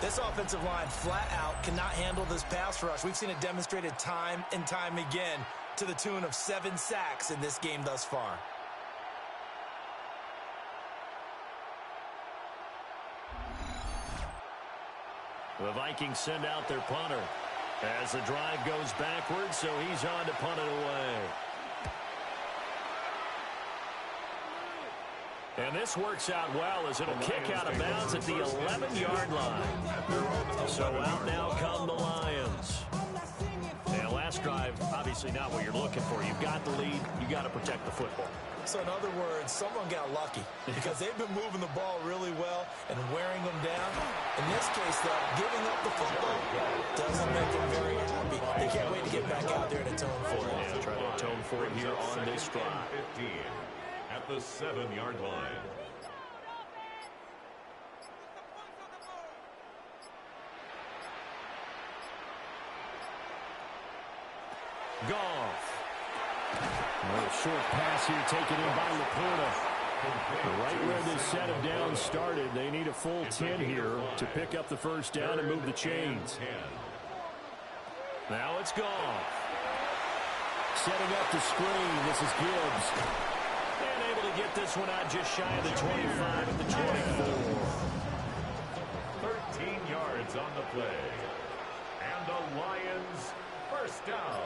Speaker 9: This offensive line flat out cannot handle this pass rush. We've seen it demonstrated time and time again to the tune of 7 sacks in this game thus far.
Speaker 8: The Vikings send out their punter as the drive goes backwards, so he's on to punt it away. And this works out well as it'll kick out of bounds at the 11-yard line. So out now come the Lions. And last drive, obviously not what you're looking for. You've got the lead. You've got to protect the football.
Speaker 9: So in other words, someone got lucky because they've been moving the ball really well and wearing them down. In this case, though, giving up the football doesn't make them very happy. They can't wait to get back out there and atone for it.
Speaker 8: Yeah, try to atone for it here on this drive.
Speaker 3: 15 at the 7-yard line.
Speaker 8: Goff.
Speaker 10: A short pass here taken in by Laporta. Right where this set of downs started, they need a full 10 here to pick up the first down and move the chains.
Speaker 8: Now it's Goff.
Speaker 10: Setting up the screen, this is Gibbs.
Speaker 8: And able to get this one out just shy of the 25 at the 24.
Speaker 3: 13 yards on the play. And the Lions first down.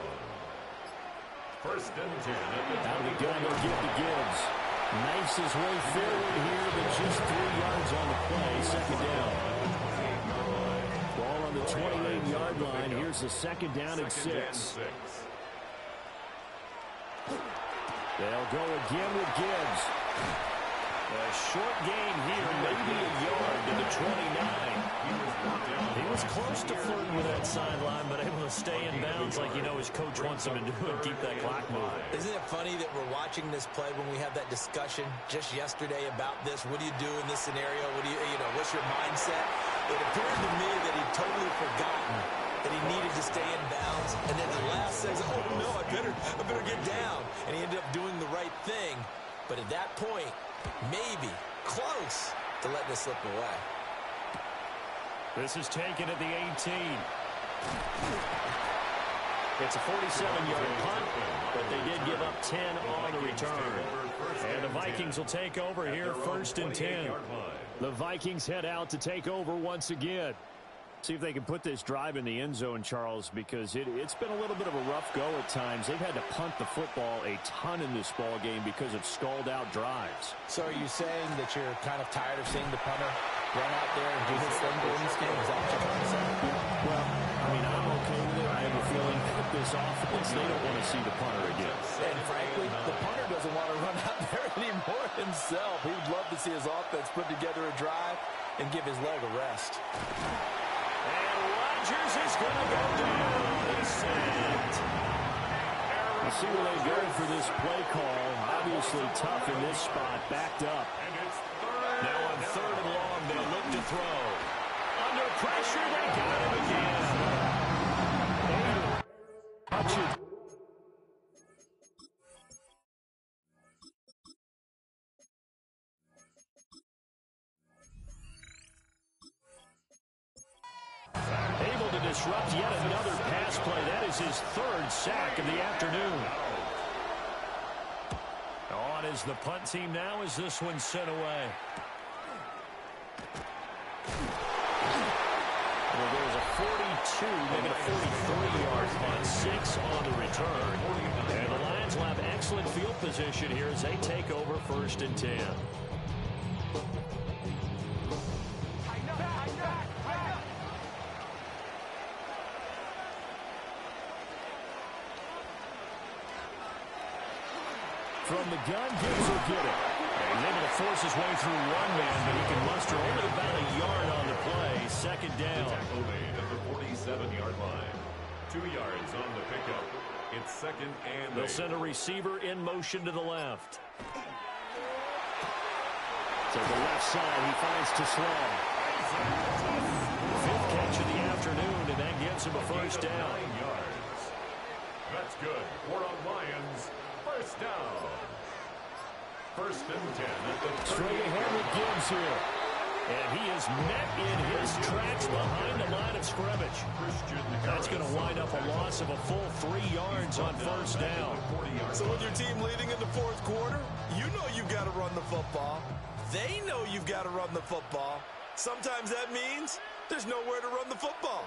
Speaker 3: First and 10 at the
Speaker 10: Out of the gun, they'll give to Gibbs. Knifes his way forward here, but just 3 yards on the play. Second down. Ball on the 28-yard line. Here's the second down and 6. They'll go again with Gibbs.
Speaker 8: A short gain here, maybe a yard to the 29. He was close to flirting with that sideline, but able to stay in bounds like you know his coach wants him to do and keep that clock moving.
Speaker 9: Isn't it funny that we're watching this play when we had that discussion just yesterday about this? What do you do in this scenario? What do you know, what's your mindset? It appeared to me that he'd totally forgotten that he needed to stay in bounds, and then the last says, oh no, I better get down. And he ended up doing the right thing. But at that point, maybe close to letting it slip away.
Speaker 8: This is taken at the 18. It's a 47-yard punt, but they did give up 10 on the return. And the Vikings will take over here, first and 10.
Speaker 10: The Vikings head out to take over once again. See if they can put this drive in the end zone, Charles, because it's been a little bit of a rough go at times. They've had to punt the football a ton in this ball game because of stalled-out drives.
Speaker 9: So are you saying that you're kind of tired of seeing the punter run out there and do his thing during this game? Is that what you're trying to say?
Speaker 10: Well, I mean, I'm okay with it. I have a feeling that this offense, they don't want to see the punter again.
Speaker 9: And frankly, the punter doesn't want to run out there anymore himself. He would love to see his offense put together a drive and give his leg a rest.
Speaker 8: And Rodgers is going to go down. He's sacked.
Speaker 10: We'll see where they go for this play call. Obviously tough in this spot, backed up.
Speaker 8: Now on third and long, they'll look to throw. Under pressure, they got him again.
Speaker 10: disrupt yet another pass play. That is his third sack of the afternoon. On is the punt team now as this one's sent away. Well, there's a 42, maybe a 43-yard punt, 6 on the return. And the Lions will have excellent field position here as they take over 1st and 10. From the gun, Gibbs will get it. He's able to force his way through one man, but he can muster only about a yard on the play. 2nd down.
Speaker 3: Tackle made at the 47-yard line. 2 yards on the pickup. It's 2nd and 8.
Speaker 10: They'll send a receiver in motion to the left. To the left side, he finds Teslam. 5th catch of the afternoon, and that gives him a 1st down.
Speaker 3: 9 yards. That's good. 4 on Lions. 1st down. 1st and 10 at the
Speaker 10: straight ahead with Gibbs here. And he is met in his tracks behind the line of scrimmage. That's going to wind up a loss of a full 3 yards on 1st down.
Speaker 9: So with your team leading in the 4th quarter, you know you've got to run the football. They know you've got to run the football. Sometimes that means there's nowhere to run the football.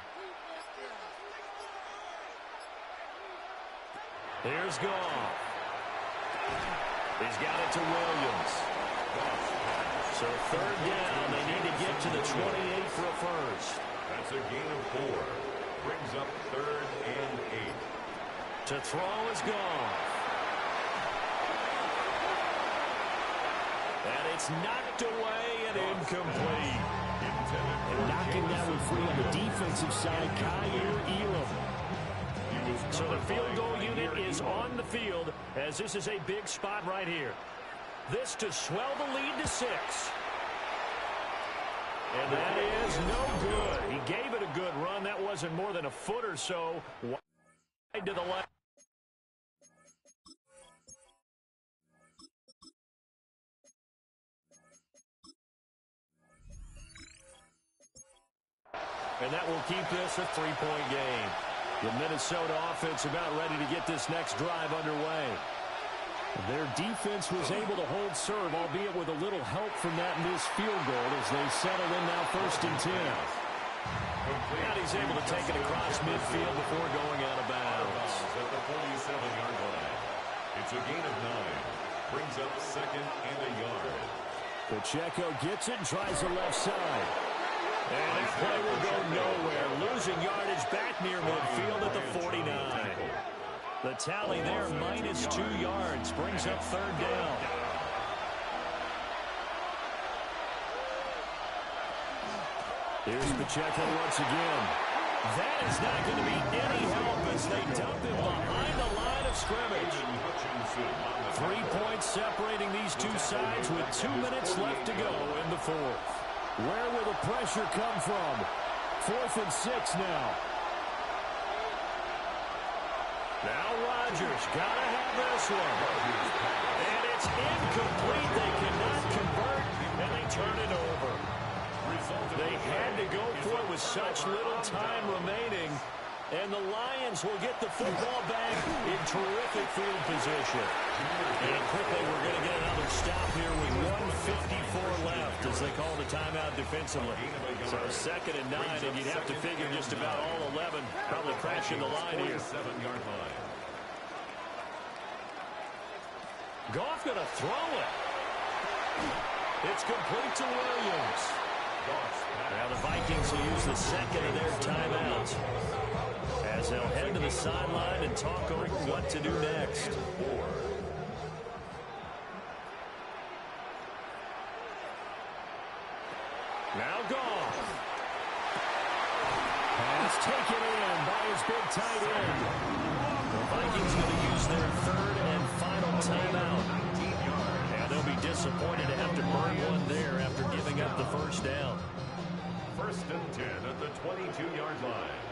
Speaker 10: Here's Goff. He's got it to Williams. So 3rd down, they need to get to the 28 for a 1st.
Speaker 3: That's a gain of 4. Brings up 3rd and 8.
Speaker 10: To throw is Goff. And it's knocked away and incomplete. And knocking that one free on the defensive side, Kaiir Elam. So the field goal unit is on the field as this is a big spot right here. This to swell the lead to 6. And that is no good. He gave it a good run. That wasn't more than a foot or so wide to the left. And that will keep this a 3-point game. The Minnesota offense about ready to get this next drive underway. Their defense was able to hold serve, albeit with a little help from that missed field goal as they settle in now 1st and 10. And he's able to take it across midfield before going out of bounds.
Speaker 3: At the 47-yard line. It's a gain of 9. Brings up 2nd and a yard.
Speaker 10: Pacheco gets it and tries the left side. And that play will go nowhere. Losing yardage back near midfield at the 49. The tally there, minus 2 yards, brings up 3rd down. Here's Pacheco once again. That is not going to be any help as they dump him behind the line of scrimmage. 3 points separating these two sides with 2 minutes left to go in the 4th. Where will the pressure come from? 4th and 6 now. Now Rodgers got to have this one. And it's incomplete. They cannot convert, and they turn it over. They had to go for it with such little time remaining. And the Lions will get the football back in terrific field position. And quickly, we're going to get another stop here with 1:54 left as they call the timeout defensively. So 2nd and 9, and you'd have to figure just about all 11 probably crashing the line here.
Speaker 3: 7-yard line.
Speaker 10: Goff going to throw it. It's complete to Williams. Now the Vikings will use the 2nd of their timeouts as they'll head to the sideline and talk over what to do next. Now Goff. Pass taken in by his big tight end. The Vikings going to use their 3rd and final timeout. And they'll be disappointed to have to burn one there after giving up the 1st down.
Speaker 3: 1st and 10 at the 22-yard line.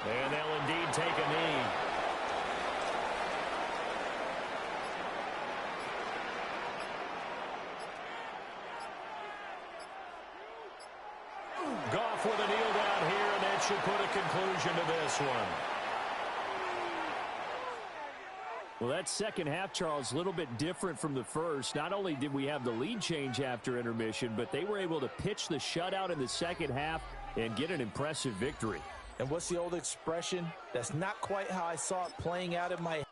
Speaker 10: And they'll indeed take a knee.
Speaker 8: Goff with a kneel down here, and that should put a conclusion to this one.
Speaker 10: Well, that second half, Charles, a little bit different from the first. Not only did we have the lead change after intermission, but they were able to pitch the shutout in the second half and get an impressive victory.
Speaker 9: And what's the old expression? That's not quite how I saw it playing out in my